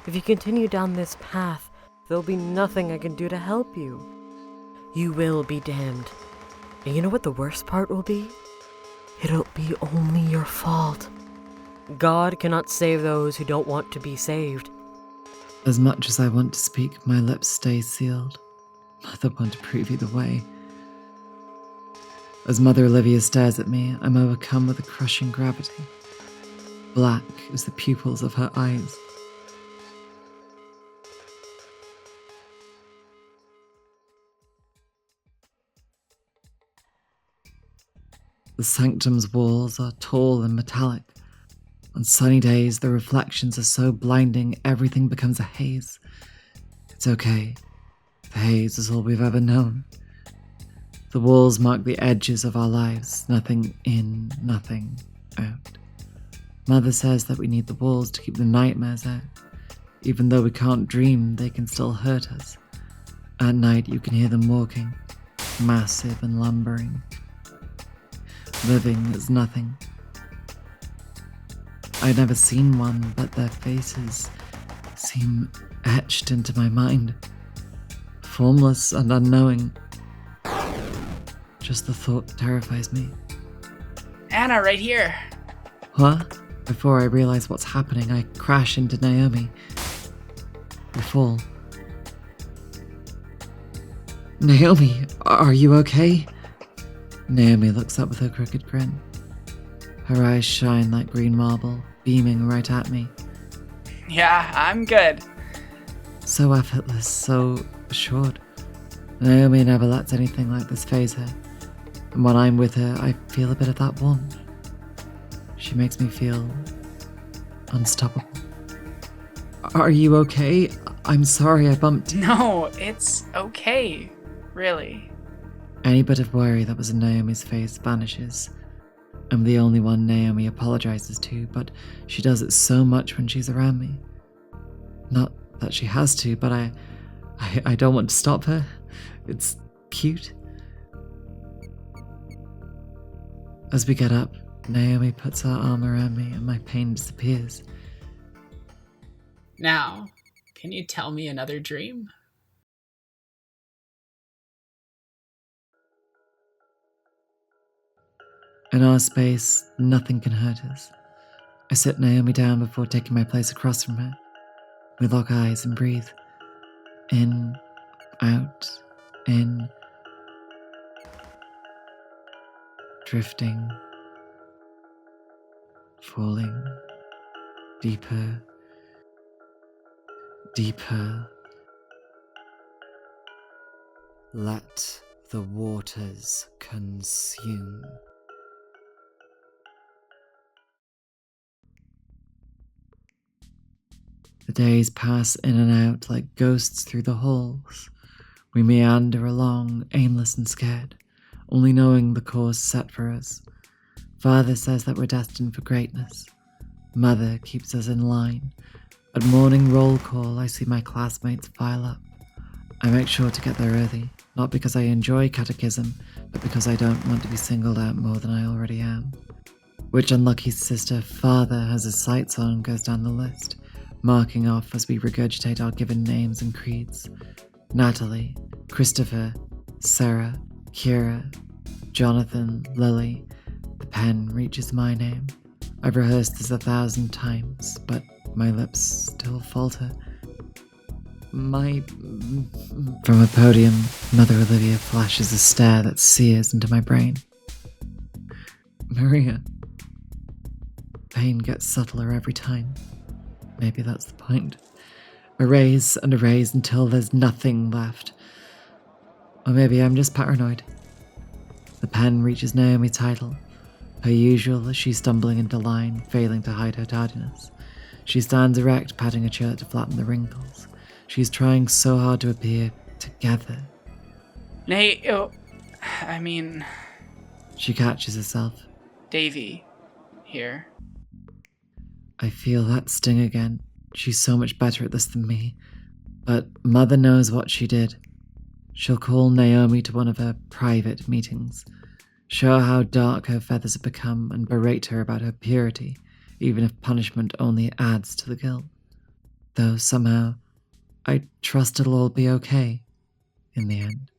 if you continue down this path, there'll be nothing I can do to help you. You will be damned. And you know what the worst part will be? It'll be only your fault. God cannot save those who don't want to be saved. As much as I want to speak, my lips stay sealed. Mother want to prove you the way. As Mother Olivia stares at me, I'm overcome with a crushing gravity. Black as the pupils of her eyes. The sanctum's walls are tall and metallic. On sunny days, the reflections are so blinding, everything becomes a haze. It's okay. The haze is all we've ever known. The walls mark the edges of our lives, nothing in, nothing out. Mother says that we need the walls to keep the nightmares out. Even though we can't dream, they can still hurt us. At night, you can hear them walking, massive and lumbering. Living is nothing. I'd never seen one, but their faces seem etched into my mind. Formless and unknowing. Just the thought terrifies me. Anna, right here. What? Before I realize what's happening, I crash into Naomi. We fall. Naomi, are you okay? Naomi looks up with her crooked grin. Her eyes shine like green marble, beaming right at me. Yeah, I'm good. So effortless, so assured. Naomi never lets anything like this faze her. And when I'm with her, I feel a bit of that warmth. She makes me feel unstoppable. Are you okay? I'm sorry I bumped. No, it's okay. Really. Any bit of worry that was in Naomi's face vanishes. I'm the only one Naomi apologizes to, but she does it so much when she's around me. Not that she has to, but I don't want to stop her. It's cute. As we get up, Naomi puts her arm around me and my pain disappears. Now, can you tell me another dream? In our space, nothing can hurt us. I sit Naomi down before taking my place across from her. We lock eyes and breathe. In, out, in. Drifting. Falling. Deeper. Deeper. Let the waters consume. The days pass in and out like ghosts through the halls. We meander along, aimless and scared, only knowing the course set for us. Father says that we're destined for greatness. Mother keeps us in line. At morning roll call, I see my classmates file up. I make sure to get there early, not because I enjoy catechism, but because I don't want to be singled out more than I already am. Which unlucky sister Father has his sights on goes down the list, marking off as we regurgitate our given names and creeds. Natalie, Christopher, Serah, Kira, Jonathan, Lilli. The pen reaches my name. I've rehearsed this 1,000 times, but my lips still falter. From a podium, Mother Olivia flashes a stare that sears into my brain. Maria. Pain gets subtler every time. Maybe that's the point. Erase and erase until there's nothing left. Or maybe I'm just paranoid. The pen reaches Naomi's title. Per usual, as she's stumbling into line, failing to hide her tardiness. She stands erect, patting her shirt to flatten the wrinkles. She's trying so hard to appear together. Nate, I mean... She catches herself. Davy, here. I feel that sting again. She's so much better at this than me. But Mother knows what she did. She'll call Naomi to one of her private meetings, show her how dark her feathers have become, and berate her about her purity, even if punishment only adds to the guilt. Though somehow, I trust it'll all be okay in the end.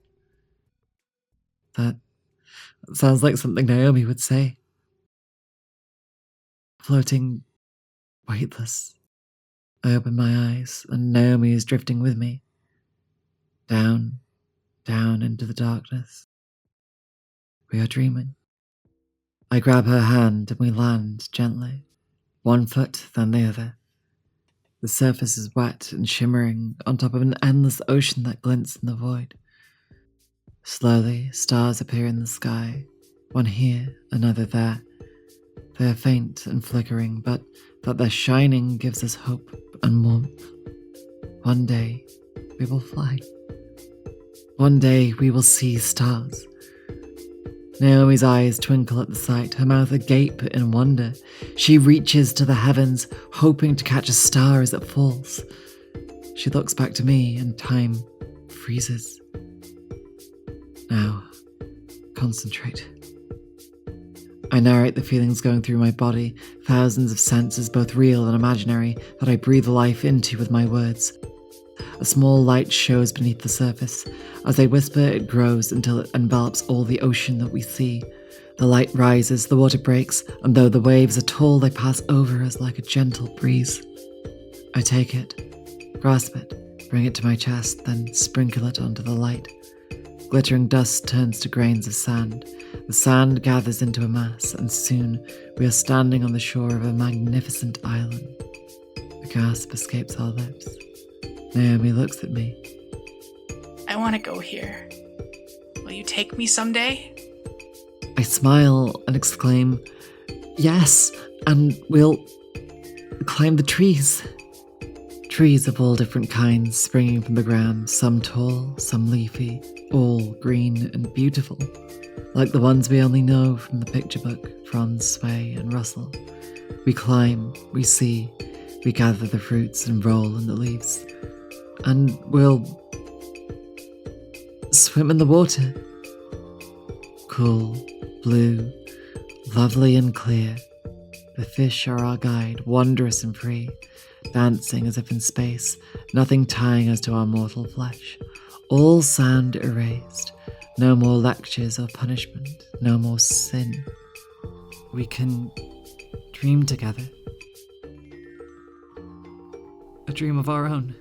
That sounds like something Naomi would say. Floating, weightless. I open my eyes, and Naomi is drifting with me. Down, down into the darkness. We are dreaming. I grab her hand and we land gently, one foot then the other. The surface is wet and shimmering on top of an endless ocean that glints in the void. Slowly, stars appear in the sky, one here, another there. They are faint and flickering, but that their shining gives us hope and warmth. One day, we will fly. One day, we will see stars. Naomi's eyes twinkle at the sight, her mouth agape in wonder. She reaches to the heavens, hoping to catch a star as it falls. She looks back to me, and time freezes. Now, concentrate. I narrate the feelings going through my body, thousands of senses, both real and imaginary, that I breathe life into with my words. A small light shows beneath the surface. As I whisper, it grows until it envelops all the ocean that we see. The light rises, the water breaks, and though the waves are tall, they pass over us like a gentle breeze. I take it, grasp it, bring it to my chest, then sprinkle it onto the light. Glittering dust turns to grains of sand. The sand gathers into a mass, and soon we are standing on the shore of a magnificent island. A gasp escapes our lips. Naomi looks at me. I want to go here. Will you take me someday? I smile and exclaim, "Yes, and we'll climb the trees." Trees of all different kinds springing from the ground, some tall, some leafy, all green and beautiful, like the ones we only know from the picture book, fronds sway and rustle. We climb, we see, we gather the fruits and roll in the leaves, and we'll swim in the water. Cool, blue, lovely and clear. The fish are our guide, wondrous and free, dancing as if in space, nothing tying us to our mortal flesh. All sound erased, no more lectures or punishment, no more sin. We can dream together. A dream of our own.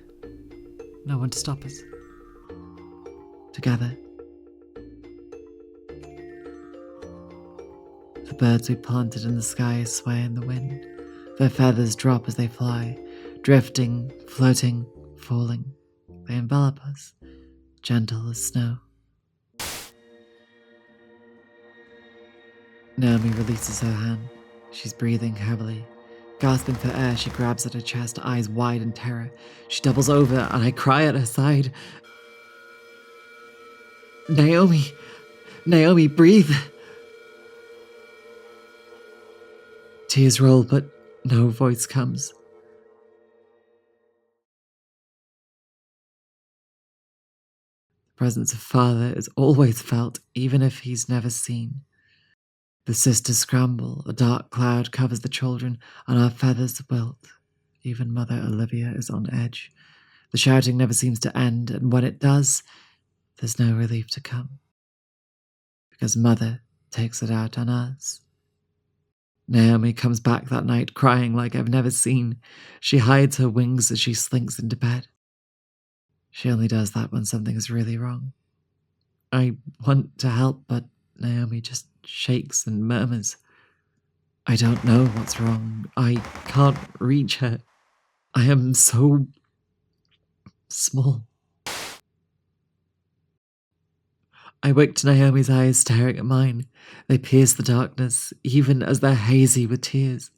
No one to stop us. Together. The birds we planted in the sky sway in the wind. Their feathers drop as they fly, drifting, floating, falling. They envelop us, gentle as snow. Naomi releases her hand. She's breathing heavily. Gasping for air, she grabs at her chest, eyes wide in terror. She doubles over, and I cry at her side. Naomi! Naomi, breathe! Tears roll, but no voice comes. The presence of Father is always felt, even if he's never seen. The sisters scramble, a dark cloud covers the children, and our feathers wilt. Even Mother Olivia is on edge. The shouting never seems to end, and when it does, there's no relief to come. Because Mother takes it out on us. Naomi comes back that night crying like I've never seen. She hides her wings as she slinks into bed. She only does that when something is really wrong. I want to help, but Naomi just shakes and murmurs. I don't know what's wrong. I can't reach her. I am so small. I wake to Naomi's eyes staring at mine. They pierce the darkness, even as they're hazy with tears.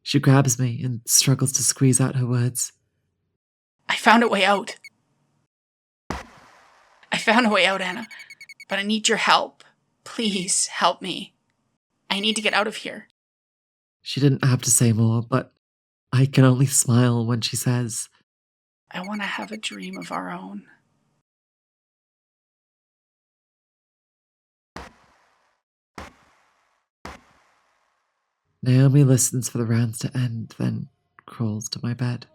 She grabs me and struggles to squeeze out her words. I found a way out. I found a way out, Anna. But I need your help. Please help me. I need to get out of here. She didn't have to say more, but I can only smile when she says, I want to have a dream of our own. Naomi listens for the rounds to end, then crawls to my bed.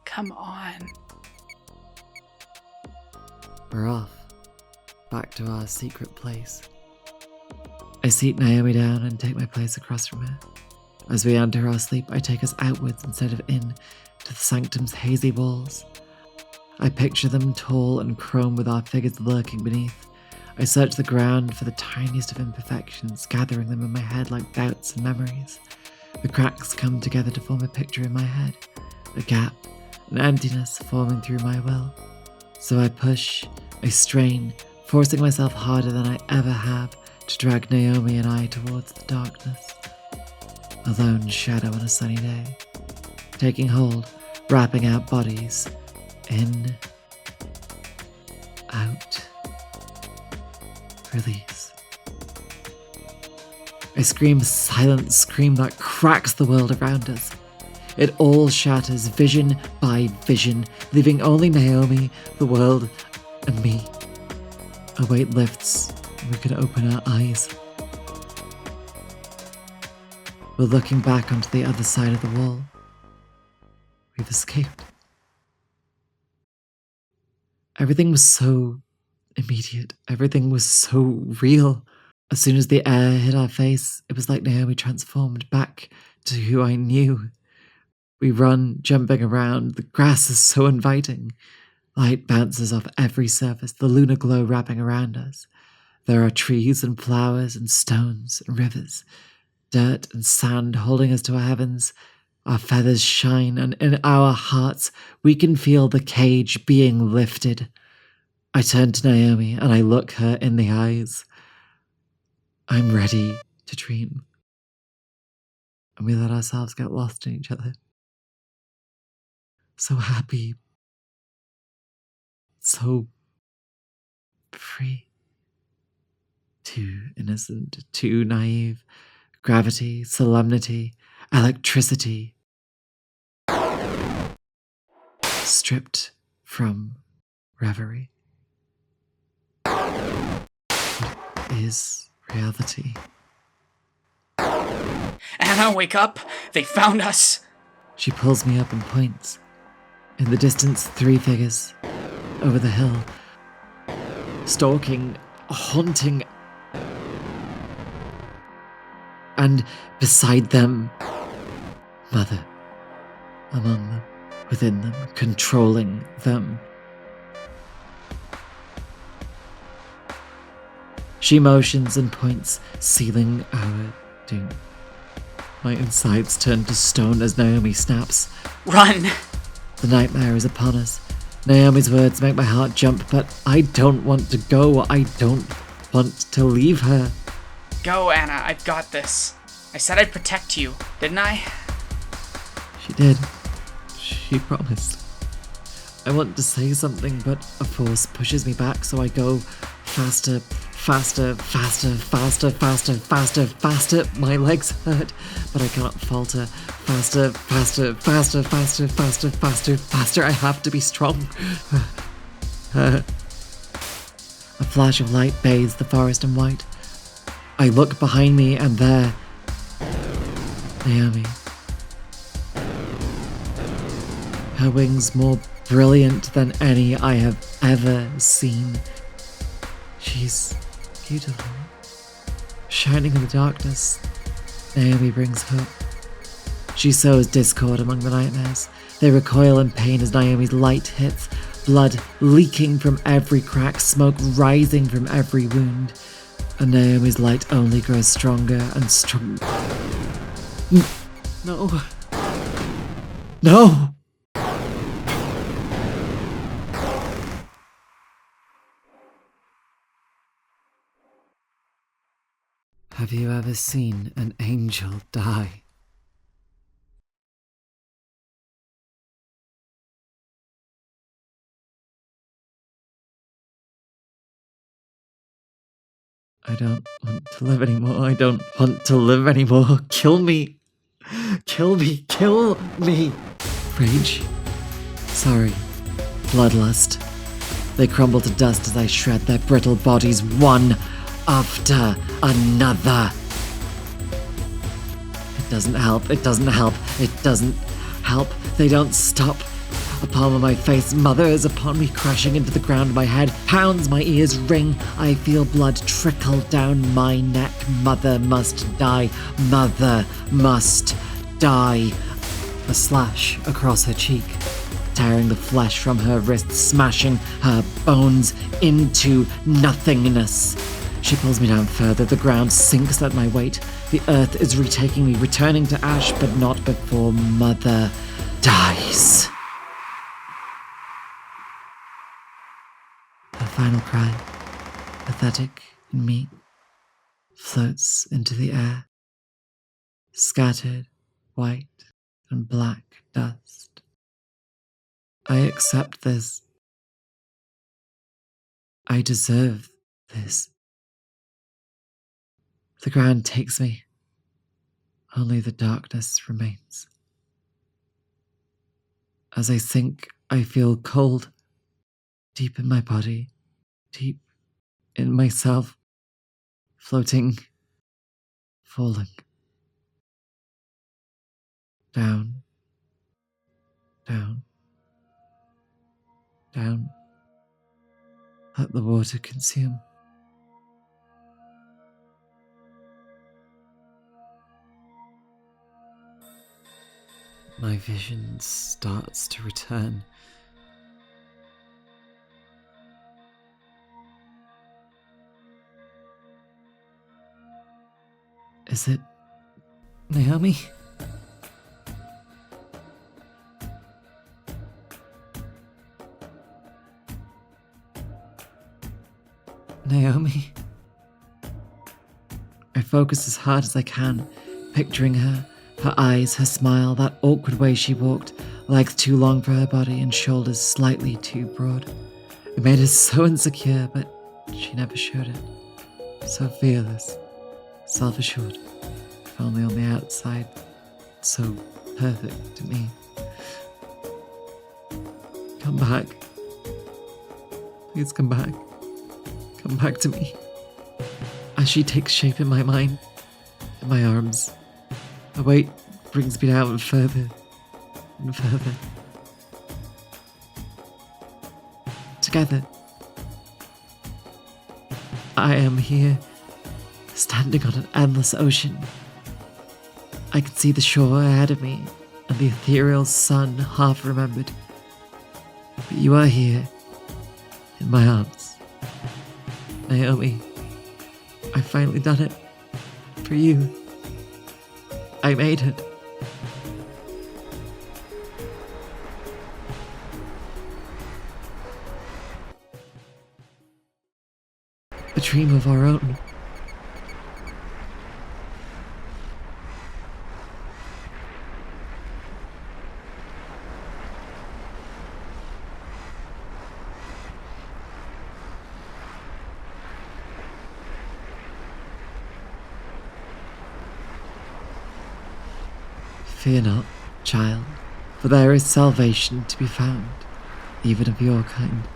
Come on. We're off, back to our secret place. I seat Naomi down and take my place across from her. As we enter our sleep, I take us outwards instead of in, to the sanctum's hazy walls. I picture them tall and chrome with our figures lurking beneath. I search the ground for the tiniest of imperfections, gathering them in my head like doubts and memories. The cracks come together to form a picture in my head, a gap, an emptiness forming through my will. So I push, I strain, forcing myself harder than I ever have to drag Naomi and I towards the darkness. A lone shadow on a sunny day, taking hold, wrapping out bodies, in, out, release. I scream a silent scream that cracks the world around us. It all shatters vision by vision, leaving only Naomi, the world, and me. A weight lifts, and we can open our eyes. We're looking back onto the other side of the wall. We've escaped. Everything was so immediate. Everything was so real. As soon as the air hit our face, it was like Naomi transformed back to who I knew. We run, jumping around. The grass is so inviting. Light bounces off every surface, the lunar glow wrapping around us. There are trees and flowers and stones and rivers, dirt and sand holding us to our heavens. Our feathers shine, and in our hearts we can feel the cage being lifted. I turn to Naomi and I look her in the eyes. I'm ready to dream. And we let ourselves get lost in each other. So happy. So free. Too innocent, too naive. Gravity, solemnity, electricity. Stripped from reverie. What is reality? Anna, wake up! They found us! She pulls me up and points. In the distance, 3 figures. Over the hill. Stalking, haunting. And beside them, Mother. Among them, within them, controlling them. She motions and points, sealing our doom. My insides turn to stone as Naomi snaps. Run! The nightmare is upon us. Naomi's words make my heart jump, but I don't want to go. I don't want to leave her. Go, Anna, I've got this. I said I'd protect you, didn't I? She did. She promised. I want to say something, but a force pushes me back, so I go faster, faster, faster, faster, faster, faster, faster. My legs hurt, but I cannot falter. Faster, faster, faster, faster, faster, faster, faster. I have to be strong. A flash of light bathes the forest in white. I look behind me, and there, Naomi. Her wings more brilliant than any I have ever seen. She's beautiful. Shining in the darkness, Naomi brings hope. She sows discord among the nightmares. They recoil in pain as Naomi's light hits, blood leaking from every crack, smoke rising from every wound. And Naomi's light only grows stronger and stronger. No. No! Have you ever seen an angel die? I don't want to live anymore. I don't want to live anymore. Kill me. Kill me, kill me! Rage. Sorry. Bloodlust. They crumble to dust as I shred their brittle bodies one after another. It doesn't help, it doesn't help, it doesn't help. They don't stop. A palm of my face mothers upon me, crashing into the ground. My head pounds, my ears ring. I feel blood trickle down my neck. Mother must die. Mother must die. A slash across her cheek, tearing the flesh from her wrist, smashing her bones into nothingness. She pulls me down further. The ground sinks at my weight. The earth is retaking me, returning to ash, but not before Mother dies. Her final cry, pathetic and meek, floats into the air. Scattered white and black dust. I accept this. I deserve this. The ground takes me. Only the darkness remains. As I sink, I feel cold. Deep in my body. Deep in myself. Floating. Falling. Down. Down. Down. Let the water consume. My vision starts to return. Is it Naomi? Naomi? I focus as hard as I can, picturing her. Her eyes, her smile, that awkward way she walked, legs too long for her body and shoulders slightly too broad. It made her so insecure, but she never showed it. So fearless, self-assured, if only on the outside, so perfect to me. Come back. Please come back. Come back to me. As she takes shape in my mind, in my arms, the weight brings me down further and further. Together. I am here, standing on an endless ocean. I can see the shore ahead of me and the ethereal sun half remembered. But you are here, in my arms. Naomi, I've finally done it. For you. I made it. A dream of our own. Fear not, child, for there is salvation to be found, even of your kind.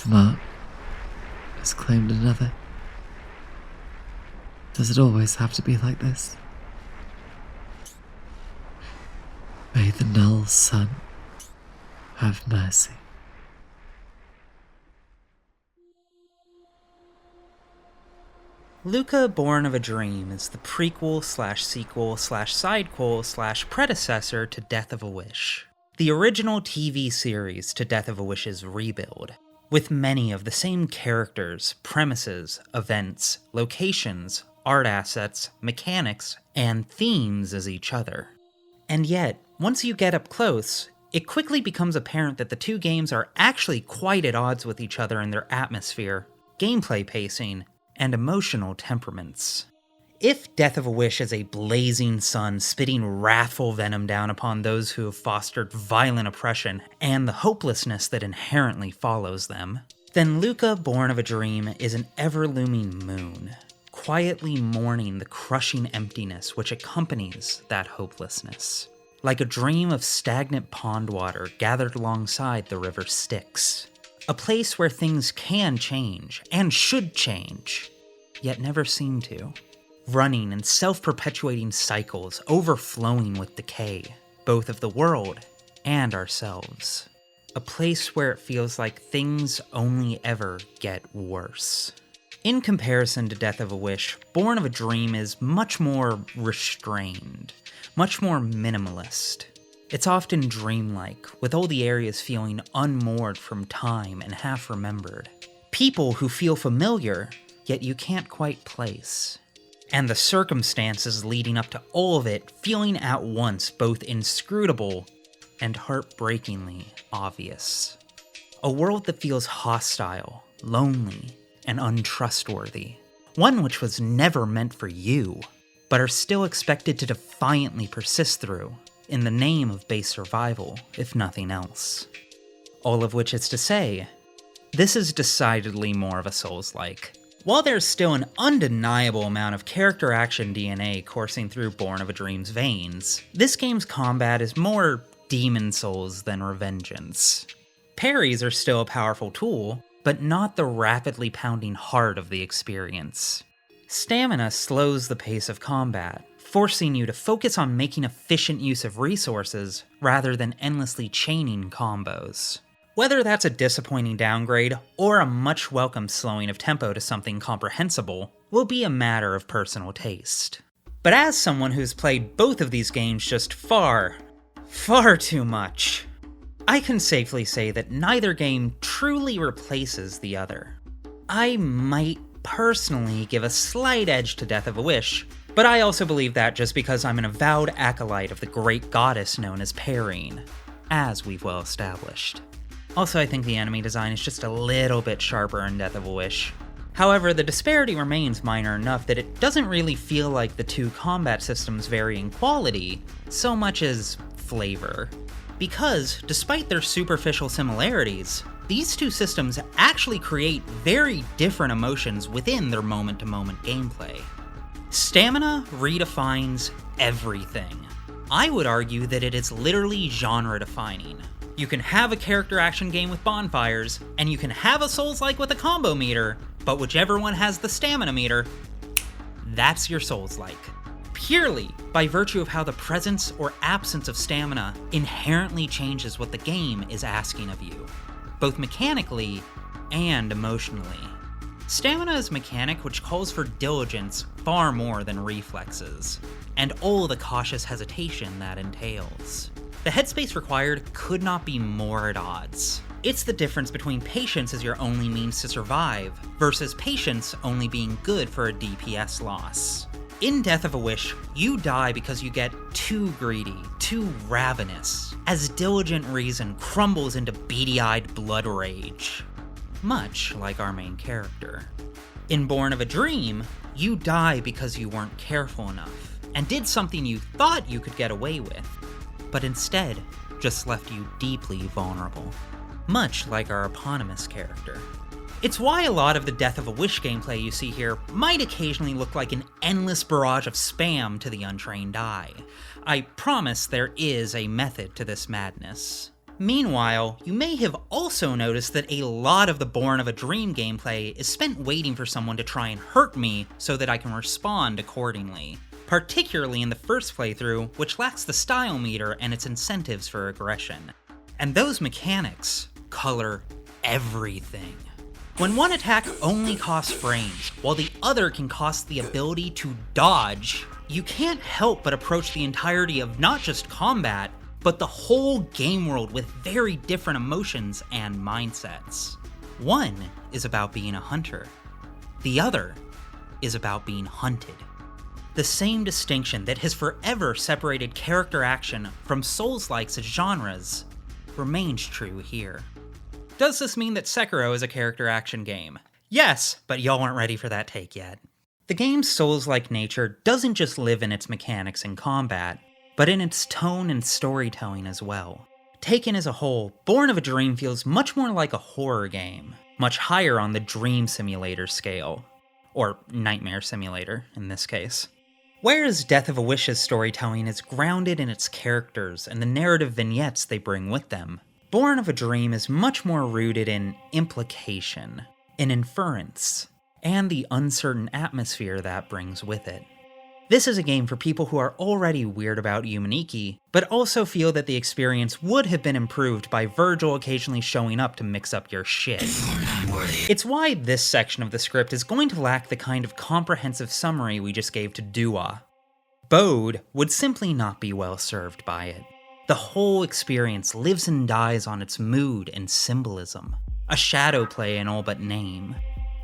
The mark has claimed another. Does it always have to be like this? May the null sun have mercy. Lucah, Born of a Dream is the prequel/sequel/sidequel/predecessor to Death of a Wish, the original TV series to Death of a Wish's rebuild, with many of the same characters, premises, events, locations, art assets, mechanics, and themes as each other. And yet, once you get up close, it quickly becomes apparent that the two games are actually quite at odds with each other in their atmosphere, gameplay pacing, and emotional temperaments. If Death of a Wish is a blazing sun spitting wrathful venom down upon those who have fostered violent oppression and the hopelessness that inherently follows them, then Lucah, Born of a Dream is an ever-looming moon, quietly mourning the crushing emptiness which accompanies that hopelessness. Like a dream of stagnant pond water gathered alongside the river Styx. A place where things can change, and should change, yet never seem to. Running in self-perpetuating cycles, overflowing with decay, both of the world and ourselves. A place where it feels like things only ever get worse. In comparison to Death of a Wish, Born of a Dream is much more restrained, much more minimalist. It's often dreamlike, with all the areas feeling unmoored from time and half-remembered. People who feel familiar, yet you can't quite place. And the circumstances leading up to all of it feeling at once both inscrutable and heartbreakingly obvious. A world that feels hostile, lonely, and untrustworthy. One which was never meant for you, but are still expected to defiantly persist through, in the name of base survival, if nothing else. All of which is to say, this is decidedly more of a Souls-like. While there's still an undeniable amount of character action DNA coursing through Born of a Dream's veins, this game's combat is more Demon Souls than Revengeance. Parries are still a powerful tool, but not the rapidly pounding heart of the experience. Stamina slows the pace of combat, forcing you to focus on making efficient use of resources rather than endlessly chaining combos. Whether that's a disappointing downgrade or a much welcome slowing of tempo to something comprehensible will be a matter of personal taste. But as someone who's played both of these games just far too much, I can safely say that neither game truly replaces the other. I might personally give a slight edge to Death of a Wish, but I also believe that just because I'm an avowed acolyte of the great goddess known as parrying, as we've well established. Also, I think the enemy design is just a little bit sharper in Death of a Wish. However, the disparity remains minor enough that it doesn't really feel like the two combat systems vary in quality, so much as flavor. Because, despite their superficial similarities, these two systems actually create very different emotions within their moment-to-moment gameplay. Stamina redefines everything. I would argue that it is literally genre-defining. You can have a character action game with bonfires, and you can have a Souls-like with a combo meter, but whichever one has the stamina meter, that's your Souls-like. Purely by virtue of how the presence or absence of stamina inherently changes what the game is asking of you, both mechanically and emotionally. Stamina is a mechanic which calls for diligence far more than reflexes, and all the cautious hesitation that entails. The headspace required could not be more at odds. It's the difference between patience as your only means to survive, versus patience only being good for a DPS loss. In Death of a Wish, you die because you get too greedy, too ravenous, as diligent reason crumbles into beady-eyed blood rage. Much like our main character. In Born of a Dream, you die because you weren't careful enough, and did something you thought you could get away with, but instead just left you deeply vulnerable. Much like our eponymous character. It's why a lot of the Death of a Wish gameplay you see here might occasionally look like an endless barrage of spam to the untrained eye. I promise there is a method to this madness. Meanwhile, you may have also noticed that a lot of the Born of a Dream gameplay is spent waiting for someone to try and hurt me so that I can respond accordingly. Particularly in the first playthrough, which lacks the style meter and its incentives for aggression. And those mechanics color everything. When one attack only costs frames, while the other can cost the ability to dodge, you can't help but approach the entirety of not just combat, but the whole game world with very different emotions and mindsets. One is about being a hunter. The other is about being hunted. The same distinction that has forever separated character action from Souls-likes as genres remains true here. Does this mean that Sekiro is a character action game? Yes, but y'all weren't ready for that take yet. The game's Souls-like nature doesn't just live in its mechanics and combat, but in its tone and storytelling as well. Taken as a whole, Born of a Dream feels much more like a horror game, much higher on the dream simulator scale. or nightmare simulator in this case. Whereas Death of a Wish's storytelling is grounded in its characters and the narrative vignettes they bring with them, Born of a Dream is much more rooted in implication, in inference, and the uncertain atmosphere that brings with it. This is a game for people who are already weird about Yumaniki, but also feel that the experience would have been improved by Virgil occasionally showing up to mix up your shit. It's why this section of the script is going to lack the kind of comprehensive summary we just gave to Dua. Bode would simply not be well served by it. The whole experience lives and dies on its mood and symbolism, a shadow play in all but name.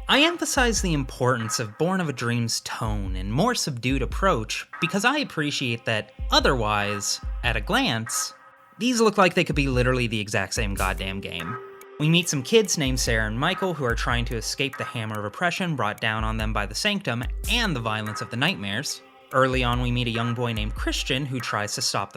I emphasize the importance of Born of a Dream's tone and more subdued approach because I appreciate that otherwise, at a glance, these look like they could be literally the exact same goddamn game. We meet some kids named Serah and Michael who are trying to escape the hammer of oppression brought down on them by the Sanctum and the violence of the nightmares. Early on, we meet a young boy named Christian who tries to stop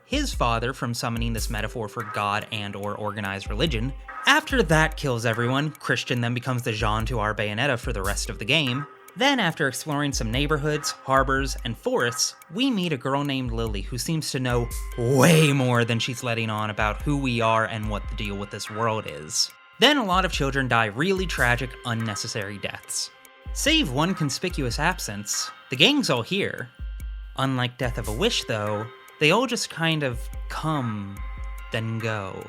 his father, from summoning this metaphor for God and/or organized religion. After that kills everyone, Christian then becomes the Jean to our Bayonetta for the rest of the game. Then, after exploring some neighborhoods, harbors, and forests, we meet a girl named Lilli who seems to know way more than she's letting on about who we are and what the deal with this world is. Then a lot of children die really tragic, unnecessary deaths. Save one conspicuous absence, the gang's all here. Unlike Death of a Wish, though, they all just kind of come, then go.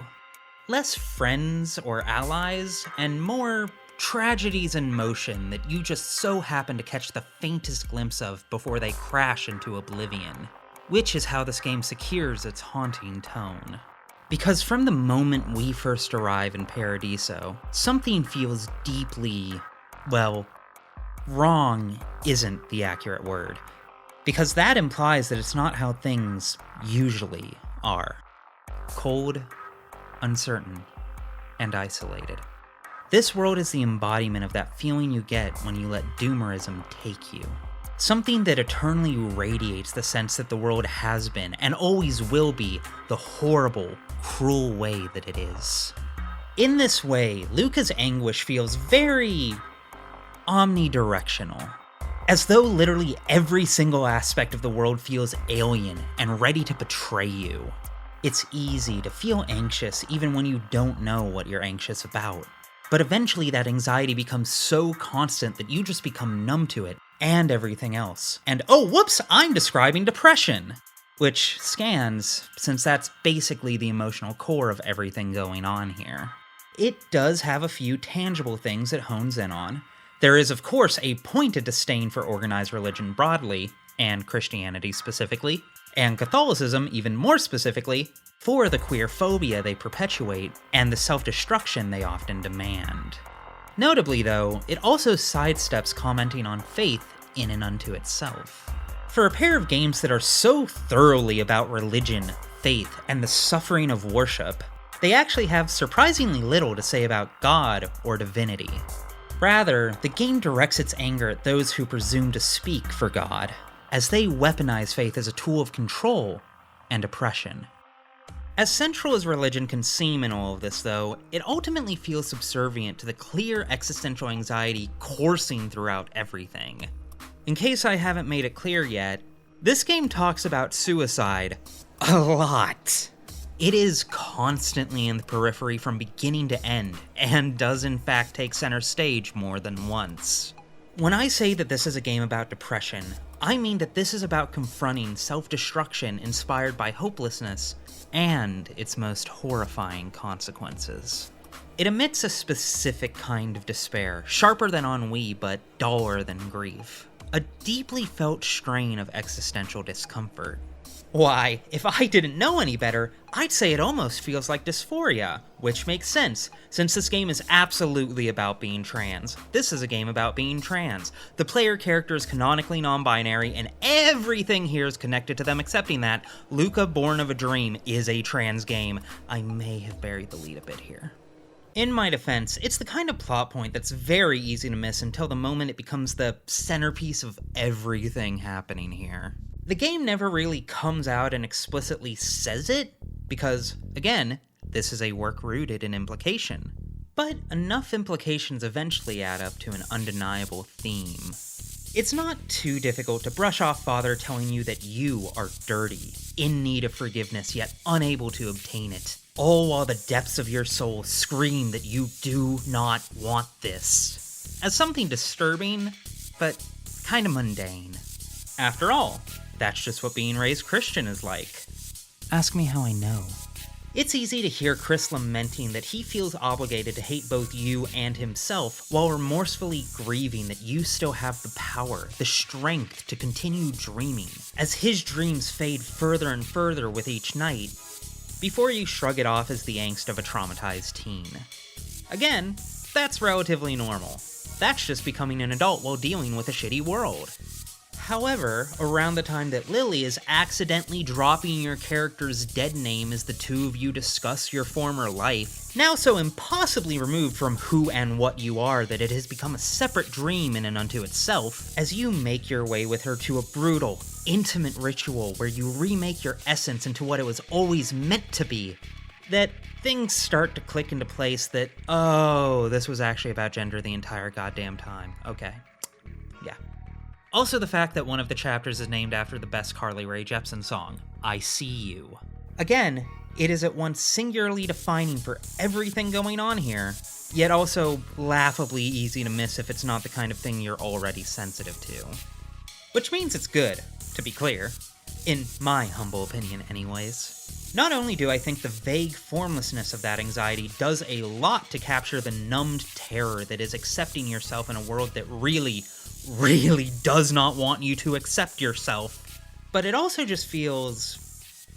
Less friends or allies, and more tragedies in motion that you just so happen to catch the faintest glimpse of before they crash into oblivion. Which is how this game secures its haunting tone. Because from the moment we first arrive in Paradiso, something feels deeply, well, wrong isn't the accurate word, because that implies that it's not how things usually are. Cold, uncertain, and isolated. This world is the embodiment of that feeling you get when you let doomerism take you. Something that eternally radiates the sense that the world has been, and always will be, the horrible, cruel way that it is. In this way, Lucah's anguish feels very omnidirectional, as though literally every single aspect of the world feels alien and ready to betray you. It's easy to feel anxious even when you don't know what you're anxious about, but eventually that anxiety becomes so constant that you just become numb to it and everything else. And oh whoops, I'm describing depression! Which scans, since that's basically the emotional core of everything going on here. It does have a few tangible things it hones in on. There is, of course, a pointed disdain for organized religion broadly, and Christianity specifically, and Catholicism even more specifically, for the queer phobia they perpetuate and the self-destruction they often demand. Notably, though, it also sidesteps commenting on faith in and unto itself. For a pair of games that are so thoroughly about religion, faith, and the suffering of worship, they actually have surprisingly little to say about God or divinity. Rather, the game directs its anger at those who presume to speak for God, as they weaponize faith as a tool of control and oppression. As central as religion can seem in all of this, though, it ultimately feels subservient to the clear existential anxiety coursing throughout everything. In case I haven't made it clear yet, this game talks about suicide a lot. It is constantly in the periphery from beginning to end, and does in fact take center stage more than once. When I say that this is a game about depression, I mean that this is about confronting self-destruction inspired by hopelessness and its most horrifying consequences. It emits a specific kind of despair, sharper than ennui but duller than grief. A deeply felt strain of existential discomfort. Why, if I didn't know any better, I'd say it almost feels like dysphoria, which makes sense, since this game is absolutely about being trans. This is a game about being trans. The player character is canonically non-binary, and everything here is connected to them accepting that. Lucah, Born of a Dream is a trans game. I may have buried the lead a bit here. In my defense, it's the kind of plot point that's very easy to miss until the moment it becomes the centerpiece of everything happening here. The game never really comes out and explicitly says it, because, again, this is a work rooted in implication. But enough implications eventually add up to an undeniable theme. It's not too difficult to brush off Father telling you that you are dirty, in need of forgiveness, yet unable to obtain it, all while the depths of your soul scream that you do not want this, as something disturbing, but kind of mundane. After all, that's just what being raised Christian is like. Ask me how I know. It's easy to hear Chris lamenting that he feels obligated to hate both you and himself, while remorsefully grieving that you still have the power, the strength to continue dreaming, as his dreams fade further and further with each night, before you shrug it off as the angst of a traumatized teen. Again, that's relatively normal. That's just becoming an adult while dealing with a shitty world. However, around the time that Lilli is accidentally dropping your character's dead name as the two of you discuss your former life, now so impossibly removed from who and what you are that it has become a separate dream in and unto itself, as you make your way with her to a brutal, intimate ritual where you remake your essence into what it was always meant to be, that things start to click into place that, oh, this was actually about gender the entire goddamn time. Okay. Yeah. Also the fact that one of the chapters is named after the best Carly Rae Jepsen song, I See You. Again, it is at once singularly defining for everything going on here, yet also laughably easy to miss if it's not the kind of thing you're already sensitive to. Which means it's good, to be clear. In my humble opinion, anyways. Not only do I think the vague formlessness of that anxiety does a lot to capture the numbed terror that is accepting yourself in a world that really does not want you to accept yourself, but it also just feels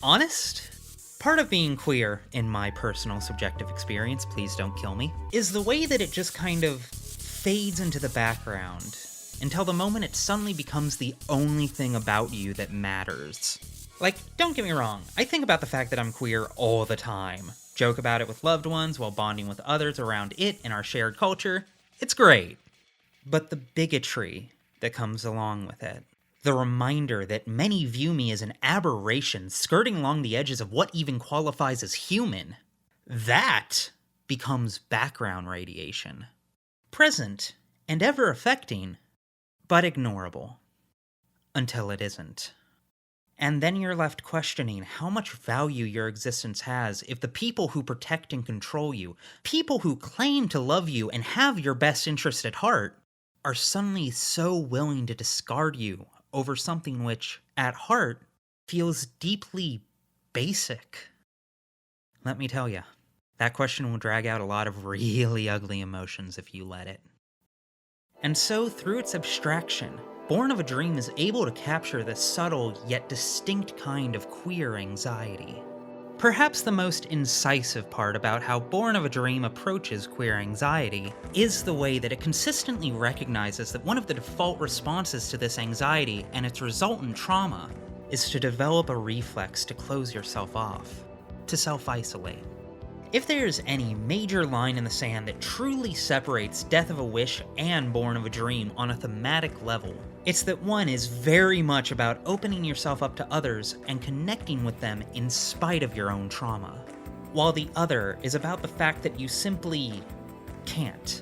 honest. Part of being queer, in my personal subjective experience, please don't kill me, is the way that it just kind of fades into the background until the moment it suddenly becomes the only thing about you that matters. Like, don't get me wrong, I think about the fact that I'm queer all the time. Joke about it with loved ones while bonding with others around it in our shared culture. It's great. But the bigotry that comes along with it, the reminder that many view me as an aberration skirting along the edges of what even qualifies as human, that becomes background radiation. Present and ever affecting, but ignorable. Until it isn't. And then you're left questioning how much value your existence has if the people who protect and control you, people who claim to love you and have your best interest at heart, are suddenly so willing to discard you over something which, at heart, feels deeply basic. Let me tell you, that question will drag out a lot of really ugly emotions if you let it. And so, through its abstraction, Born of a Dream is able to capture the subtle yet distinct kind of queer anxiety. Perhaps the most incisive part about how Born of a Dream approaches queer anxiety is the way that it consistently recognizes that one of the default responses to this anxiety and its resultant trauma is to develop a reflex to close yourself off, to self-isolate. If there is any major line in the sand that truly separates Death of a Wish and Born of a Dream on a thematic level, it's that one is very much about opening yourself up to others and connecting with them in spite of your own trauma, while the other is about the fact that you simply can't.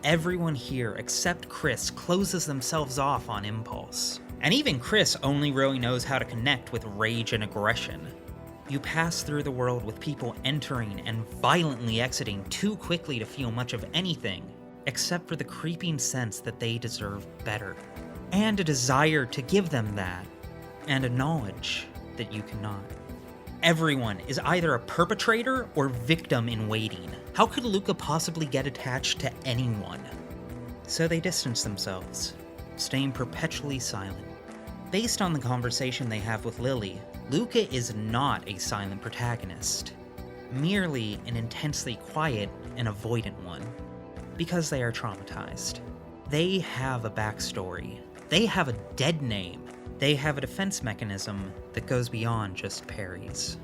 Everyone here except Chris closes themselves off on impulse, and even Chris only really knows how to connect with rage and aggression. You pass through the world with people entering and violently exiting too quickly to feel much of anything, except for the creeping sense that they deserve better, and a desire to give them that, and a knowledge that you cannot. Everyone is either a perpetrator or victim in waiting. How could Lucah possibly get attached to anyone? So they distance themselves, staying perpetually silent. Based on the conversation they have with Lilli, Lucah is not a silent protagonist, merely an intensely quiet and avoidant one, because they are traumatized. They have a backstory. They have a dead name. They have a defense mechanism that goes beyond just parries.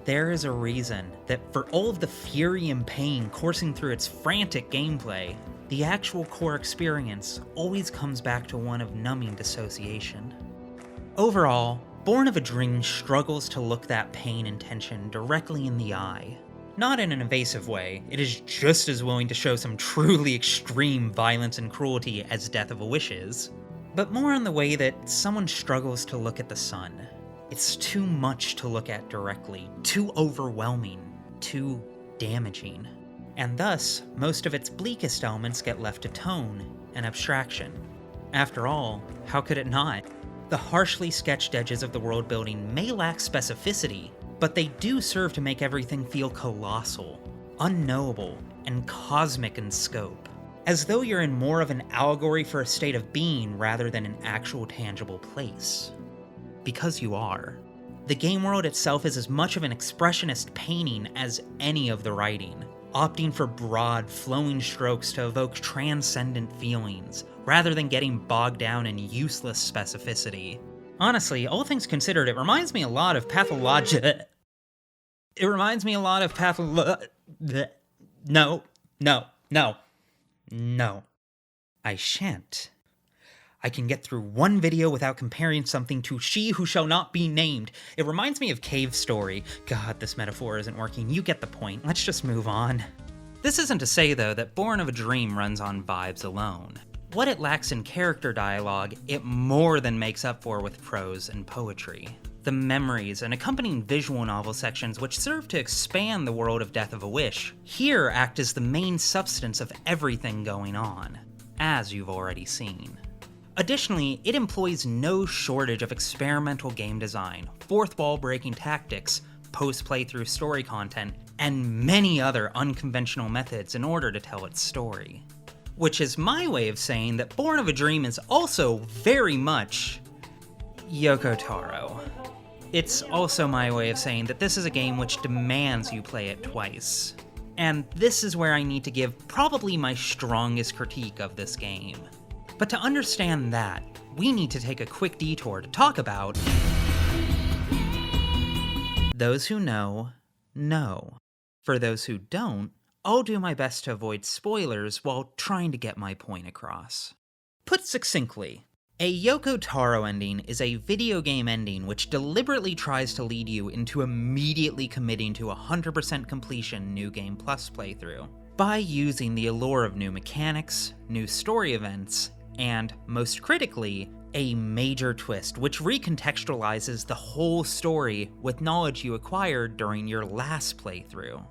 There is a reason that for all of the fury and pain coursing through its frantic gameplay, the actual core experience always comes back to one of numbing dissociation. Overall, Born of a Dream struggles to look that pain and tension directly in the eye, Not in an evasive way, it is just as willing to show some truly extreme violence and cruelty as Death of a Wish is, but more in the way that someone struggles to look at the sun. It's too much to look at directly, too overwhelming, too damaging. And thus, most of its bleakest elements get left to tone and abstraction. After all, how could it not? The harshly sketched edges of the world building may lack specificity, but they do serve to make everything feel colossal, unknowable, and cosmic in scope, as though you're in more of an allegory for a state of being rather than an actual tangible place. Because you are. The game world itself is as much of an expressionist painting as any of the writing, opting for broad, flowing strokes to evoke transcendent feelings, rather than getting bogged down in useless specificity. Honestly, all things considered, it reminds me a lot of No. I shan't. I can get through one video without comparing something to She Who Shall Not Be Named. It reminds me of Cave Story. God, this metaphor isn't working. You get the point. Let's just move on. This isn't to say, though, that Born of a Dream runs on vibes alone. What it lacks in character dialogue, it more than makes up for with prose and poetry. The memories and accompanying visual novel sections which serve to expand the world of Death of a Wish here act as the main substance of everything going on, as you've already seen. Additionally, it employs no shortage of experimental game design, fourth wall breaking tactics, post-playthrough story content, and many other unconventional methods in order to tell its story. Which is my way of saying that Born of a Dream is also very much Yoko Taro. It's also my way of saying that this is a game which demands you play it twice. And this is where I need to give probably my strongest critique of this game. But to understand that, we need to take a quick detour to talk about those who know. For those who don't, I'll do my best to avoid spoilers while trying to get my point across. Put succinctly, a Yoko Taro ending is a video game ending which deliberately tries to lead you into immediately committing to 100% completion New Game Plus playthrough by using the allure of new mechanics, new story events, and, most critically, a major twist which recontextualizes the whole story with knowledge you acquired during your last playthrough.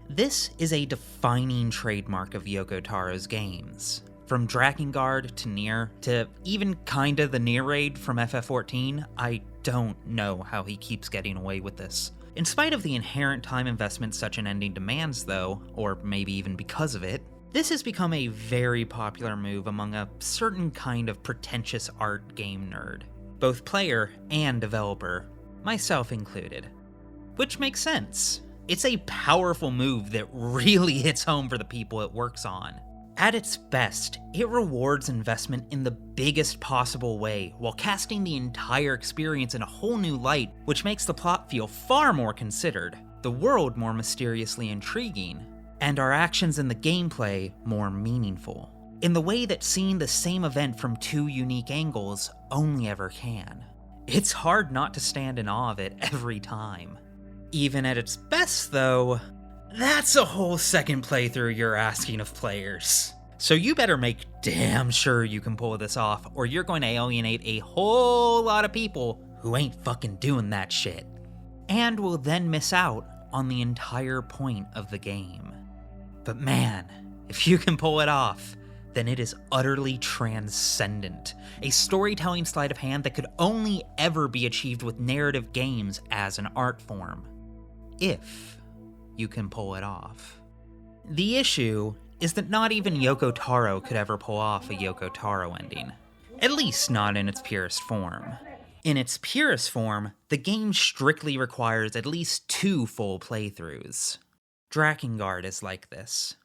This is a defining trademark of Yoko Taro's games. From Drakengard to Nier, to even kinda the Nier raid from FF14, I don't know how he keeps getting away with this. In spite of the inherent time investment such an ending demands though, or maybe even because of it, this has become a very popular move among a certain kind of pretentious art game nerd, both player and developer, myself included. Which makes sense. It's a powerful move that really hits home for the people it works on. At its best, it rewards investment in the biggest possible way while casting the entire experience in a whole new light, which makes the plot feel far more considered, the world more mysteriously intriguing, and our actions in the gameplay more meaningful, in the way that seeing the same event from two unique angles only ever can. It's hard not to stand in awe of it every time. Even at its best, though, that's a whole second playthrough you're asking of players. So you better make damn sure you can pull this off, or you're going to alienate a whole lot of people who ain't fucking doing that shit. And will then miss out on the entire point of the game. But man, if you can pull it off, then it is utterly transcendent. A storytelling sleight of hand that could only ever be achieved with narrative games as an art form. If you can pull it off. The issue is that not even Yoko Taro could ever pull off a Yoko Taro ending. At least not in its purest form. In its purest form, the game strictly requires at least 2 full playthroughs. Drakengard is like this.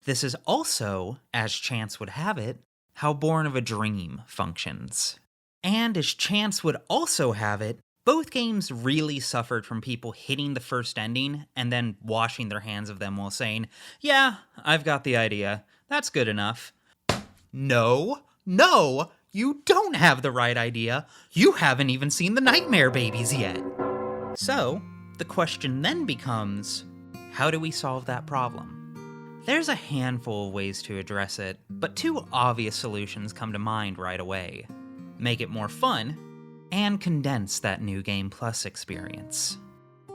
This is also, as chance would have it, how Born of a Dream functions. And as chance would also have it, both games really suffered from people hitting the first ending and then washing their hands of them while saying, "Yeah, I've got the idea. That's good enough." No, you don't have the right idea. You haven't even seen the Nightmare Babies yet. So, the question then becomes, how do we solve that problem? There's a handful of ways to address it, but two obvious solutions come to mind right away. Make it more fun, and condense that New Game Plus experience.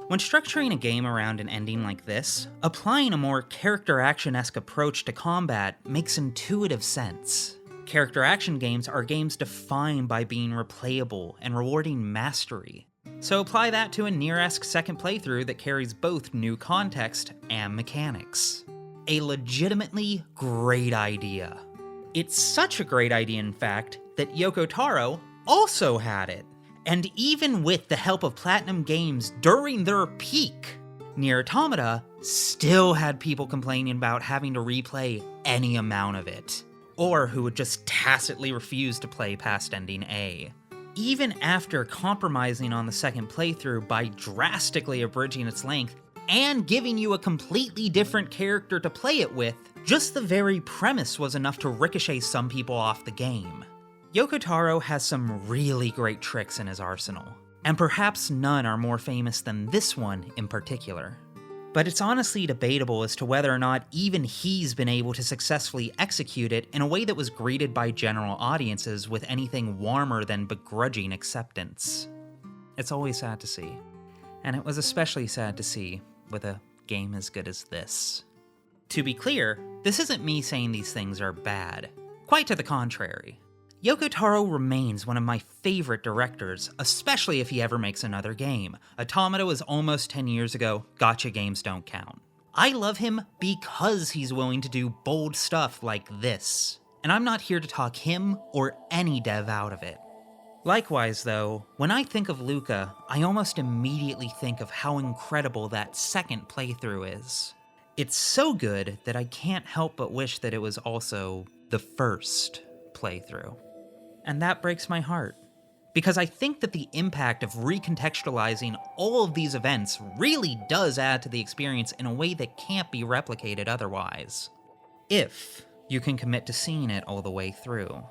When structuring a game around an ending like this, applying a more character action-esque approach to combat makes intuitive sense. Character action games are games defined by being replayable and rewarding mastery. So apply that to a Nier-esque second playthrough that carries both new context and mechanics. A legitimately great idea. It's such a great idea, in fact, that Yoko Taro also had it. And even with the help of Platinum Games during their peak, Nier Automata still had people complaining about having to replay any amount of it, or who would just tacitly refuse to play past ending A. Even after compromising on the second playthrough by drastically abridging its length and giving you a completely different character to play it with, just the very premise was enough to ricochet some people off the game. Yoko Taro has some really great tricks in his arsenal, and perhaps none are more famous than this one in particular. But it's honestly debatable as to whether or not even he's been able to successfully execute it in a way that was greeted by general audiences with anything warmer than begrudging acceptance. It's always sad to see, and it was especially sad to see with a game as good as this. To be clear, this isn't me saying these things are bad. Quite to the contrary. Yoko Taro remains one of my favorite directors, especially if he ever makes another game. Automata was almost 10 years ago, gacha games don't count. I love him because he's willing to do bold stuff like this, and I'm not here to talk him or any dev out of it. Likewise though, when I think of Lucah, I almost immediately think of how incredible that second playthrough is. It's so good that I can't help but wish that it was also the first playthrough. And that breaks my heart, because I think that the impact of recontextualizing all of these events really does add to the experience in a way that can't be replicated otherwise. If you can commit to seeing it all the way through.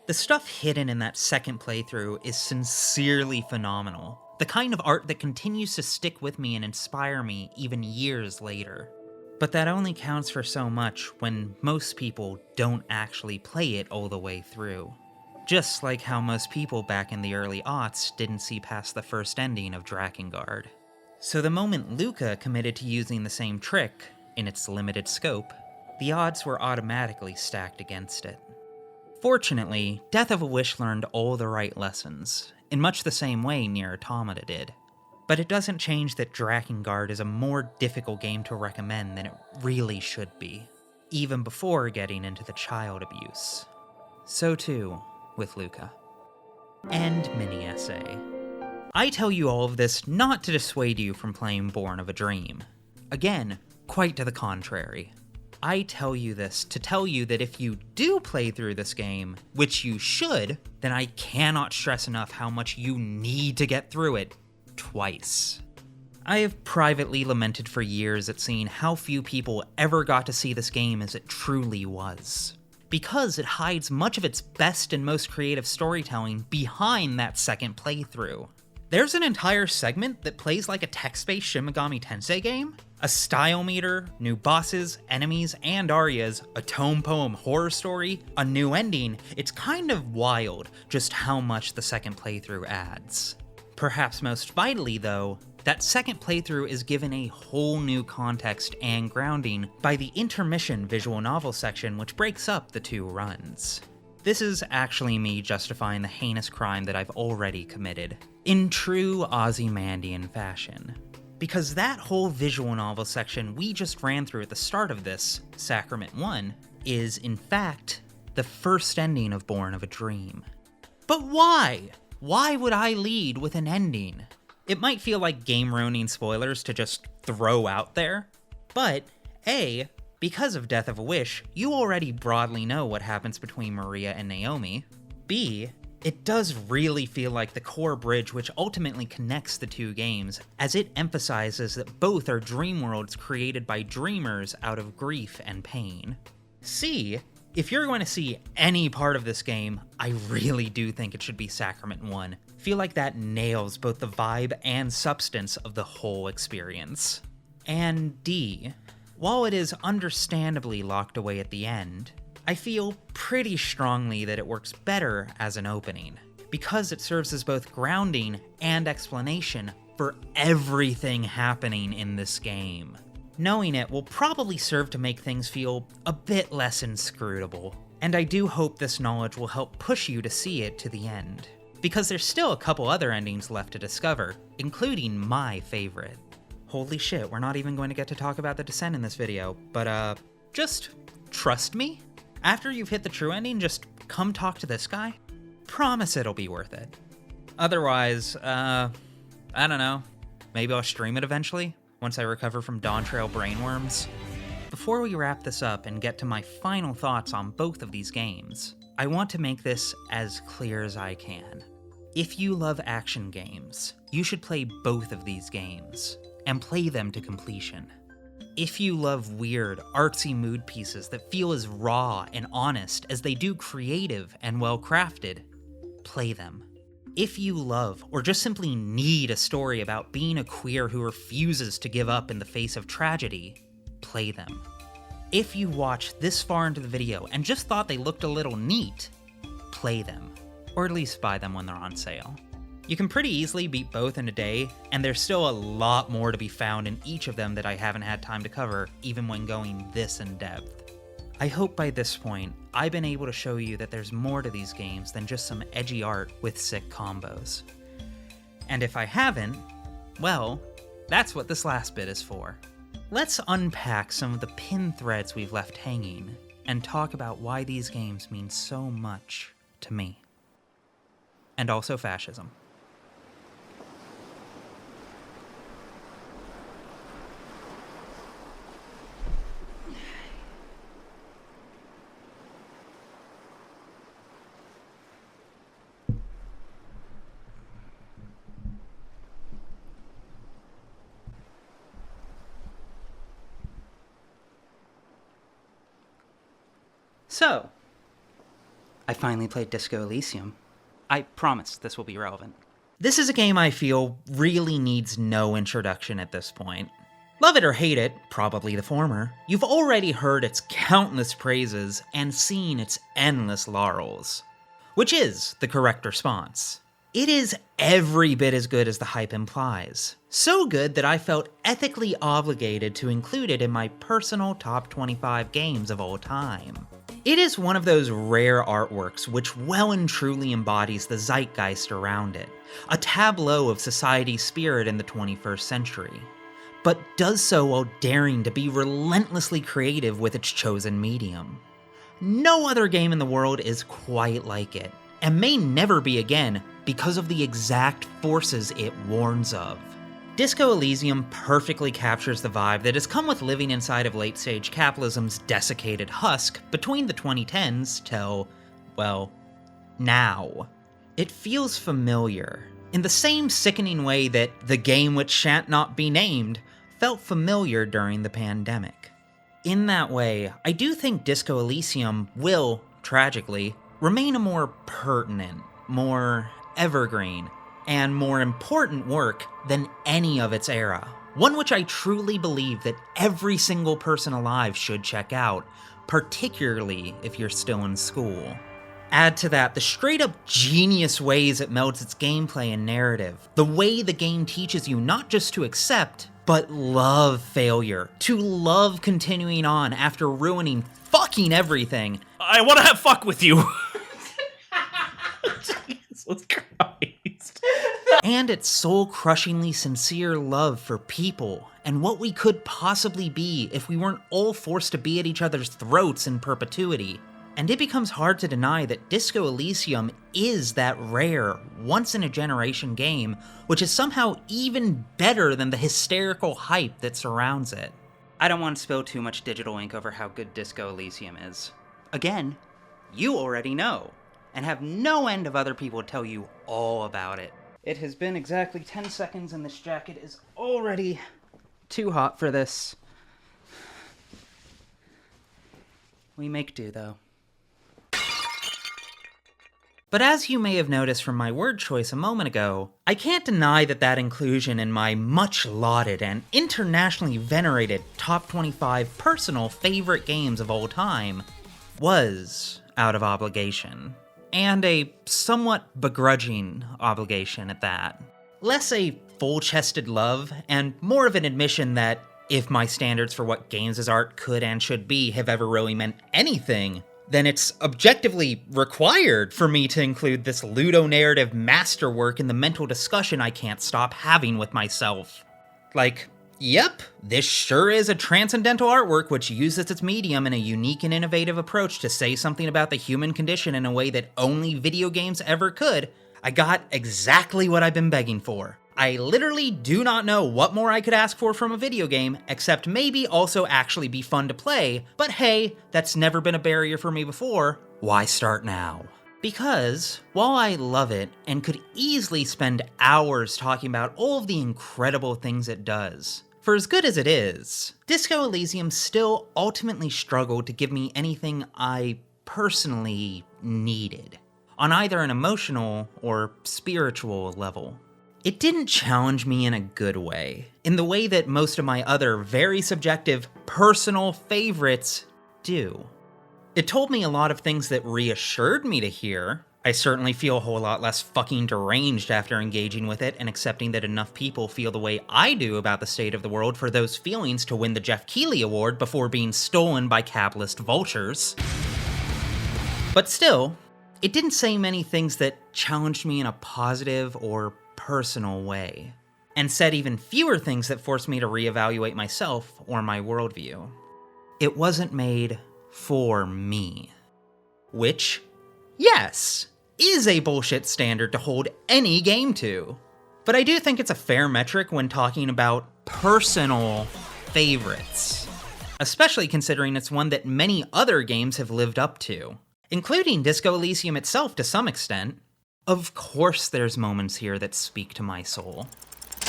The stuff hidden in that second playthrough is sincerely phenomenal, the kind of art that continues to stick with me and inspire me even years later. But that only counts for so much when most people don't actually play it all the way through. Just like how most people back in the early aughts didn't see past the first ending of Drakengard. So the moment Lucah committed to using the same trick, in its limited scope, the odds were automatically stacked against it. Fortunately, Death of a Wish learned all the right lessons, in much the same way Nier Automata did. But it doesn't change that Drakengard is a more difficult game to recommend than it really should be, even before getting into the child abuse. So too, with Lucah. End mini-essay. I tell you all of this not to dissuade you from playing Born of a Dream. Again, quite to the contrary. I tell you this to tell you that if you do play through this game, which you should, then I cannot stress enough how much you need to get through it twice. I have privately lamented for years at seeing how few people ever got to see this game as it truly was, because it hides much of its best and most creative storytelling behind that second playthrough. There's an entire segment that plays like a text-based Shin Megami Tensei game, a style meter, new bosses, enemies, and arias, a tome poem horror story, a new ending. It's kind of wild just how much the second playthrough adds. Perhaps most vitally though, that second playthrough is given a whole new context and grounding by the intermission visual novel section, which breaks up the two runs. This is actually me justifying the heinous crime that I've already committed, in true Ozymandian fashion. Because that whole visual novel section we just ran through at the start of this, Sacrament I, is in fact the first ending of Born of a Dream. But why? Why would I lead with an ending? It might feel like game-ruining spoilers to just throw out there, but A, because of Death of a Wish, you already broadly know what happens between Maria and Naomi. B, it does really feel like the core bridge which ultimately connects the two games, as it emphasizes that both are dream worlds created by dreamers out of grief and pain. C, if you're going to see any part of this game, I really do think it should be Sacrament I. Feel like that nails both the vibe and substance of the whole experience. And D, while it is understandably locked away at the end, I feel pretty strongly that it works better as an opening, because it serves as both grounding and explanation for everything happening in this game. Knowing it will probably serve to make things feel a bit less inscrutable, and I do hope this knowledge will help push you to see it to the end, because there's still a couple other endings left to discover, including my favorite. Holy shit, we're not even going to get to talk about the Descent in this video, but just trust me. After you've hit the true ending, just come talk to this guy. Promise it'll be worth it. Otherwise, I don't know. Maybe I'll stream it eventually, once I recover from Dawn Trail brainworms. Before we wrap this up and get to my final thoughts on both of these games, I want to make this as clear as I can. If you love action games, you should play both of these games, and play them to completion. If you love weird, artsy mood pieces that feel as raw and honest as they do creative and well-crafted, play them. If you love, or just simply need a story about being a queer who refuses to give up in the face of tragedy, play them. If you watched this far into the video and just thought they looked a little neat, play them. Or at least buy them when they're on sale. You can pretty easily beat both in a day, and there's still a lot more to be found in each of them that I haven't had time to cover, even when going this in depth. I hope by this point, I've been able to show you that there's more to these games than just some edgy art with sick combos. And if I haven't, well, that's what this last bit is for. Let's unpack some of the pin threads we've left hanging, and talk about why these games mean so much to me. And also fascism. So, I finally played Disco Elysium. I promise this will be relevant. This is a game I feel really needs no introduction at this point. Love it or hate it, probably the former, you've already heard its countless praises and seen its endless laurels. Which is the correct response. It is every bit as good as the hype implies. So good that I felt ethically obligated to include it in my personal top 25 games of all time. It is one of those rare artworks which well and truly embodies the zeitgeist around it, a tableau of society's spirit in the 21st century, but does so while daring to be relentlessly creative with its chosen medium. No other game in the world is quite like it, and may never be again because of the exact forces it warns of. Disco Elysium perfectly captures the vibe that has come with living inside of late-stage capitalism's desiccated husk between the 2010s till, well, now. It feels familiar, in the same sickening way that The Game Which Shan't Not Be Named felt familiar during the pandemic. In that way, I do think Disco Elysium will, tragically, remain a more pertinent, more evergreen, and more important work than any of its era. One which I truly believe that every single person alive should check out, particularly if you're still in school. Add to that the straight-up genius ways it melds its gameplay and narrative, the way the game teaches you not just to accept, but love failure, to love continuing on after ruining fucking everything. I want to have fuck with you. Jesus Christ. And its soul-crushingly sincere love for people, and what we could possibly be if we weren't all forced to be at each other's throats in perpetuity. And it becomes hard to deny that Disco Elysium is that rare, once-in-a-generation game, which is somehow even better than the hysterical hype that surrounds it. I don't want to spill too much digital ink over how good Disco Elysium is. Again, you already know, and have no end of other people tell you all about it. It has been exactly 10 seconds and this jacket is already too hot for this. We make do, though. But as you may have noticed from my word choice a moment ago, I can't deny that inclusion in my much lauded and internationally venerated top 25 personal favorite games of all time was out of obligation. And a somewhat begrudging obligation at that. Less a full-chested love, and more of an admission that if my standards for what games as art could and should be have ever really meant anything, then it's objectively required for me to include this ludonarrative masterwork in the mental discussion I can't stop having with myself. Like, yep, this sure is a transcendental artwork which uses its medium in a unique and innovative approach to say something about the human condition in a way that only video games ever could. I got exactly what I've been begging for. I literally do not know what more I could ask for from a video game, except maybe also actually be fun to play, but hey, that's never been a barrier for me before. Why start now? Because, while I love it and could easily spend hours talking about all of the incredible things it does, for as good as it is, Disco Elysium still ultimately struggled to give me anything I personally needed, on either an emotional or spiritual level. It didn't challenge me in a good way, in the way that most of my other very subjective, personal favorites do. It told me a lot of things that reassured me to hear. I certainly feel a whole lot less fucking deranged after engaging with it and accepting that enough people feel the way I do about the state of the world for those feelings to win the Jeff Keighley Award before being stolen by capitalist vultures. But still, it didn't say many things that challenged me in a positive or personal way, and said even fewer things that forced me to reevaluate myself or my worldview. It wasn't made for me. Which, yes, is a bullshit standard to hold any game to. But I do think it's a fair metric when talking about personal favorites, especially considering it's one that many other games have lived up to, including Disco Elysium itself to some extent. Of course there's moments here that speak to my soul.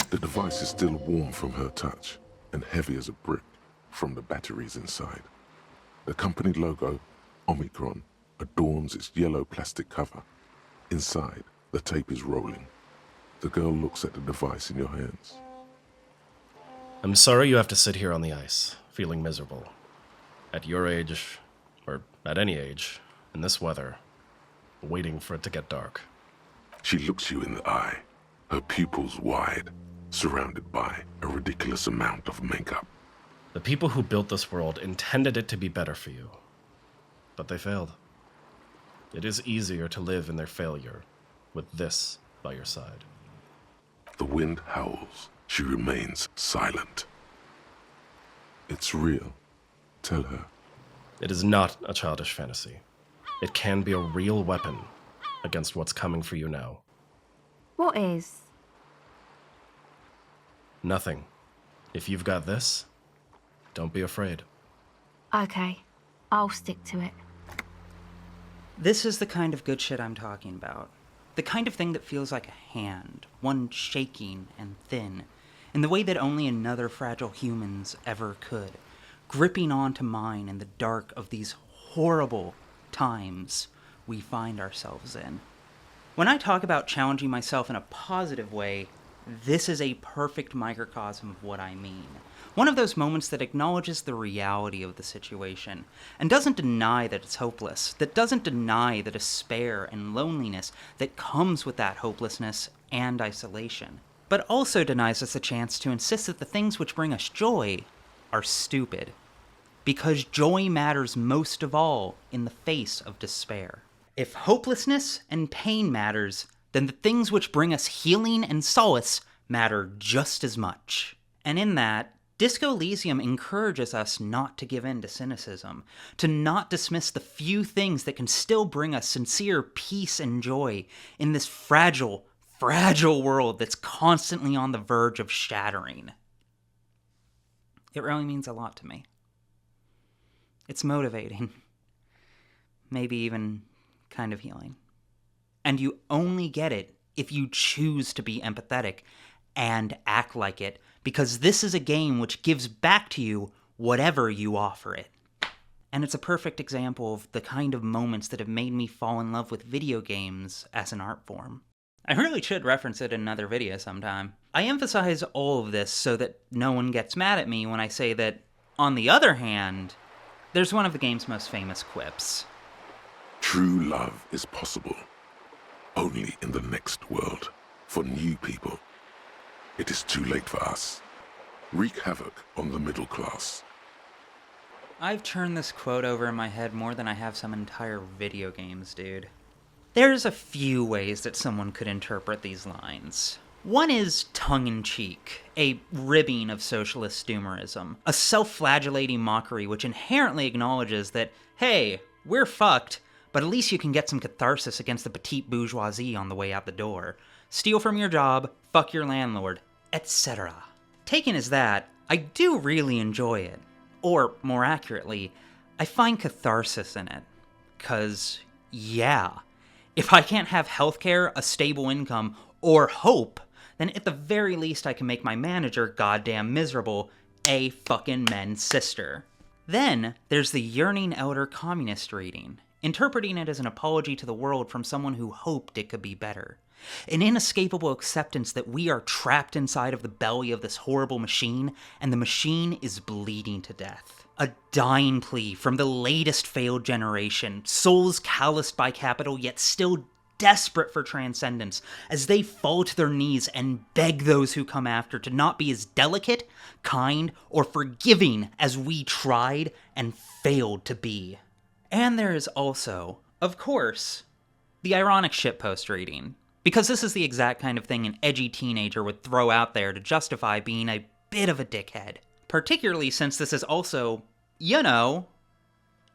The device is still warm from her touch, and heavy as a brick from the batteries inside. The company logo, Omicron, adorns its yellow plastic cover. Inside, the tape is rolling. The girl looks at the device in your hands. I'm sorry you have to sit here on the ice, feeling miserable. At your age, or at any age, in this weather, waiting for it to get dark. She looks you in the eye, her pupils wide, surrounded by a ridiculous amount of makeup. The people who built this world intended it to be better for you, but they failed. It is easier to live in their failure with this by your side. The wind howls. She remains silent. It's real. Tell her. It is not a childish fantasy. It can be a real weapon against what's coming for you now. What is? Nothing. If you've got this, don't be afraid. Okay, I'll stick to it. This is the kind of good shit I'm talking about. The kind of thing that feels like a hand, one shaking and thin, in the way that only another fragile human's ever could, gripping onto mine in the dark of these horrible times we find ourselves in. When I talk about challenging myself in a positive way, this is a perfect microcosm of what I mean. One of those moments that acknowledges the reality of the situation, and doesn't deny that it's hopeless, that doesn't deny the despair and loneliness that comes with that hopelessness and isolation, but also denies us the chance to insist that the things which bring us joy are stupid. Because joy matters most of all in the face of despair. If hopelessness and pain matters, then the things which bring us healing and solace matter just as much. And in that, Disco Elysium encourages us not to give in to cynicism, to not dismiss the few things that can still bring us sincere peace and joy in this fragile, fragile world that's constantly on the verge of shattering. It really means a lot to me. It's motivating. Maybe even kind of healing. And you only get it if you choose to be empathetic and act like it, because this is a game which gives back to you whatever you offer it. And it's a perfect example of the kind of moments that have made me fall in love with video games as an art form. I really should reference it in another video sometime. I emphasize all of this so that no one gets mad at me when I say that, on the other hand, there's one of the game's most famous quips. True love is possible only in the next world for new people. It is too late for us. Wreak havoc on the middle class. I've turned this quote over in my head more than I have some entire video games, dude. There's a few ways that someone could interpret these lines. One is tongue-in-cheek, a ribbing of socialist doomerism, a self-flagellating mockery which inherently acknowledges that, hey, we're fucked, but at least you can get some catharsis against the petite bourgeoisie on the way out the door. Steal from your job, fuck your landlord, etc. Taken as that, I do really enjoy it. Or, more accurately, I find catharsis in it. 'Cause, yeah, if I can't have healthcare, a stable income, or hope, then at the very least I can make my manager goddamn miserable, a fucking men's sister. Then, there's the yearning elder communist reading, interpreting it as an apology to the world from someone who hoped it could be better. An inescapable acceptance that we are trapped inside of the belly of this horrible machine, and the machine is bleeding to death. A dying plea from the latest failed generation, souls calloused by capital yet still desperate for transcendence, as they fall to their knees and beg those who come after to not be as delicate, kind, or forgiving as we tried and failed to be. And there is also, of course, the ironic shitpost reading. Because this is the exact kind of thing an edgy teenager would throw out there to justify being a bit of a dickhead. Particularly since this is also,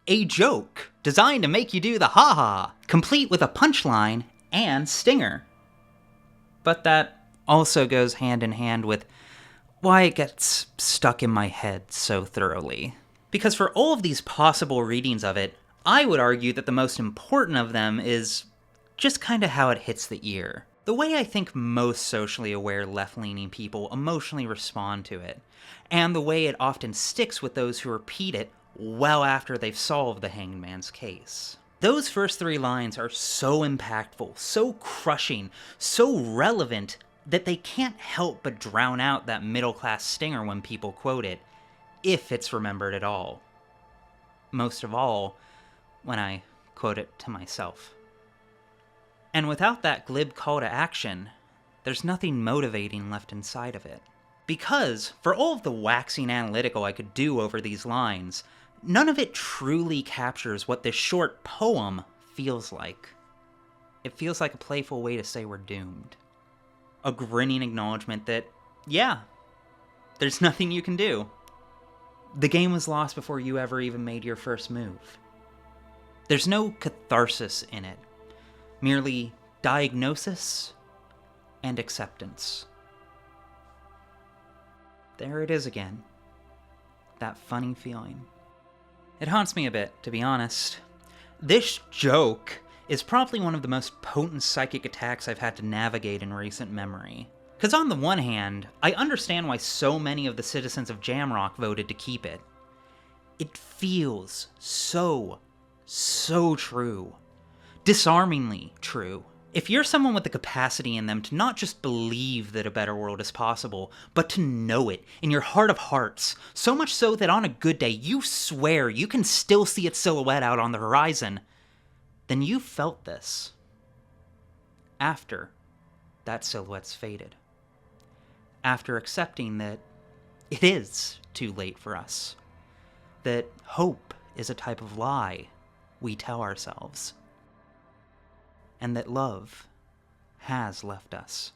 a joke designed to make you do the ha-ha, complete with a punchline and stinger. But that also goes hand in hand with why it gets stuck in my head so thoroughly. Because for all of these possible readings of it, I would argue that the most important of them is just kind of how it hits the ear. The way I think most socially aware left-leaning people emotionally respond to it, and the way it often sticks with those who repeat it well after they've solved the hanged man's case. Those first three lines are so impactful, so crushing, so relevant that they can't help but drown out that middle-class stinger when people quote it, if it's remembered at all. Most of all, when I quote it to myself. And without that glib call to action, there's nothing motivating left inside of it. Because, for all of the waxing analytical I could do over these lines, none of it truly captures what this short poem feels like. It feels like a playful way to say we're doomed. A grinning acknowledgement that, yeah, there's nothing you can do. The game was lost before you ever even made your first move. There's no catharsis in it. Merely diagnosis and acceptance. There it is again. That funny feeling. It haunts me a bit, to be honest. This joke is probably one of the most potent psychic attacks I've had to navigate in recent memory. Because on the one hand, I understand why so many of the citizens of Jamrock voted to keep it. It feels so true. Disarmingly true. If you're someone with the capacity in them to not just believe that a better world is possible, but to know it in your heart of hearts, so much so that on a good day you swear you can still see its silhouette out on the horizon, then you felt this. After that silhouette's faded. After accepting that it is too late for us. That hope is a type of lie we tell ourselves. And that love has left us.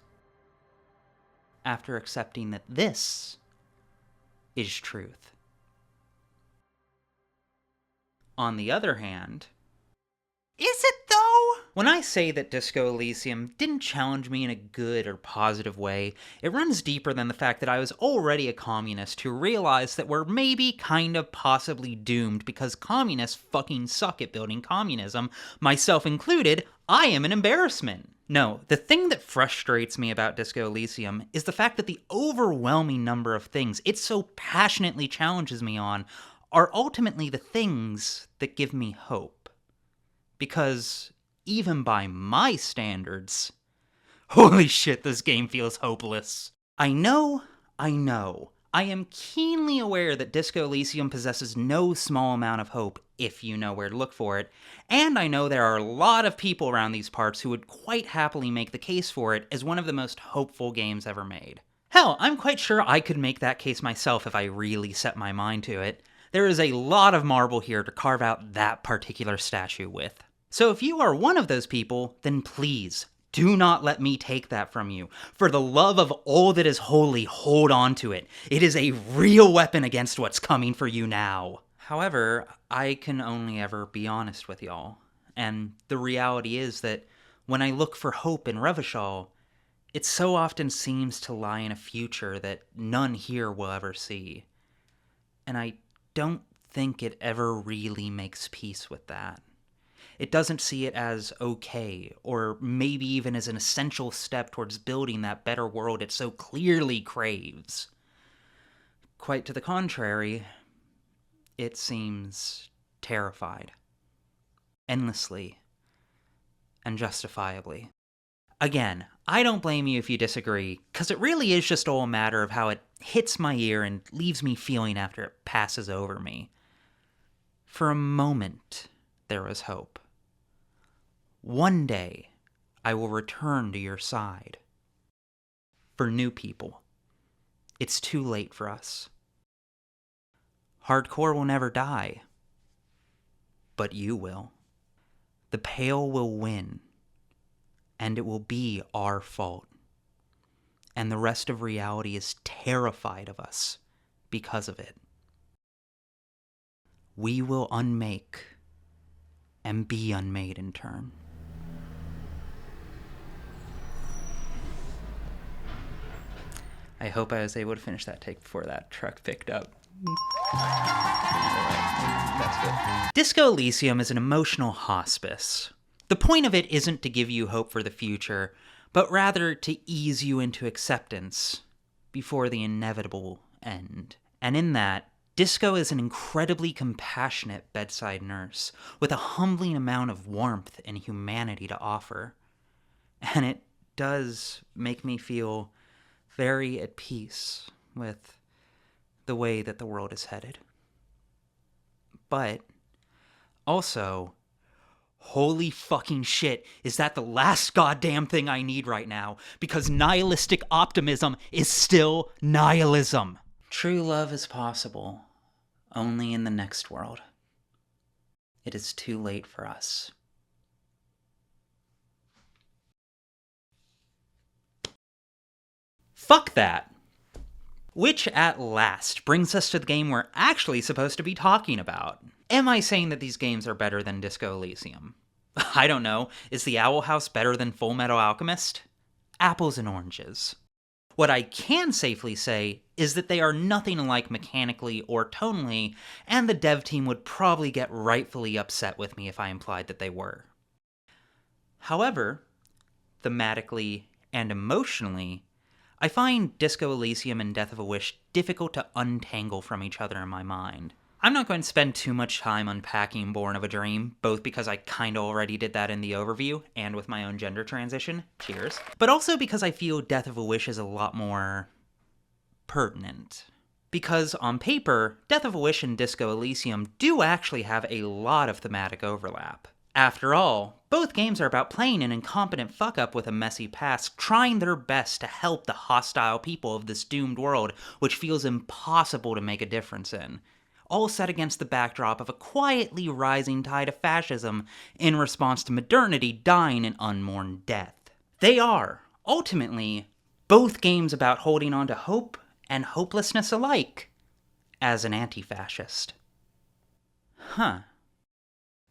After accepting that this is truth. On the other hand, is it though? When I say that Disco Elysium didn't challenge me in a good or positive way, it runs deeper than the fact that I was already a communist who realized that we're maybe kind of possibly doomed because communists fucking suck at building communism, myself included. I am an embarrassment. No, the thing that frustrates me about Disco Elysium is the fact that the overwhelming number of things it so passionately challenges me on are ultimately the things that give me hope. Because, even by my standards, holy shit, this game feels hopeless. I know. I am keenly aware that Disco Elysium possesses no small amount of hope, if you know where to look for it, and I know there are a lot of people around these parts who would quite happily make the case for it as one of the most hopeful games ever made. Hell, I'm quite sure I could make that case myself if I really set my mind to it. There is a lot of marble here to carve out that particular statue with. So if you are one of those people, then please, do not let me take that from you. For the love of all that is holy, hold on to it. It is a real weapon against what's coming for you now. However, I can only ever be honest with y'all. And the reality is that when I look for hope in Revachol, it so often seems to lie in a future that none here will ever see. And I don't think it ever really makes peace with that. It doesn't see it as okay, or maybe even as an essential step towards building that better world it so clearly craves. Quite to the contrary, it seems terrified. Endlessly. And justifiably. Again, I don't blame you if you disagree, because it really is just all a matter of how it hits my ear and leaves me feeling after it passes over me. For a moment, there was hope. One day, I will return to your side. For new people, it's too late for us. Hardcore will never die, but you will. The Pale will win, and it will be our fault. And the rest of reality is terrified of us because of it. We will unmake and be unmade in turn. I hope I was able to finish that take before that truck picked up. That's good. Disco Elysium is an emotional hospice. The point of it isn't to give you hope for the future, but rather to ease you into acceptance before the inevitable end. And in that, Disco is an incredibly compassionate bedside nurse with a humbling amount of warmth and humanity to offer. And it does make me feel very at peace with the way that the world is headed. But also, holy fucking shit, is that the last goddamn thing I need right now, because nihilistic optimism is still nihilism. True love is possible only in the next world. It is too late for us. Fuck that. Which, at last, brings us to the game we're actually supposed to be talking about. Am I saying that these games are better than Disco Elysium? I don't know. Is the Owl House better than Full Metal Alchemist? Apples and oranges. What I can safely say is that they are nothing alike mechanically or tonally, and the dev team would probably get rightfully upset with me if I implied that they were. However, thematically and emotionally, I find Disco Elysium and Death of a Wish difficult to untangle from each other in my mind. I'm not going to spend too much time unpacking Born of a Dream, both because I kinda already did that in the overview, and with my own gender transition, cheers, but also because I feel Death of a Wish is a lot more pertinent. Because on paper, Death of a Wish and Disco Elysium do actually have a lot of thematic overlap. After all, both games are about playing an incompetent fuck-up with a messy past, trying their best to help the hostile people of this doomed world, which feels impossible to make a difference in. All set against the backdrop of a quietly rising tide of fascism in response to modernity dying an unmourned death. They are, ultimately, both games about holding on to hope and hopelessness alike, as an anti-fascist.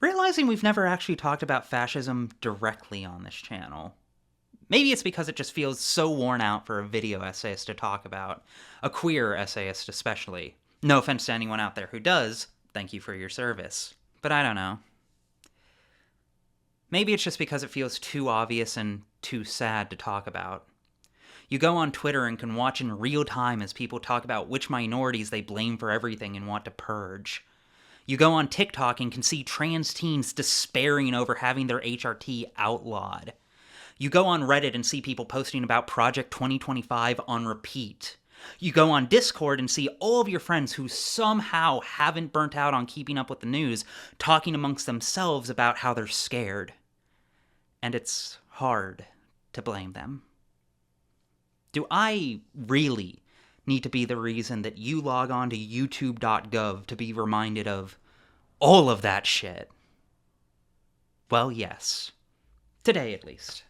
Realizing we've never actually talked about fascism directly on this channel. Maybe it's because it just feels so worn out for a video essayist to talk about, a queer essayist especially. No offense to anyone out there who does, thank you for your service. But I don't know. Maybe it's just because it feels too obvious and too sad to talk about. You go on Twitter and can watch in real time as people talk about which minorities they blame for everything and want to purge. You go on TikTok and can see trans teens despairing over having their HRT outlawed. You go on Reddit and see people posting about Project 2025 on repeat. You go on Discord and see all of your friends who somehow haven't burnt out on keeping up with the news talking amongst themselves about how they're scared. And it's hard to blame them. Do I really need to be the reason that you log on to youtube.gov to be reminded of all of that shit? Well, yes. Today at least.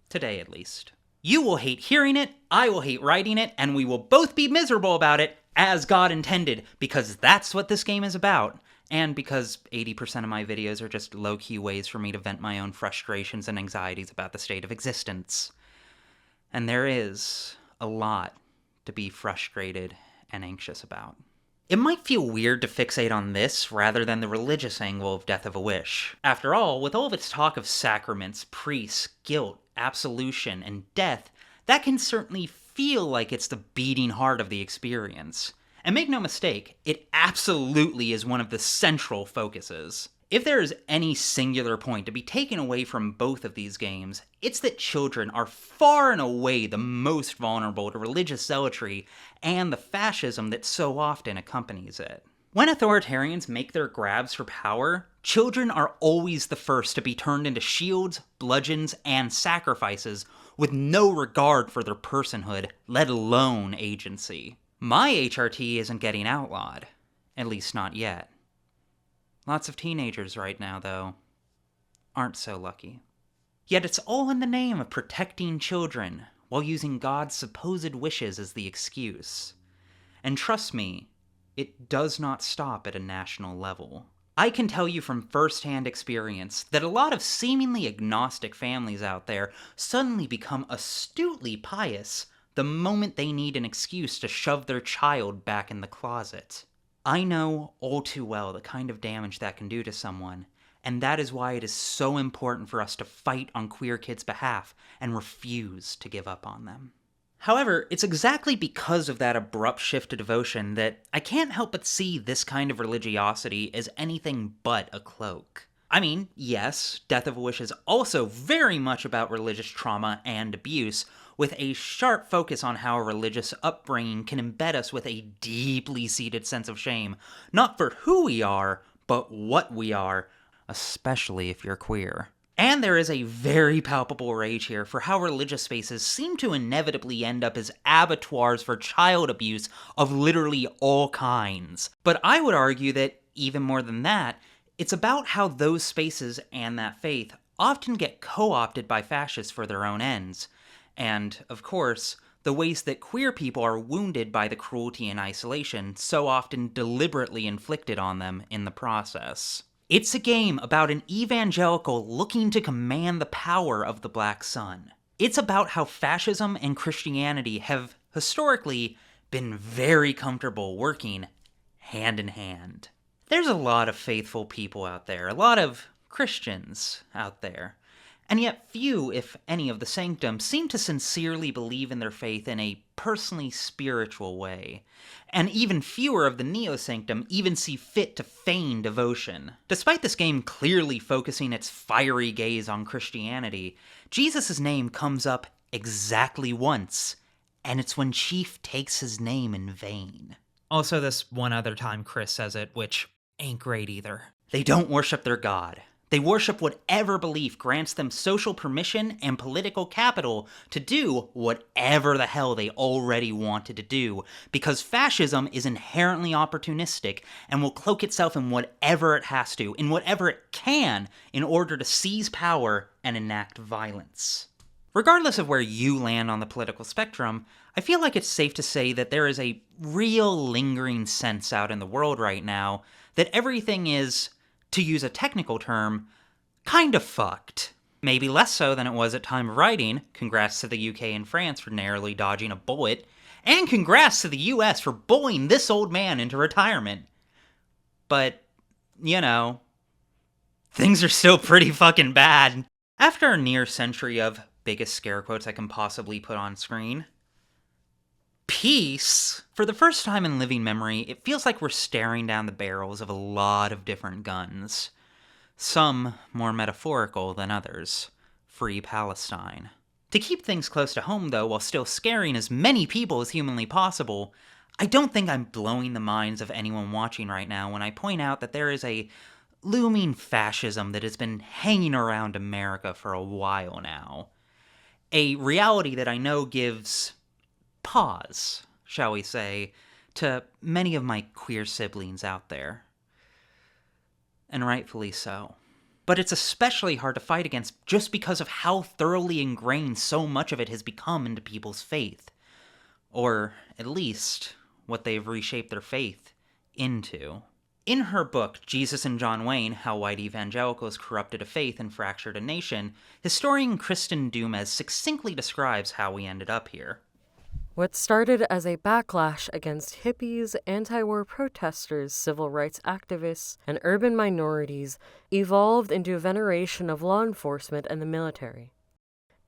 Today at least. You will hate hearing it, I will hate writing it, and we will both be miserable about it, as God intended, because that's what this game is about. And because 80% of my videos are just low-key ways for me to vent my own frustrations and anxieties about the state of existence. And there is a lot to be frustrated and anxious about. It might feel weird to fixate on this rather than the religious angle of Death of a Wish. After all, with all of its talk of sacraments, priests, guilt, absolution, and death, that can certainly feel like it's the beating heart of the experience. And make no mistake, it absolutely is one of the central focuses. If there is any singular point to be taken away from both of these games, it's that children are far and away the most vulnerable to religious zealotry and the fascism that so often accompanies it. When authoritarians make their grabs for power, children are always the first to be turned into shields, bludgeons, and sacrifices with no regard for their personhood, let alone agency. My HRT isn't getting outlawed. At least not yet. Lots of teenagers right now, though, aren't so lucky. Yet it's all in the name of protecting children, while using God's supposed wishes as the excuse. And trust me, it does not stop at a national level. I can tell you from first-hand experience that a lot of seemingly agnostic families out there suddenly become astutely pious the moment they need an excuse to shove their child back in the closet. I know all too well the kind of damage that can do to someone, and that is why it is so important for us to fight on queer kids' behalf and refuse to give up on them. However, it's exactly because of that abrupt shift to devotion that I can't help but see this kind of religiosity as anything but a cloak. I mean, yes, Death of a Wish is also very much about religious trauma and abuse, with a sharp focus on how a religious upbringing can embed us with a deeply seated sense of shame, not for who we are, but what we are, especially if you're queer. And there is a very palpable rage here for how religious spaces seem to inevitably end up as abattoirs for child abuse of literally all kinds. But I would argue that, even more than that, it's about how those spaces and that faith often get co-opted by fascists for their own ends. And, of course, the ways that queer people are wounded by the cruelty and isolation so often deliberately inflicted on them in the process. It's a game about an evangelical looking to command the power of the Black Sun. It's about how fascism and Christianity have, historically, been very comfortable working hand in hand. There's a lot of faithful people out there, a lot of Christians out there, and yet few, if any, of the sanctum seem to sincerely believe in their faith in a personally spiritual way. And even fewer of the neo-sanctum even see fit to feign devotion. Despite this game clearly focusing its fiery gaze on Christianity, Jesus' name comes up exactly once, and it's when Chief takes his name in vain. Also, this one other time Chris says it, which ain't great either. They don't worship their God. They worship whatever belief grants them social permission and political capital to do whatever the hell they already wanted to do, because fascism is inherently opportunistic and will cloak itself in whatever it has to, in whatever it can, in order to seize power and enact violence. Regardless of where you land on the political spectrum, I feel like it's safe to say that there is a real lingering sense out in the world right now that everything is, to use a technical term, kind of fucked. Maybe less so than it was at time of writing. Congrats to the UK and France for narrowly dodging a bullet. And congrats to the US for bullying this old man into retirement. But, you know, things are still pretty fucking bad. After a near century of biggest scare quotes I can possibly put on screen, Peace? For the first time in living memory, it feels like we're staring down the barrels of a lot of different guns. Some more metaphorical than others. Free Palestine. To keep things close to home, though, while still scaring as many people as humanly possible, I don't think I'm blowing the minds of anyone watching right now when I point out that there is a looming fascism that has been hanging around America for a while now. A reality that I know gives pause, shall we say, to many of my queer siblings out there. And rightfully so. But it's especially hard to fight against just because of how thoroughly ingrained so much of it has become into people's faith. Or, at least, what they've reshaped their faith into. In her book, Jesus and John Wayne, How White Evangelicals Corrupted a Faith and Fractured a Nation, historian Kristen Dumas succinctly describes how we ended up here. What started as a backlash against hippies, anti-war protesters, civil rights activists, and urban minorities evolved into a veneration of law enforcement and the military.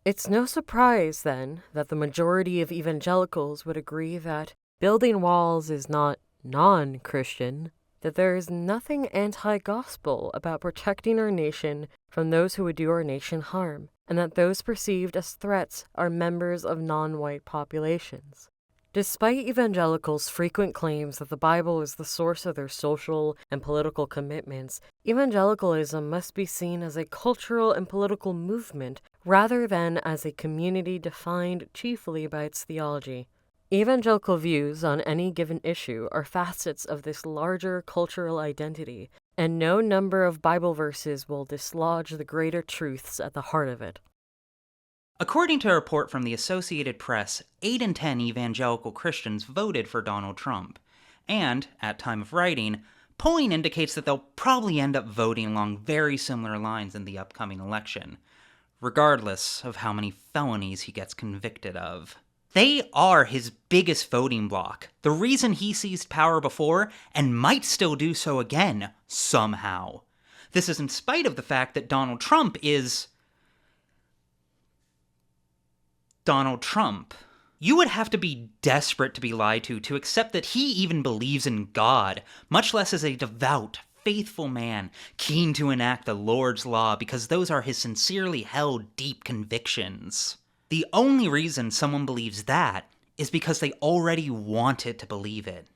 It's no surprise, then, that the majority of evangelicals would agree that building walls is not non-Christian, that there is nothing anti-gospel about protecting our nation from those who would do our nation harm, and that those perceived as threats are members of non-white populations. Despite evangelicals' frequent claims that the Bible is the source of their social and political commitments, evangelicalism must be seen as a cultural and political movement rather than as a community defined chiefly by its theology. Evangelical views on any given issue are facets of this larger cultural identity, and no number of Bible verses will dislodge the greater truths at the heart of it. According to a report from the Associated Press, 8 in 10 evangelical Christians voted for Donald Trump. And, at time of writing, polling indicates that they'll probably end up voting along very similar lines in the upcoming election, regardless of how many felonies he gets convicted of. They are his biggest voting bloc, the reason he seized power before and might still do so again, somehow. This is in spite of the fact that Donald Trump is Donald Trump. You would have to be desperate to be lied to accept that he even believes in God, much less as a devout, faithful man, keen to enact the Lord's law because those are his sincerely held deep convictions. The only reason someone believes that is because they already wanted to believe it.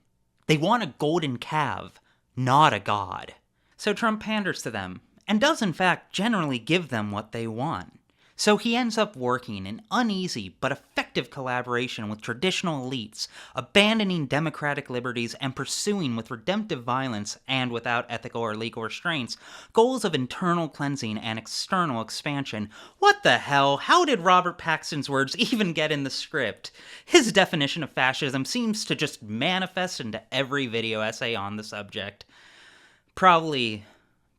They want a golden calf, not a god. So Trump panders to them, and does in fact generally give them what they want. So he ends up working in uneasy but effective collaboration with traditional elites, abandoning democratic liberties and pursuing with redemptive violence and without ethical or legal restraints, goals of internal cleansing and external expansion. What the hell? How did Robert Paxton's words even get in the script? His definition of fascism seems to just manifest into every video essay on the subject. Probably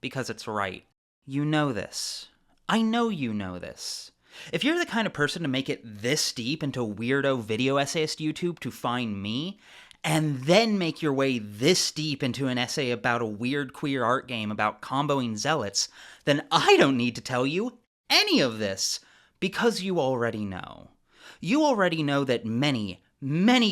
because it's right. You know this. I know you know this. If you're the kind of person to make it this deep into weirdo video essayist YouTube to find me, and then make your way this deep into an essay about a weird queer art game about comboing zealots, then I don't need to tell you any of this, because you already know. You already know that many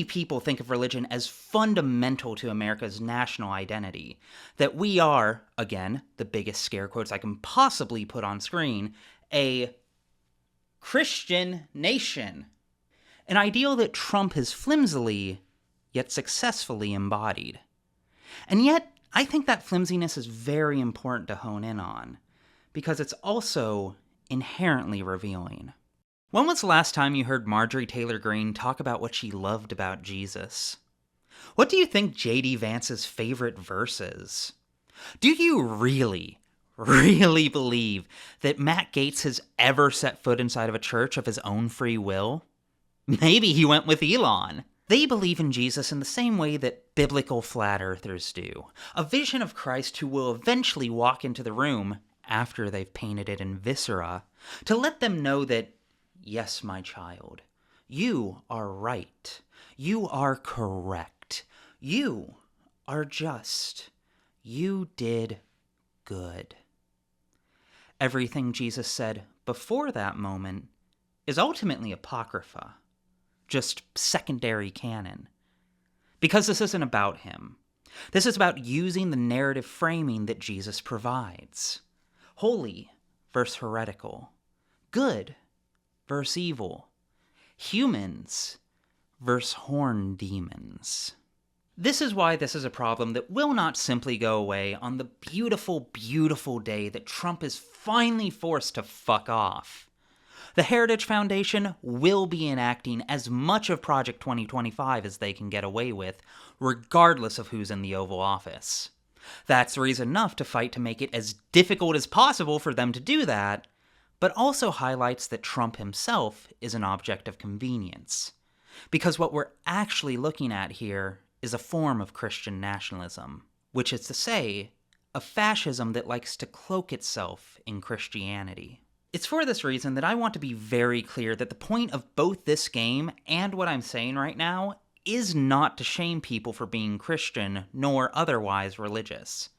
people think of religion as fundamental to America's national identity. That we are, again, the biggest scare quotes I can possibly put on screen, a Christian nation. An ideal that Trump has flimsily, yet successfully embodied. And yet, I think that flimsiness is very important to hone in on, because it's also inherently revealing. When was the last time you heard Marjorie Taylor Greene talk about what she loved about Jesus? What do you think J.D. Vance's favorite verse is? Do you really believe that Matt Gaetz has ever set foot inside of a church of his own free will? Maybe he went with Elon. They believe in Jesus in the same way that biblical flat earthers do. A vision of Christ who will eventually walk into the room, after they've painted it in viscera, to let them know that, yes, my child, you are right. You are correct. You are just. You did good. Everything Jesus said before that moment is ultimately apocrypha. just secondary canon. Because this isn't about him. This is about using the narrative framing that Jesus provides. Holy versus heretical. Good versus evil. Humans versus horned demons. This is why this is a problem that will not simply go away on the beautiful, beautiful day that Trump is finally forced to fuck off. The Heritage Foundation will be enacting as much of Project 2025 as they can get away with, regardless of who's in the Oval Office. That's reason enough to fight to make it as difficult as possible for them to do that, but also highlights that Trump himself is an object of convenience. Because what we're actually looking at here is a form of Christian nationalism, which is to say, a fascism that likes to cloak itself in Christianity. It's for this reason that I want to be very clear that the point of both this game and what I'm saying right now is not to shame people for being Christian, nor otherwise religious.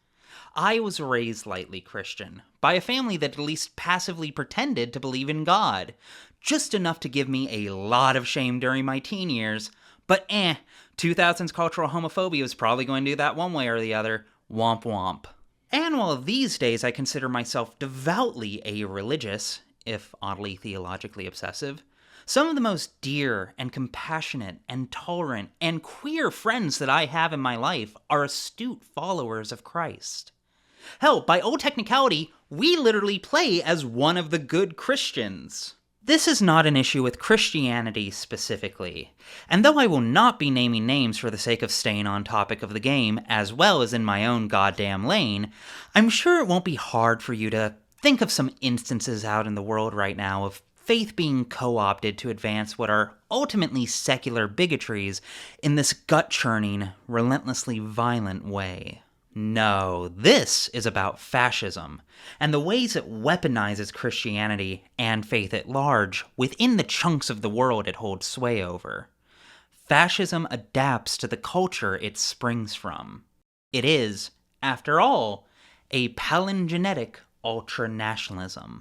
I was raised lightly Christian, by a family that at least passively pretended to believe in God, just enough to give me a lot of shame during my teen years, but 2000s cultural homophobia was probably going to do that one way or the other, womp womp. And while these days I consider myself devoutly a-religious, if oddly theologically obsessive, some of the most dear and compassionate and tolerant and queer friends that I have in my life are astute followers of Christ. Hell, by old technicality, we literally play as one of the good Christians. This is not an issue with Christianity specifically, and though I will not be naming names for the sake of staying on topic of the game as well as in my own goddamn lane, I'm sure it won't be hard for you to think of some instances out in the world right now of faith being co-opted to advance what are ultimately secular bigotries in this gut-churning, relentlessly violent way. No, this is about fascism, and the ways it weaponizes Christianity and faith at large within the chunks of the world it holds sway over. Fascism adapts to the culture it springs from. It is, after all, a palingenetic ultranationalism.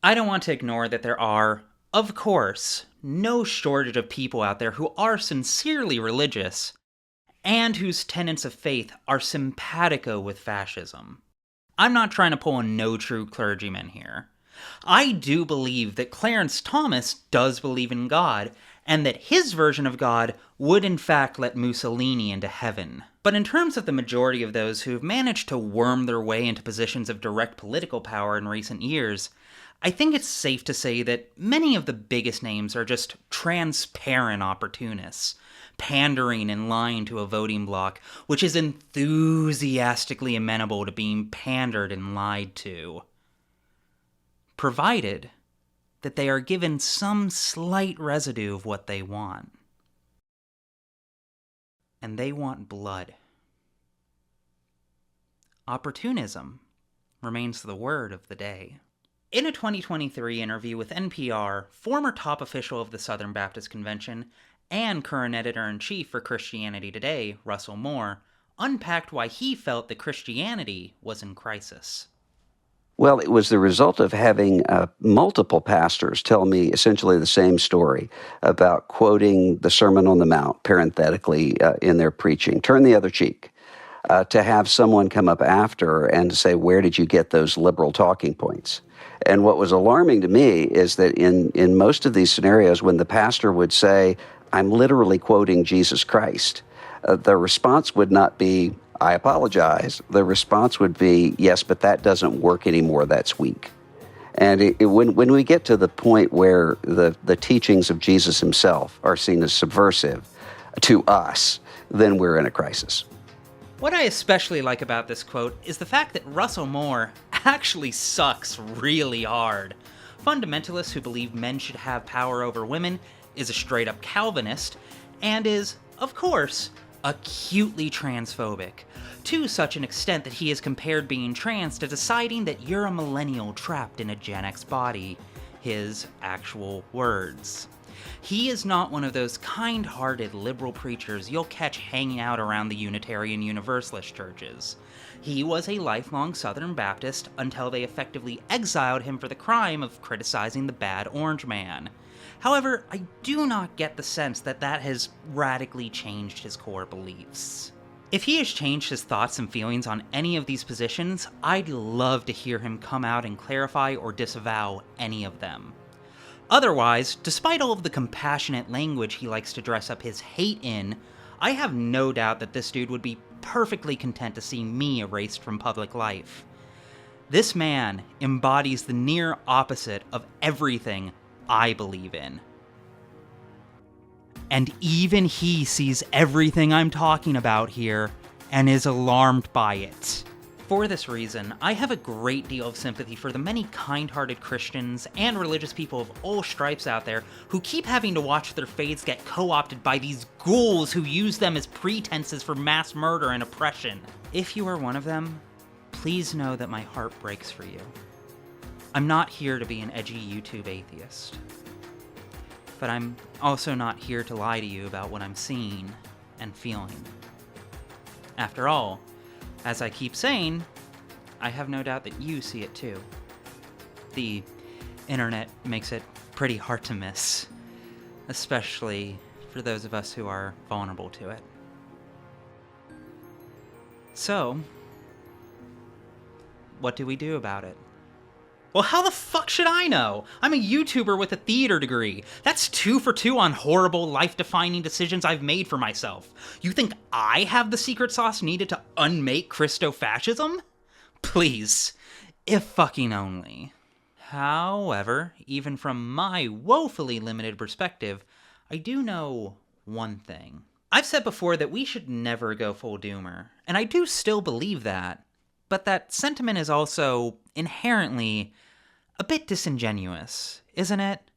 I don't want to ignore that there are, of course, no shortage of people out there who are sincerely religious, and whose tenets of faith are simpatico with fascism. I'm not trying to pull a no true clergyman here. I do believe that Clarence Thomas does believe in God, and that his version of God would in fact let Mussolini into heaven. But in terms of the majority of those who have managed to worm their way into positions of direct political power in recent years, I think it's safe to say that many of the biggest names are just transparent opportunists, pandering and lying to a voting bloc which is enthusiastically amenable to being pandered and lied to. Provided that they are given some slight residue of what they want. And they want blood. Opportunism remains the word of the day. In a 2023 interview with NPR, former top official of the Southern Baptist Convention and current editor-in-chief for Christianity Today, Russell Moore, unpacked why he felt that Christianity was in crisis. Well, it was the result of having multiple pastors tell me essentially the same story about quoting the Sermon on the Mount, parenthetically, in their preaching. Turn the other cheek. To have someone come up after and say, where did you get those liberal talking points? And what was alarming to me is that in most of these scenarios, when the pastor would say, I'm literally quoting Jesus Christ, the response would not be, I apologize. The response would be, yes, but that doesn't work anymore. That's weak. And when we get to the point where the teachings of Jesus himself are seen as subversive to us, then we're in a crisis. What I especially like about this quote is the fact that Russell Moore actually sucks really hard. Fundamentalist who believe men should have power over women, is a straight-up Calvinist, and is, of course, acutely transphobic, to such an extent that he has compared being trans to deciding that you're a millennial trapped in a Gen X body, his actual words. He is not one of those kind-hearted liberal preachers you'll catch hanging out around the Unitarian Universalist churches. He was a lifelong Southern Baptist until they effectively exiled him for the crime of criticizing the bad orange man. However, I do not get the sense that that has radically changed his core beliefs. If he has changed his thoughts and feelings on any of these positions, I'd love to hear him come out and clarify or disavow any of them. Otherwise, despite all of the compassionate language he likes to dress up his hate in, I have no doubt that this dude would be perfectly content to see me erased from public life. This man embodies the near opposite of everything I believe in. And even he sees everything I'm talking about here and is alarmed by it. For this reason, I have a great deal of sympathy for the many kind-hearted Christians and religious people of all stripes out there who keep having to watch their faiths get co-opted by these ghouls who use them as pretenses for mass murder and oppression. If you are one of them, please know that my heart breaks for you. I'm not here to be an edgy YouTube atheist. But I'm also not here to lie to you about what I'm seeing and feeling. After all, as I keep saying, I have no doubt that you see it too. The internet makes it pretty hard to miss, especially for those of us who are vulnerable to it. So, what do we do about it? Well, how the fuck should I know? I'm a YouTuber with a theater degree. That's 2 for 2 on horrible, life-defining decisions I've made for myself. You think I have the secret sauce needed to unmake Christo-fascism? Please, if fucking only. However, even from my woefully limited perspective, I do know one thing. I've said before that we should never go full doomer, and I do still believe that. But that sentiment is also inherently a bit disingenuous, isn't it?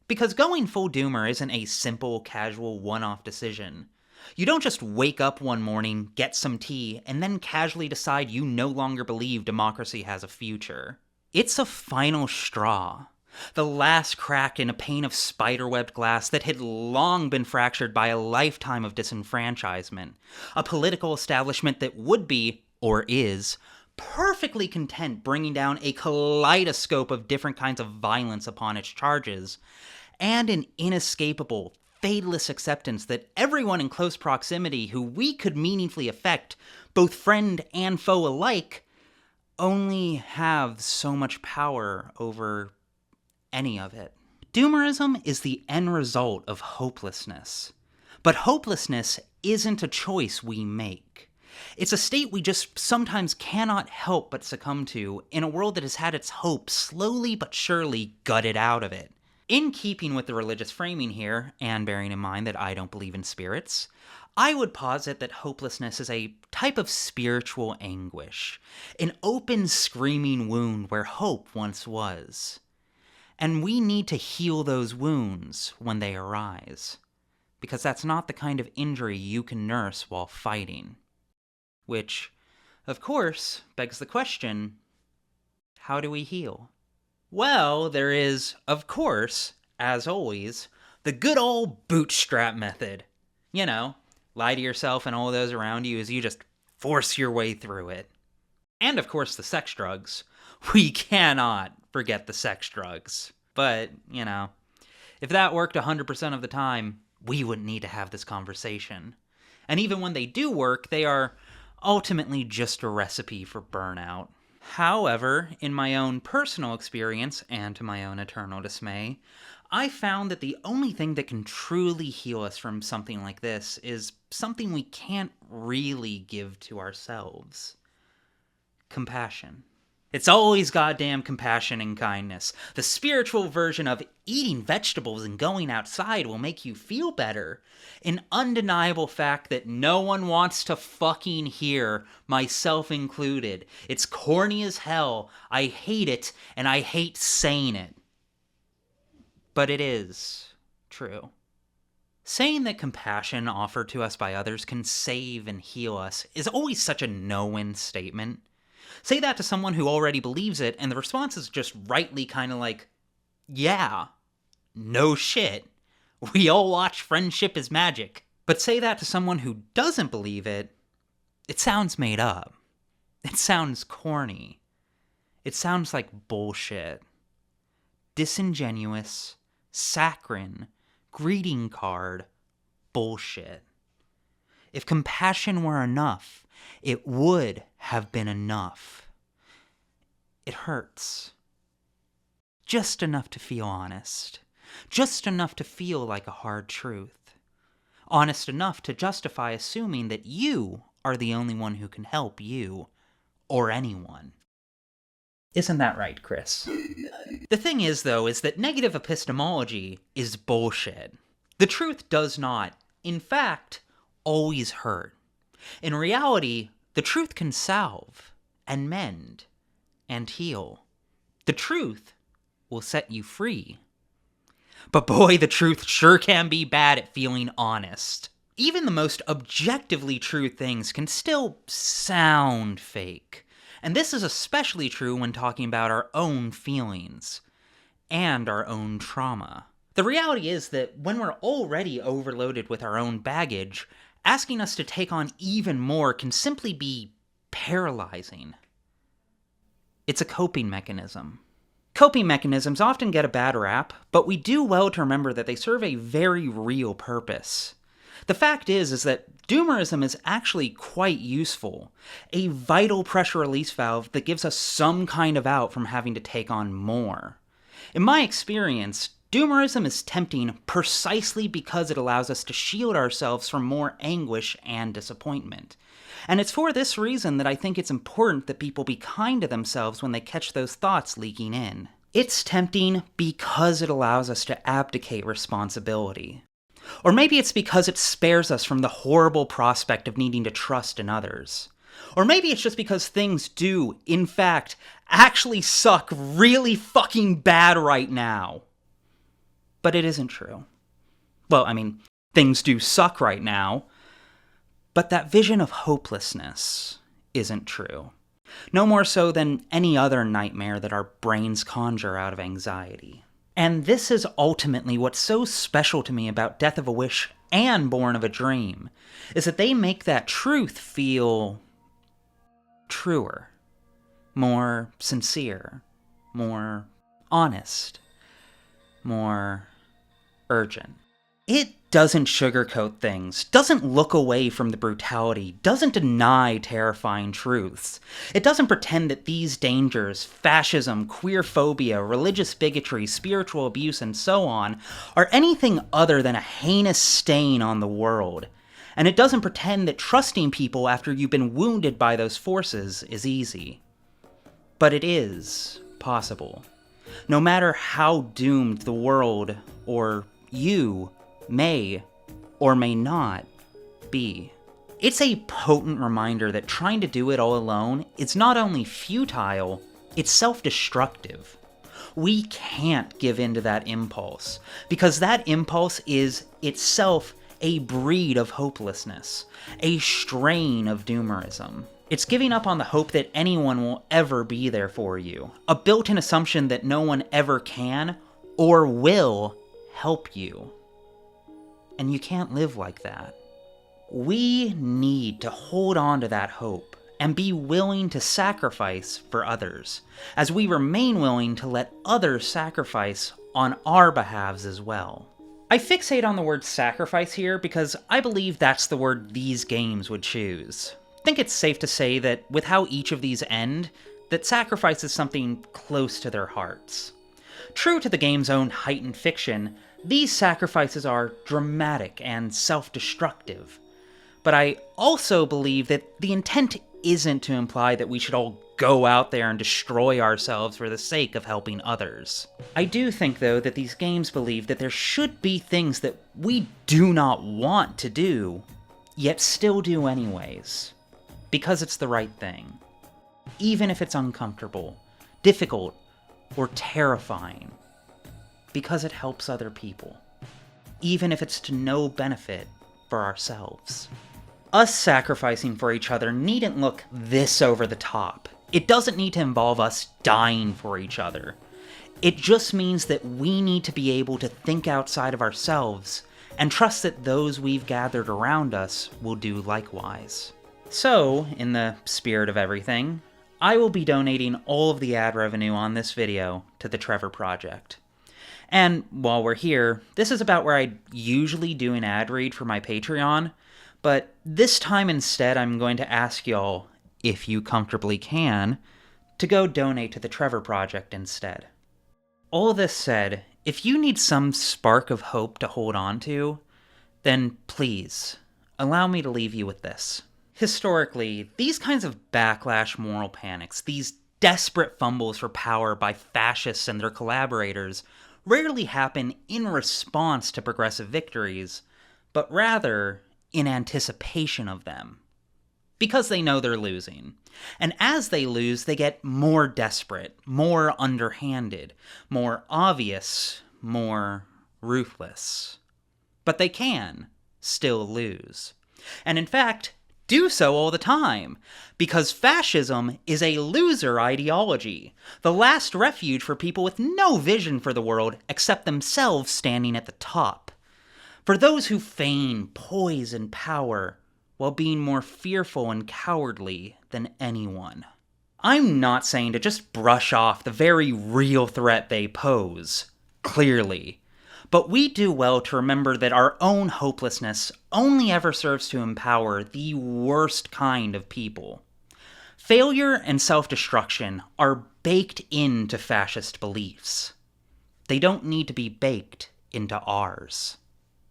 Because going full doomer isn't a simple, casual, one-off decision. You don't just wake up one morning, get some tea, and then casually decide you no longer believe democracy has a future. It's a final straw. The last crack in a pane of spiderwebbed glass that had long been fractured by a lifetime of disenfranchisement. A political establishment that would be, or is, perfectly content bringing down a kaleidoscope of different kinds of violence upon its charges, and an inescapable, fatalist acceptance that everyone in close proximity who we could meaningfully affect, both friend and foe alike, only have so much power over any of it. Doomerism is the end result of hopelessness. But hopelessness isn't a choice we make. It's a state we just sometimes cannot help but succumb to in a world that has had its hope slowly but surely gutted out of it. In keeping with the religious framing here, and bearing in mind that I don't believe in spirits, I would posit that hopelessness is a type of spiritual anguish, an open screaming wound where hope once was. And we need to heal those wounds when they arise, because that's not the kind of injury you can nurse while fighting. Which, of course, begs the question, how do we heal? Well, there is, of course, as always, the good old bootstrap method. You know, lie to yourself and all those around you as you just force your way through it. And of course the sex drugs. We cannot forget the sex drugs. But, you know, if that worked 100% of the time, we wouldn't need to have this conversation. And even when they do work, they are ultimately just a recipe for burnout. However, in my own personal experience, and to my own eternal dismay, I found that the only thing that can truly heal us from something like this is something we can't really give to ourselves. Compassion. It's always goddamn compassion and kindness. The spiritual version of eating vegetables and going outside will make you feel better. An undeniable fact that no one wants to fucking hear, myself included. It's corny as hell. I hate it, and I hate saying it. But it is true. Saying that compassion offered to us by others can save and heal us is always such a no-win statement. Say that to someone who already believes it, and the response is just rightly kind of like, yeah, no shit. We all watch Friendship is Magic. But say that to someone who doesn't believe it, it sounds made up. It sounds corny. It sounds like bullshit. Disingenuous, saccharine, greeting card bullshit. If compassion were enough, it would have been enough. It hurts. Just enough to feel honest. Just enough to feel like a hard truth. Honest enough to justify assuming that you are the only one who can help you, or anyone. Isn't that right, Chris? The thing is, though, is that negative epistemology is bullshit. The truth does not, in fact, always hurt. In reality, the truth can salve, and mend, and heal. The truth will set you free. But boy, the truth sure can be bad at feeling honest. Even the most objectively true things can still sound fake. And this is especially true when talking about our own feelings and our own trauma. The reality is that when we're already overloaded with our own baggage, asking us to take on even more can simply be paralyzing. It's a coping mechanism. Coping mechanisms often get a bad rap, but we do well to remember that they serve a very real purpose. The fact is that doomerism is actually quite useful, a vital pressure release valve that gives us some kind of out from having to take on more. In my experience, doomerism is tempting precisely because it allows us to shield ourselves from more anguish and disappointment. And it's for this reason that I think it's important that people be kind to themselves when they catch those thoughts leaking in. It's tempting because it allows us to abdicate responsibility. Or maybe it's because it spares us from the horrible prospect of needing to trust in others. Or maybe it's just because things do, in fact, actually suck really fucking bad right now. But it isn't true. Well, I mean, things do suck right now, but that vision of hopelessness isn't true. No more so than any other nightmare that our brains conjure out of anxiety. And this is ultimately what's so special to me about Death of a Wish and Born of a Dream, is that they make that truth feel truer, more sincere, more honest, more urgent. It doesn't sugarcoat things, doesn't look away from the brutality, doesn't deny terrifying truths. It doesn't pretend that these dangers, fascism, queerphobia, religious bigotry, spiritual abuse, and so on, are anything other than a heinous stain on the world. And it doesn't pretend that trusting people after you've been wounded by those forces is easy. But it is possible. No matter how doomed the world, or you, may or may not be. It's a potent reminder that trying to do it all alone is not only futile, it's self-destructive. We can't give in to that impulse, because that impulse is itself a breed of hopelessness, a strain of doomerism. It's giving up on the hope that anyone will ever be there for you, a built-in assumption that no one ever can or will help you. And you can't live like that. We need to hold on to that hope and be willing to sacrifice for others, as we remain willing to let others sacrifice on our behalves as well. I fixate on the word sacrifice here because I believe that's the word these games would choose. I think it's safe to say that with how each of these end, that sacrifice is something close to their hearts. True to the game's own heightened fiction, these sacrifices are dramatic and self-destructive. But I also believe that the intent isn't to imply that we should all go out there and destroy ourselves for the sake of helping others. I do think, though, that these games believe that there should be things that we do not want to do, yet still do anyways. Because it's the right thing. Even if it's uncomfortable, difficult, or terrifying. Because it helps other people. Even if it's to no benefit for ourselves. Us sacrificing for each other needn't look this over the top. It doesn't need to involve us dying for each other. It just means that we need to be able to think outside of ourselves and trust that those we've gathered around us will do likewise. So, in the spirit of everything, I will be donating all of the ad revenue on this video to the Trevor Project. And while we're here, this is about where I usually do an ad read for my Patreon, but this time instead I'm going to ask y'all, if you comfortably can, to go donate to the Trevor Project instead. All this said, if you need some spark of hope to hold on to, then please, allow me to leave you with this. Historically, these kinds of backlash moral panics, these desperate fumbles for power by fascists and their collaborators, rarely happen in response to progressive victories, but rather in anticipation of them. Because they know they're losing. And as they lose, they get more desperate, more underhanded, more obvious, more ruthless. But they can still lose. And in fact, do so all the time, because fascism is a loser ideology, the last refuge for people with no vision for the world except themselves standing at the top. For those who feign poise and power, while being more fearful and cowardly than anyone. I'm not saying to just brush off the very real threat they pose, clearly, but we do well to remember that our own hopelessness only ever serves to empower the worst kind of people. Failure and self-destruction are baked into fascist beliefs. They don't need to be baked into ours.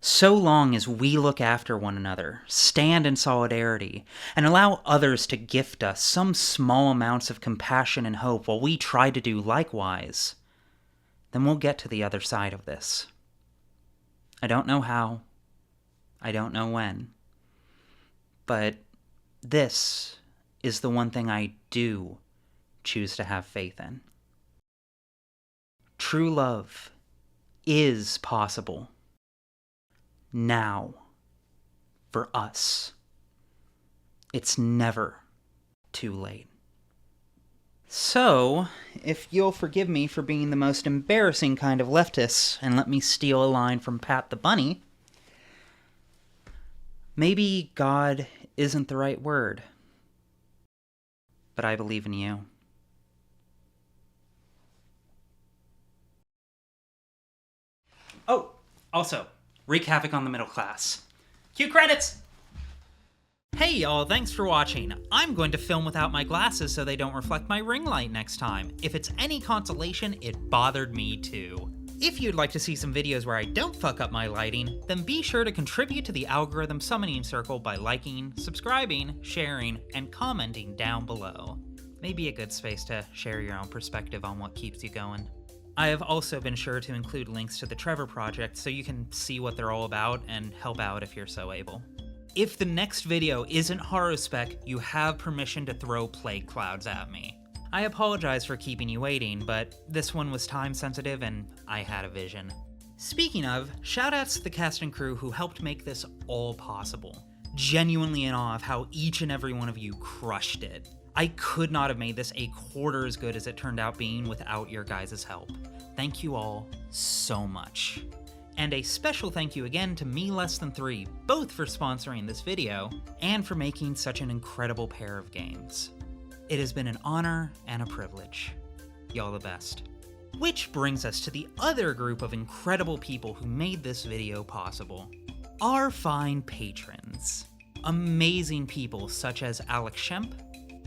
So long as we look after one another, stand in solidarity, and allow others to gift us some small amounts of compassion and hope while we try to do likewise, then we'll get to the other side of this. I don't know how. I don't know when. But this is the one thing I do choose to have faith in. True love is possible. Now, for us. It's never too late. So, if you'll forgive me for being the most embarrassing kind of leftist and let me steal a line from Pat the Bunny, maybe God isn't the right word, but I believe in you. Oh, also, wreak havoc on the middle class. Cue credits! Hey y'all, thanks for watching. I'm going to film without my glasses so they don't reflect my ring light next time. If it's any consolation, it bothered me too. If you'd like to see some videos where I don't fuck up my lighting, then be sure to contribute to the algorithm summoning circle by liking, subscribing, sharing, and commenting down below. Maybe a good space to share your own perspective on what keeps you going. I have also been sure to include links to the Trevor Project so you can see what they're all about and help out if you're so able. If the next video isn't Horospec, you have permission to throw plague clouds at me. I apologize for keeping you waiting, but this one was time sensitive and I had a vision. Speaking of, shoutouts to the cast and crew who helped make this all possible. Genuinely in awe of how each and every one of you crushed it. I could not have made this a quarter as good as it turned out being without your guys' help. Thank you all so much. And a special thank you again to Me Less Than 3, both for sponsoring this video, and for making such an incredible pair of games. It has been an honor and a privilege. Y'all the best. Which brings us to the other group of incredible people who made this video possible. Our fine patrons. Amazing people such as Alex Shemp,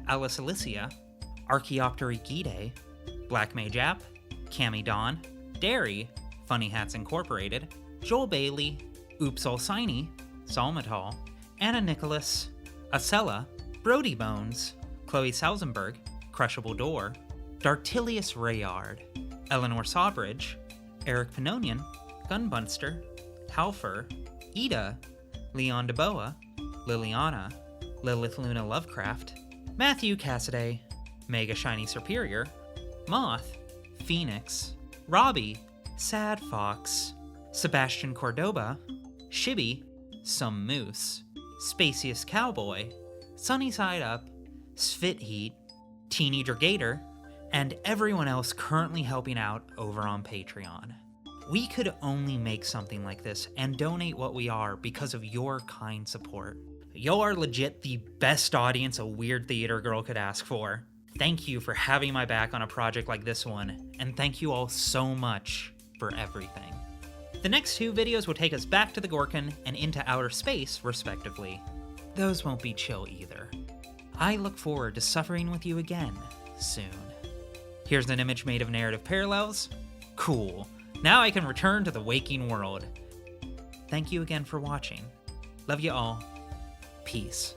Alice Alicia, Archaeoptery Gide, Black Mage App, Cami Dawn, Derry, Funny Hats Incorporated, Joel Bailey, Oops Olsini, Salmatal, Anna Nicholas, Acela, Brody Bones, Chloe Salzenberg, Crushable Door, Dartilius Rayard, Eleanor Sawbridge, Eric Panonian, Gunbunster, Halfer, Ida, Leon DeBoa, Liliana, Lilith Luna Lovecraft, Matthew Cassidy, Mega Shiny Superior, Moth, Phoenix, Robbie, Sad Fox, Sebastian Cordoba, Shibby, Some Moose, Spacious Cowboy, Sunny Side Up, Svit Heat, Teenager Gator, and everyone else currently helping out over on Patreon. We could only make something like this and donate what we are because of your kind support. Y'all are legit the best audience a weird theater girl could ask for. Thank you for having my back on a project like this one, and thank you all so much for everything. The next 2 videos will take us back to the Gorkon and into outer space, respectively. Those won't be chill either. I look forward to suffering with you again soon. Here's an image made of narrative parallels. Cool. Now I can return to the waking world. Thank you again for watching. Love you all. Peace.